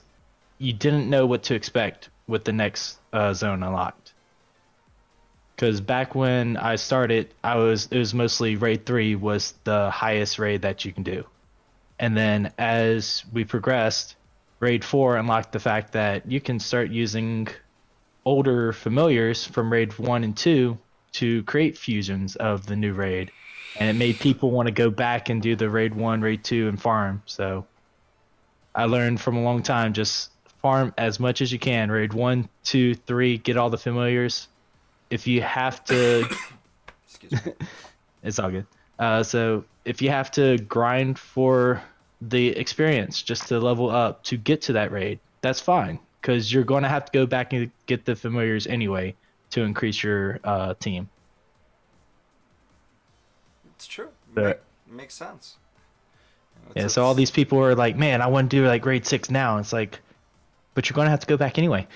Speaker 5: you didn't know what to expect with the next zone unlocked. Because back when I started, it was mostly raid 3 was the highest raid that you can do. And then as we progressed, raid 4 unlocked the fact that you can start using older familiars from raid 1 and 2 to create fusions of the new raid. And it made people want to go back and do the raid 1, raid 2 and farm. So I learned from a long time, just farm as much as you can. Raid 1, 2, 3, get all the familiars. If you have to,
Speaker 1: Excuse me.
Speaker 5: it's all good. So if you have to grind for the experience just to level up to get to that raid, that's fine, because you're going to have to go back and get the familiars anyway to increase your team.
Speaker 1: It's true.
Speaker 5: But
Speaker 1: Makes sense.
Speaker 5: Yeah, so all these people are like, man, I want to do like grade 6 now. It's like, but you're going to have to go back anyway.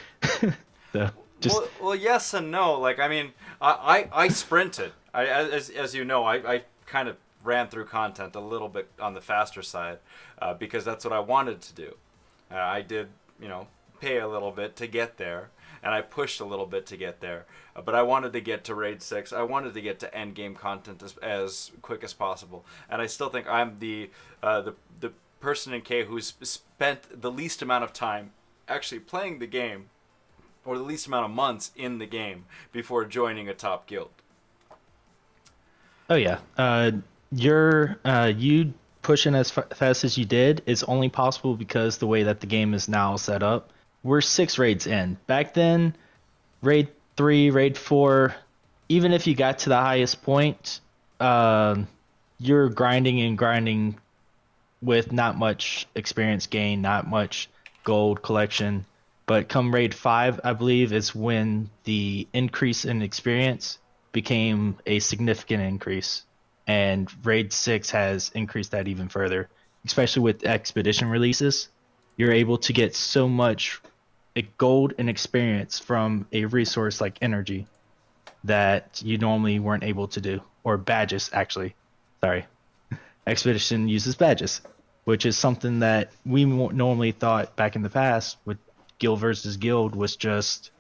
Speaker 5: So just
Speaker 1: well, yes and no. Like, I mean, I sprinted. As you know, I kind of ran through content a little bit on the faster side because that's what I wanted to do. I did, pay a little bit to get there, and I pushed a little bit to get there. But I wanted to get to Raid 6. I wanted to get to end game content as quick as possible. And I still think I'm the person in K who's spent the least amount of time actually playing the game, or the least amount of months in the game before joining a top guild.
Speaker 5: oh yeah, you pushing as fast as you did is only possible because the way that the game is now set up. We're 6 raids in. Back then, raid 3, raid 4, even if you got to the highest point, you're grinding and grinding with not much experience gain, not much gold collection. But come raid 5, I believe, is when the increase in experience became a significant increase. And raid 6 has increased that even further, especially with expedition releases. You're able to get so much gold and experience from a resource like energy that you normally weren't able to do, or badges actually. Sorry, expedition uses badges, which is something that we normally thought back in the past with guild versus guild was just,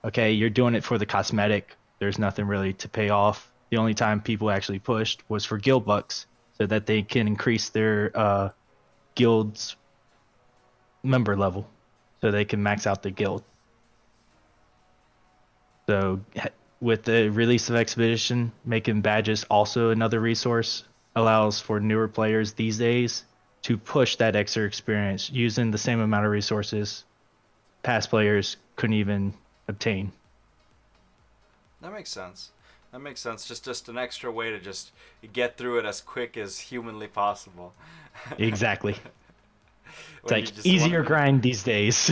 Speaker 5: okay, you're doing it for the cosmetic. There's nothing really to pay off. The only time people actually pushed was for guild bucks so that they can increase their guild's member level so they can max out the guild. So with the release of Expedition, making badges also another resource allows for newer players these days to push that extra experience using the same amount of resources past players couldn't even obtain.
Speaker 1: That makes sense. Just an extra way to just get through it as quick as humanly possible.
Speaker 5: Exactly. It's
Speaker 1: When
Speaker 5: like
Speaker 1: you just
Speaker 5: easier
Speaker 1: wanna-
Speaker 5: grind these days.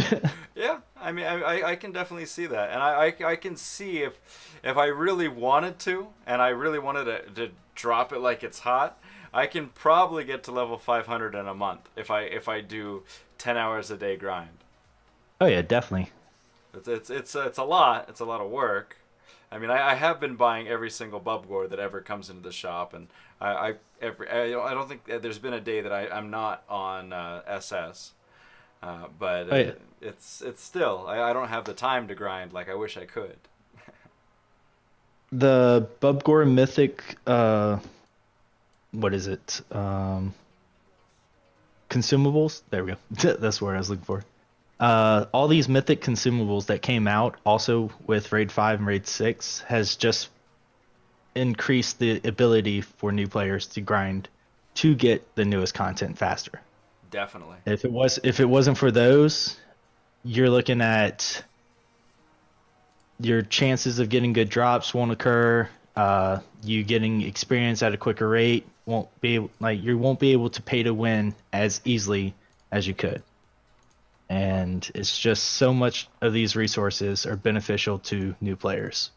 Speaker 1: Yeah, I mean, I can definitely see that, and I can see if I really wanted to, and I really wanted to drop it like it's hot, I can probably get to level 500 in a month if I do 10 hours a day grind.
Speaker 5: Oh yeah, definitely.
Speaker 1: It's a lot. It's a lot of work. I mean, I have been buying every single bubgore that ever comes into the shop, and I don't think there's been a day that I'm not on SS. But
Speaker 5: Oh, yeah.
Speaker 1: it's still I don't have the time to grind like I wish I could.
Speaker 5: The Bubgore Mythic, what is it? Consumables. There we go. That's what I was looking for. All these mythic consumables that came out also with Raid 5 and Raid 6 has just increased the ability for new players to grind to get the newest content faster.
Speaker 1: Definitely.
Speaker 5: If it wasn't for those, you're looking at your chances of getting good drops won't occur. You getting experience at a quicker rate you won't be able to pay to win as easily as you could. And it's just so much of these resources are beneficial to new players,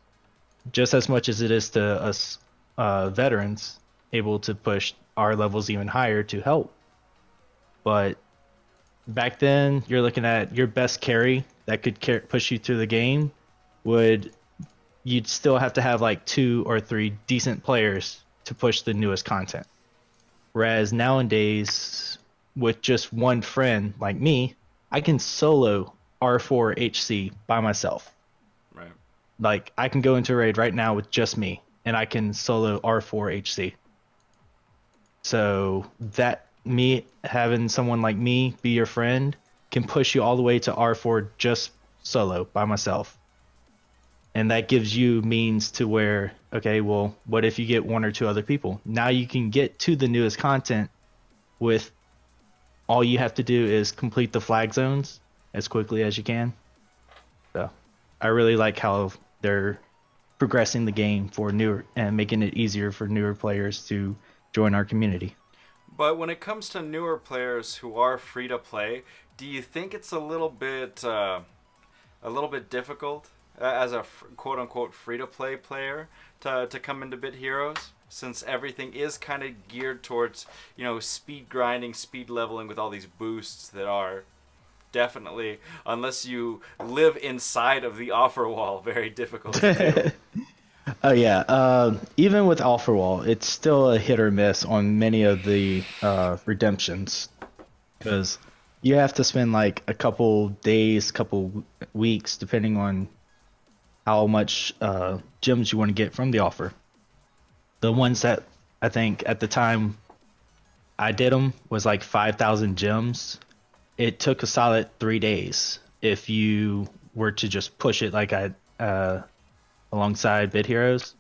Speaker 5: just as much as it is to us veterans able to push our levels even higher to help. But back then, you're looking at your best carry that could push you through the game you'd still have to have like 2 or 3 decent players to push the newest content. Whereas nowadays, with just one friend like me, I can solo R4 HC by myself.
Speaker 1: Right.
Speaker 5: Like, I can go into a raid right now with just me, and I can solo R4 HC. So that me having someone like me be your friend can push you all the way to R4 just solo by myself. And that gives you means to where, okay, well, what if you get 1 or 2 other people? Now you can get to the newest content with all you have to do is complete the flag zones as quickly as you can. So I really like how they're progressing the game for newer and making it easier for newer players to join our community.
Speaker 1: But when it comes to newer players who are free to play, do you think it's a little bit difficult as a quote unquote free to play player to come into Bit Heroes? since everything is kind of geared towards, speed grinding, speed leveling with all these boosts that are definitely, unless you live inside of the offer wall, very difficult to do.
Speaker 5: Oh yeah. Even with Offer Wall, it's still a hit or miss on many of the redemptions, because you have to spend like a couple days, couple weeks, depending on how much gems you want to get from the offer. The ones that I think at the time I did them was like 5,000 gems. It took a solid 3 days if you were to just push it like I alongside Bit Heroes.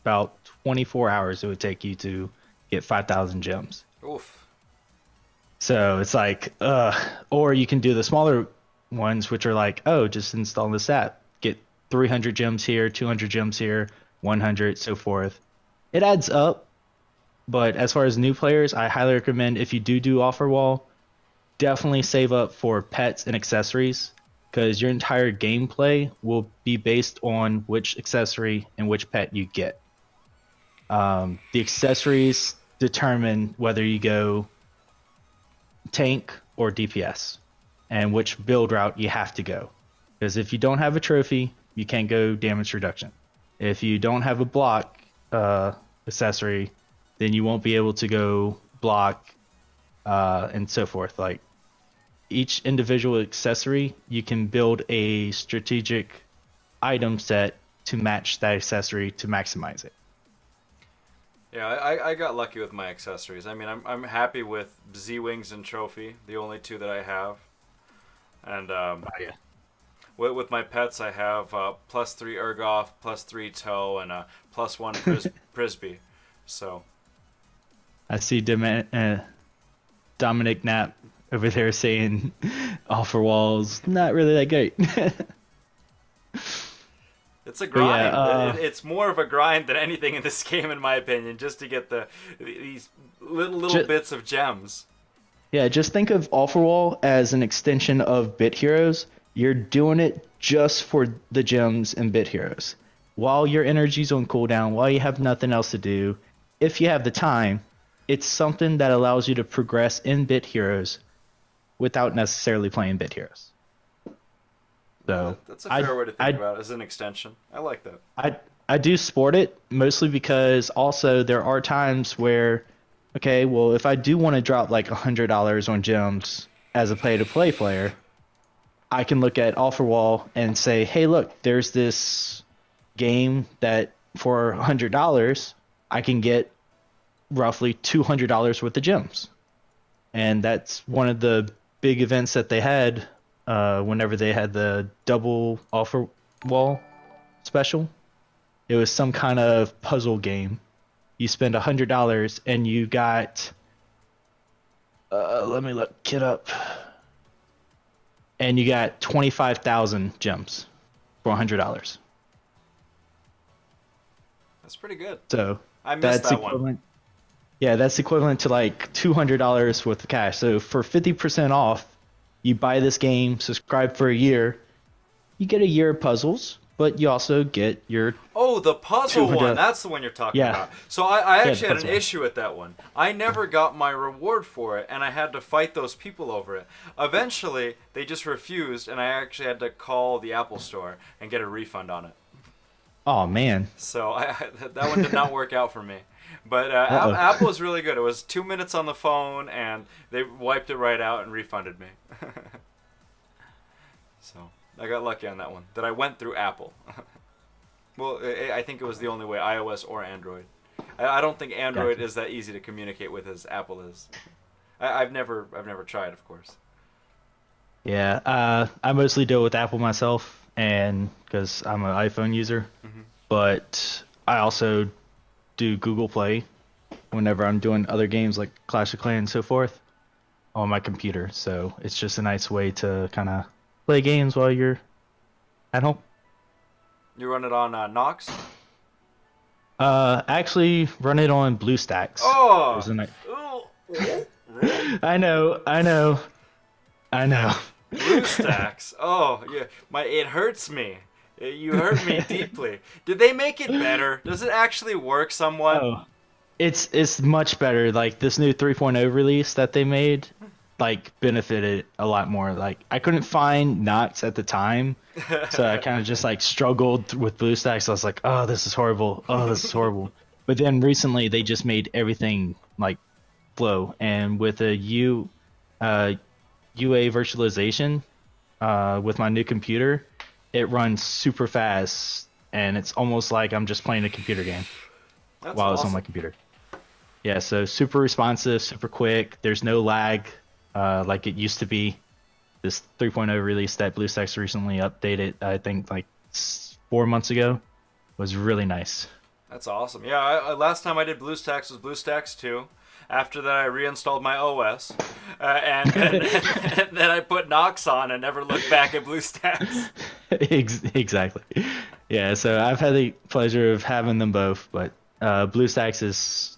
Speaker 5: About 24 hours it would take you to get 5,000 gems.
Speaker 1: Oof.
Speaker 5: So it's like, or you can do the smaller ones, which are like, oh, just install this app, get 300 gems here, 200 gems here, 100, so forth. It adds up, but as far as new players, I highly recommend, if you do Offer Wall, definitely save up for pets and accessories, because your entire gameplay will be based on which accessory and which pet you get. The accessories determine whether you go tank or DPS, and which build route you have to go. Because if you don't have a trophy, you can't go damage reduction. If you don't have a block accessory, then you won't be able to go block and so forth. Like, each individual accessory, you can build a strategic item set to match that accessory to maximize it.
Speaker 1: Yeah, I got lucky with my accessories. I mean, I'm happy with Z-Wings and Trophy, the only two that I have. And
Speaker 5: Yeah.
Speaker 1: with my pets, I have +3 Urgoff, +3 Toe, and +1 Prisby. So
Speaker 5: I see Dominic Knapp over there saying Offer Wall's not really that great.
Speaker 1: it's a grind.
Speaker 5: Yeah,
Speaker 1: It's more of a grind than anything in this game, in my opinion, just to get these little bits of gems.
Speaker 5: Yeah, just think of Offer Wall as an extension of Bit Heroes. You're doing it just for the gems in Bit Heroes. While your energy's on cooldown, while you have nothing else to do, if you have the time, it's something that allows you to progress in Bit Heroes without necessarily playing Bit Heroes. So
Speaker 1: That's a fair way to think about it, as an extension. I like that.
Speaker 5: I do sport it, mostly because also there are times where, okay, well, if I do want to drop like $100 on gems as a pay-to-play player, I can look at Offer Wall and say, hey, look, there's this game that for $100 I can get roughly $200 worth of gems. And that's one of the big events that they had whenever they had the double Offer Wall special. It was some kind of puzzle game. You spend $100 and you got let me look it up. And you got 25,000 gems for $100.
Speaker 1: That's pretty good.
Speaker 5: So
Speaker 1: I missed
Speaker 5: that's
Speaker 1: that
Speaker 5: equivalent.
Speaker 1: one.
Speaker 5: Yeah, that's equivalent to like $200 worth of cash. So for 50% off, you buy this game, subscribe for a year, you get a year of puzzles, but you also get your
Speaker 1: Oh, the puzzle
Speaker 5: 200.
Speaker 1: one. That's the one you're talking
Speaker 5: Yeah.
Speaker 1: about. So I
Speaker 5: the
Speaker 1: actually had an
Speaker 5: puzzle one.
Speaker 1: issue with that one. I never got my reward for it, and I had to fight those people over it. Eventually, they just refused, and I actually had to call the Apple Store and get a refund on it.
Speaker 5: Oh man.
Speaker 1: So that one did not work out for me. But
Speaker 5: Uh-oh.
Speaker 1: Apple was really good. It was 2 minutes on the phone, and they wiped it right out and refunded me. So I got lucky on that one. That I went through Apple. Well, I think it was the only way, iOS or Android. I don't think Android
Speaker 5: Gotcha.
Speaker 1: is that easy to communicate with as Apple is. I've never tried, of course.
Speaker 5: Yeah, I mostly deal with Apple myself, and because I'm an iPhone user, but I also do Google Play whenever I'm doing other games like Clash of Clans and so forth on my computer. So it's just a nice way to kind of play games while you're at home.
Speaker 1: You run it on Nox?
Speaker 5: Actually, run it on BlueStacks.
Speaker 1: Oh!
Speaker 5: There's a ni-
Speaker 1: Oh!
Speaker 5: I know.
Speaker 1: BlueStacks. Oh, yeah. It hurts me. You hurt me deeply. Did they make it better? Does it actually work somewhat?
Speaker 5: Oh, it's much better. Like this new 3.0 release that they made, like benefited a lot more. Like I couldn't find knots at the time, so I kind of just like struggled with BlueStacks. I was like, oh, this is horrible. Oh, this is horrible. But then recently they just made everything like flow, and with a UA virtualization, with my new computer, it runs super fast, and it's almost like I'm just playing a computer game
Speaker 1: That's
Speaker 5: while it's on
Speaker 1: awesome.
Speaker 5: my computer. Yeah, so super responsive, super quick. There's no lag, like it used to be. This 3.0 release that BlueStacks recently updated, I think like 4 months ago, was really nice.
Speaker 1: That's awesome. Yeah, last time I did BlueStacks was BlueStacks 2. After that, I reinstalled my OS, and then I put Nox on and never looked back at BlueStacks.
Speaker 5: Exactly. Yeah, so I've had the pleasure of having them both, but BlueStacks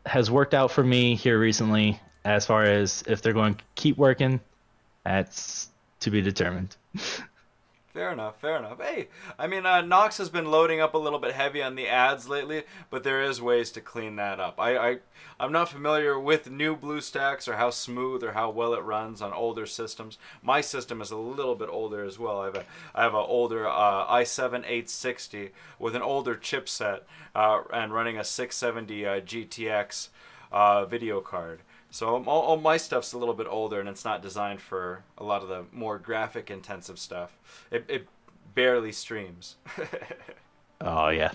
Speaker 5: has worked out for me here recently. As far as if they're going to keep working, that's to be determined.
Speaker 1: Fair enough, fair enough. Hey, I mean, Nox has been loading up a little bit heavy on the ads lately, but there is ways to clean that up. I'm not familiar with new BlueStacks or how smooth or how well it runs on older systems. My system is a little bit older as well. I have an older i7-860 with an older chipset and running a 670 GTX video card. So all my stuff's a little bit older, and it's not designed for a lot of the more graphic intensive stuff. It barely streams.
Speaker 5: Oh yeah.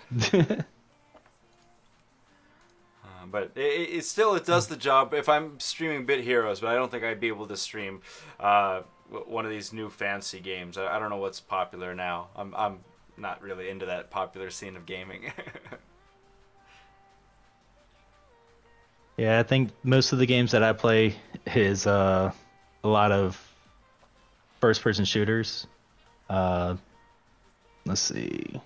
Speaker 1: But it still it does the job. If I'm streaming Bit Heroes, but I don't think I'd be able to stream one of these new fancy games. I don't know what's popular now. I'm not really into that popular scene of gaming.
Speaker 5: Yeah, I think most of the games that I play is a lot of first-person shooters. Let's see,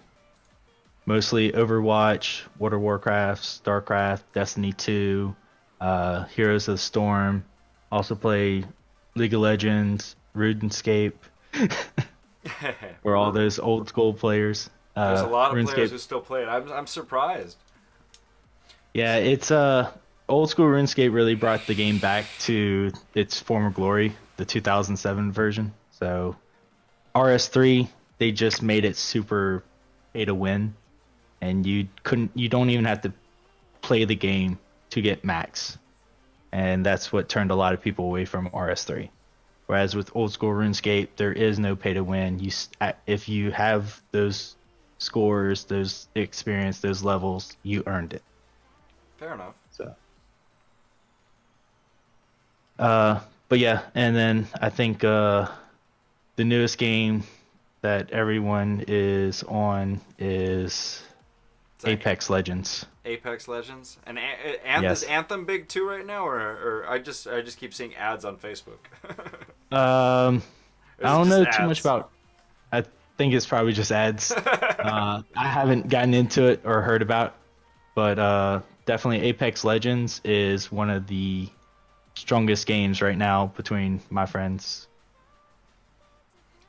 Speaker 5: mostly Overwatch, World of Warcraft, StarCraft, Destiny 2, Heroes of the Storm. Also play League of Legends, RuneScape. For all those old school players.
Speaker 1: There's a lot of players
Speaker 5: RuneScape.
Speaker 1: who still play it. I'm surprised.
Speaker 5: Yeah, it's old school RuneScape really brought the game back to its former glory, the 2007 version. So RS3, they just made it super pay to win, and you don't even have to play the game to get max, and that's what turned a lot of people away from RS3. Whereas with old school RuneScape, there is no pay to win. If you have those scores, those experience, those levels, you earned it.
Speaker 1: Fair enough.
Speaker 5: So, but yeah, and then I think the newest game that everyone is on is
Speaker 1: It's like
Speaker 5: Apex Legends.
Speaker 1: Apex Legends and
Speaker 5: Yes.
Speaker 1: is Anthem big too right now, or I just keep seeing ads on Facebook. Or is
Speaker 5: I
Speaker 1: it
Speaker 5: don't know
Speaker 1: just
Speaker 5: too much
Speaker 1: ads?
Speaker 5: about. I think it's probably just ads. I haven't gotten into it or heard about, but definitely Apex Legends is one of the strongest games right now between my friends.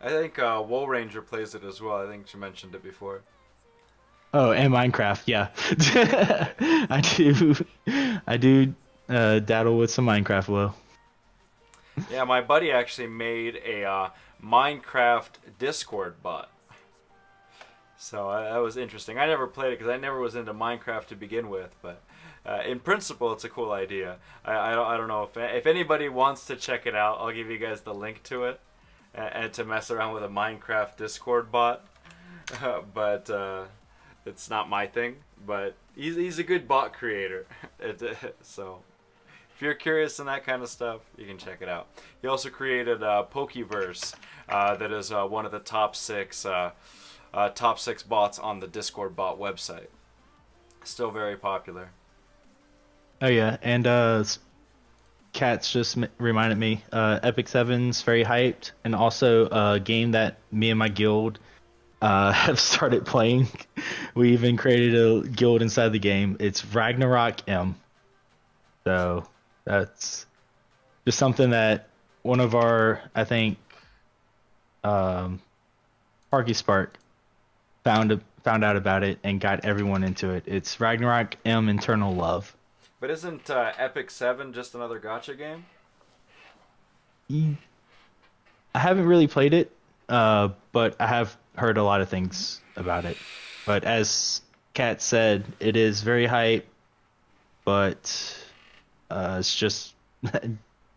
Speaker 1: I think Wool Ranger plays it as well. I think she mentioned it before.
Speaker 5: Oh, and Minecraft, yeah. I do daddle with some Minecraft, Will.
Speaker 1: Yeah, my buddy actually made a Minecraft Discord bot. So that was interesting. I never played it because I never was into Minecraft to begin with, but in principle, it's a cool idea. I don't know if anybody wants to check it out. I'll give you guys the link to it and to mess around with a Minecraft Discord bot. But it's not my thing. But he's a good bot creator. So if you're curious in that kind of stuff, you can check it out. He also created Pokeverse, that is one of the top six bots on the Discord bot website. Still very popular.
Speaker 5: Oh yeah, and Cats just reminded me. Epic 7's very hyped, and also a game that me and my guild have started playing. We even created a guild inside the game. It's Ragnarok M. So that's just something that one of our, I think, Parky Spark found out about it and got everyone into it. It's Ragnarok M Eternal Love.
Speaker 1: But isn't Epic 7 just another gacha game?
Speaker 5: I haven't really played it, but I have heard a lot of things about it. But as Kat said, it is very hype, but it's just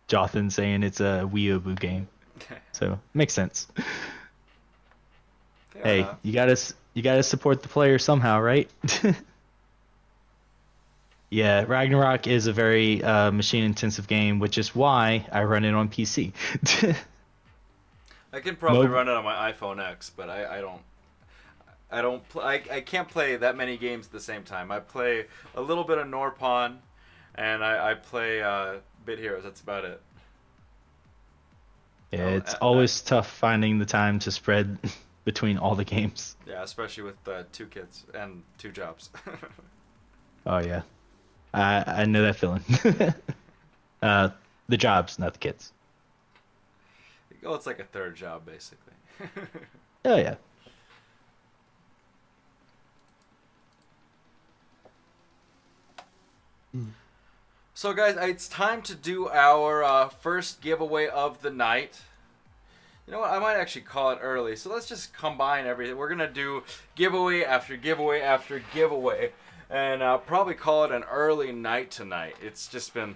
Speaker 5: Jothan saying it's a Weeaboo game. So, makes sense. Hey, you gotta support the player somehow, right? Yeah, Ragnarok is a very machine-intensive game, which is why I run it on PC.
Speaker 1: I can probably run it on my iPhone X, but I can't play that many games at the same time. I play a little bit of Norpon, and I play Bit Heroes. That's about it.
Speaker 5: Yeah, it's always tough finding the time to spread between all the games.
Speaker 1: Yeah, especially with 2 kids and 2 jobs.
Speaker 5: Oh yeah, I know that feeling. The jobs, not the kids.
Speaker 1: Oh, it's like a 3rd job, basically.
Speaker 5: Oh yeah.
Speaker 1: So guys, it's time to do our first giveaway of the night. You know what, I might actually call it early, so let's just combine everything. We're gonna do giveaway after giveaway after giveaway, and probably call it an early night tonight. It's just been...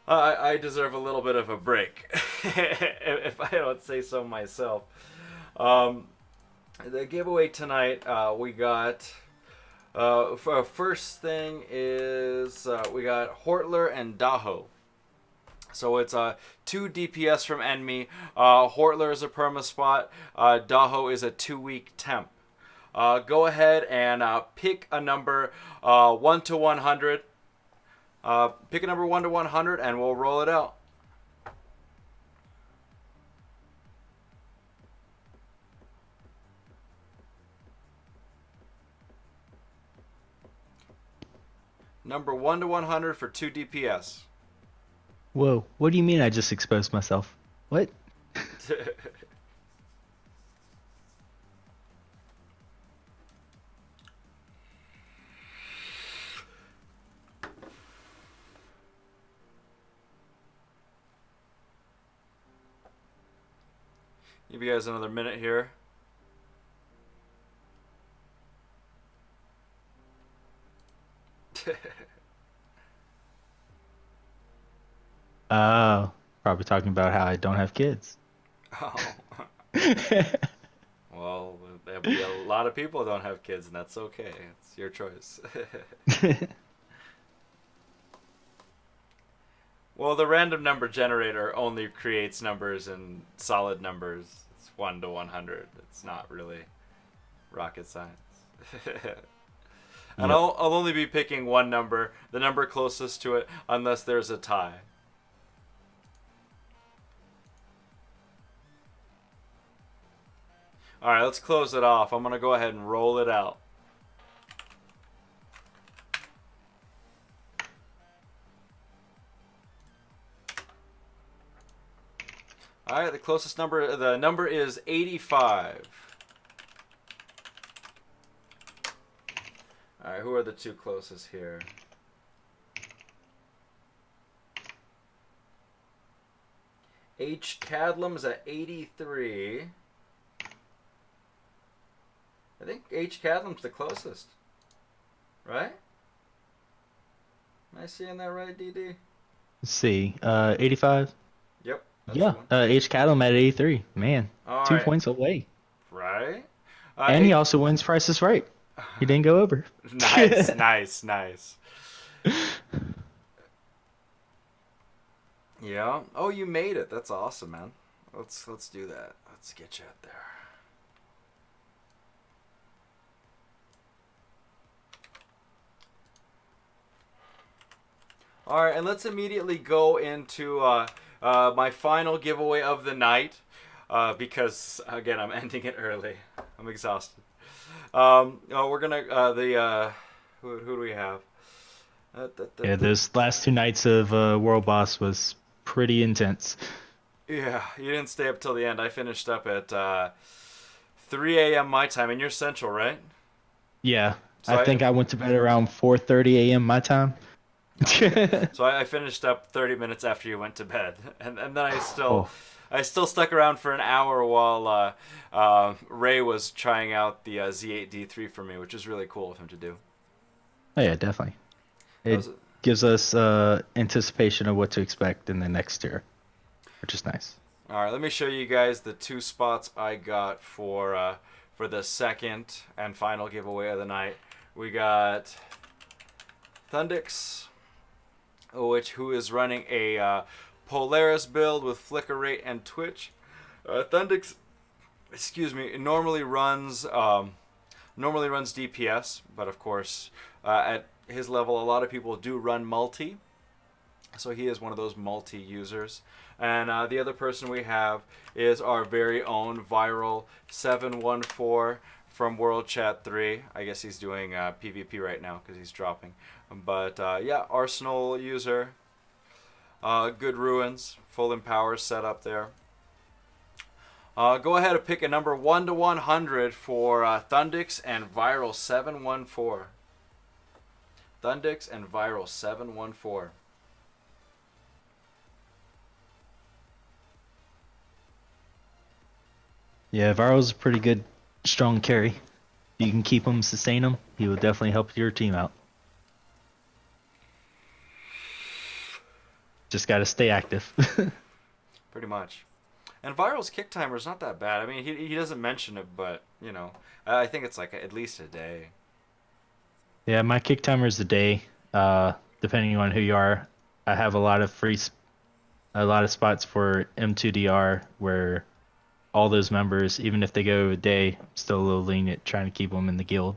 Speaker 1: I deserve a little bit of a break, if I don't say so myself. The giveaway tonight, we got... first thing is we got Hortler and Daho. So it's 2 DPS from Enemy. Hortler is a perma spot. Daho is a 2-week temp. Go ahead and pick a number 1 to 100. Pick a number 1 to 100 and we'll roll it out. Number 1 to 100 for 2 DPS.
Speaker 5: Whoa, what do you mean I just exposed myself? What?
Speaker 1: Give you guys another minute here.
Speaker 5: Oh, probably talking about how I don't have kids.
Speaker 1: Oh. Well, there'll be a lot of people who don't have kids, and that's okay. It's your choice. Well, the random number generator only creates numbers in solid numbers. It's 1 to 100. It's not really rocket science. And I'll only be picking one number, the number closest to it, unless there's a tie. Alright, let's close it off. I'm going to go ahead and roll it out. Alright, the closest number, the number is 85. Alright, who are the 2 closest here? H. Cadlam's at 83. I think H. Cadlam's the closest. Right? Am I seeing that right, DD?
Speaker 5: Let's see. 85?
Speaker 1: Yep.
Speaker 5: Yeah. H. Cadlam at 83. Man,
Speaker 1: All
Speaker 5: 2
Speaker 1: right.
Speaker 5: points away.
Speaker 1: Right?
Speaker 5: And he also wins Price is Right. He didn't go over.
Speaker 1: Nice, nice, nice. Yeah. Oh, you made it. That's awesome, man. Let's do that. Let's get you out there. All right, and let's immediately go into my final giveaway of the night because again I'm ending it early. I'm exhausted. We're gonna who do we have?
Speaker 5: Yeah, those last 2 nights of World Boss was pretty intense.
Speaker 1: Yeah, you didn't stay up till the end. I finished up at 3 a.m. my time, and you're Central, right?
Speaker 5: Yeah,
Speaker 1: So
Speaker 5: I think I went to bed around 4:30 a.m. my time.
Speaker 1: So I finished up 30 minutes after you went to bed, and then
Speaker 5: Oh,
Speaker 1: I still stuck around for an hour while Ray was trying out the Z8D3 for me, which is really cool of him to do.
Speaker 5: oh yeah, definitely.
Speaker 1: That
Speaker 5: It
Speaker 1: was,
Speaker 5: gives us anticipation of what to expect in the next tier, which is nice.
Speaker 1: all right, let me show you guys the 2 spots I got for the second and final giveaway of the night. We got Thundix, who is running a Polaris build with flicker rate and twitch. Thundix, excuse me, normally runs DPS, but of course at his level a lot of people do run multi, so he is one of those multi users. And the other person we have is our very own Viral714 from World Chat 3. I guess he's doing PvP right now because he's dropping. But yeah, Arsenal user. Good ruins, full empower set up there. Go ahead and pick a number 1 to 100 for Thundix and Viral714. Thundix and Viral714.
Speaker 5: Yeah, Varro's a pretty good, strong carry. If you can keep him, sustain him, he will definitely help your team out. Just got to stay active.
Speaker 1: Pretty much. And Viral's kick timer is not that bad. I mean, he doesn't mention it, but, you know, I think it's like at least a day.
Speaker 5: Yeah, my kick timer is a day. Depending on who you are, I have a lot of spots for M2DR where all those members, even if they go a day, I'm still a little lenient trying to keep them in the guild.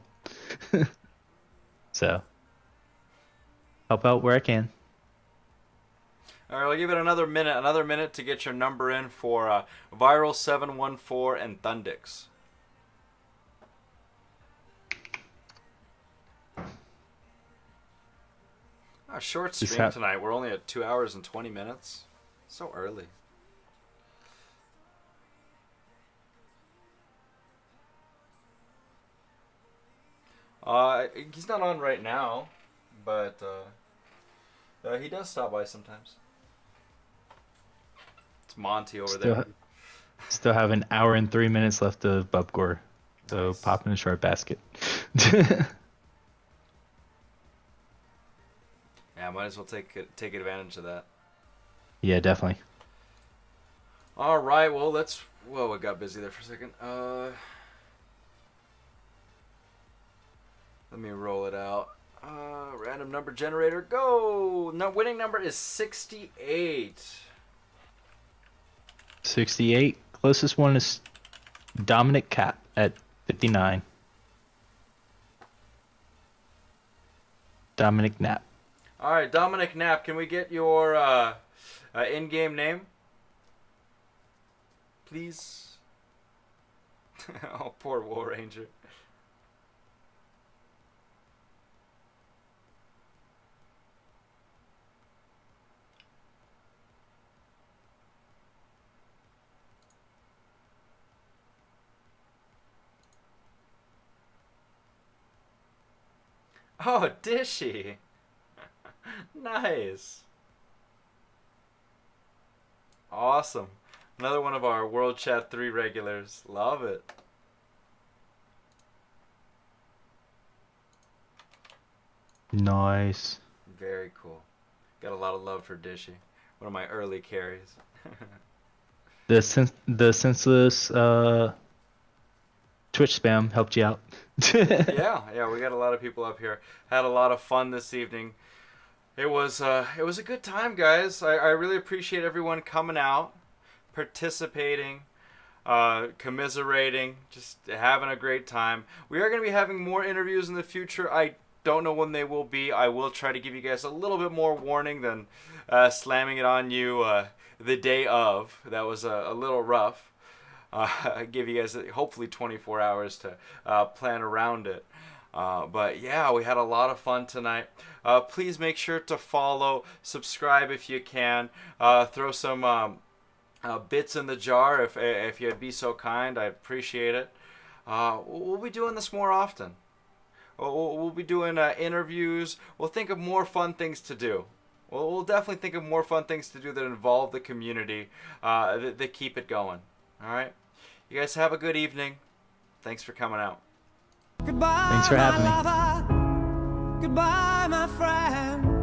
Speaker 5: So, help out where I can.
Speaker 1: All right, I'll give it another minute to get your number in for Viral714 and Thundix. A short stream tonight. We're only at 2 hours and 20 minutes. So early. He's not on right now, but he does stop by sometimes. It's Monty over there.
Speaker 5: Still have an hour and 3 minutes left of Bubcore, so
Speaker 1: Nice.
Speaker 5: pop in a short basket.
Speaker 1: Yeah, might as well take advantage of that.
Speaker 5: Yeah, definitely.
Speaker 1: All right, well we got busy there for a second. Let me roll it out. Random number generator, go! No, winning number is 68.
Speaker 5: 68. Closest one is Dominic Cap at 59. Dominic Knapp.
Speaker 1: All right, Dominic Knapp, can we get your in-game name, please? Oh, poor War Ranger. Oh, Dishy. Nice. Awesome. Another one of our World Chat 3 regulars. Love it.
Speaker 5: Nice.
Speaker 1: Very cool. Got a lot of love for Dishy. One of my early carries.
Speaker 5: The senseless Twitch spam helped you out.
Speaker 1: Yeah, we got a lot of people up here. Had a lot of fun this evening. It was a good time, guys. I really appreciate everyone coming out, participating, commiserating, just having a great time. We are going to be having more interviews in the future. I don't know when they will be. I will try to give you guys a little bit more warning than slamming it on you the day of. That was a little rough. Give you guys hopefully 24 hours to plan around it. But yeah, we had a lot of fun tonight. Please make sure to follow, subscribe if you can. Throw some bits in the jar if you'd be so kind. I'd appreciate it. We'll be doing this more often. We'll be doing interviews. We'll think of more fun things to do. We'll definitely think of more fun things to do that involve the community, that keep it going. All right? You guys have a good evening. Thanks for coming out.
Speaker 3: Goodbye,
Speaker 5: Thanks for having me.
Speaker 3: my lover. Goodbye, my friend.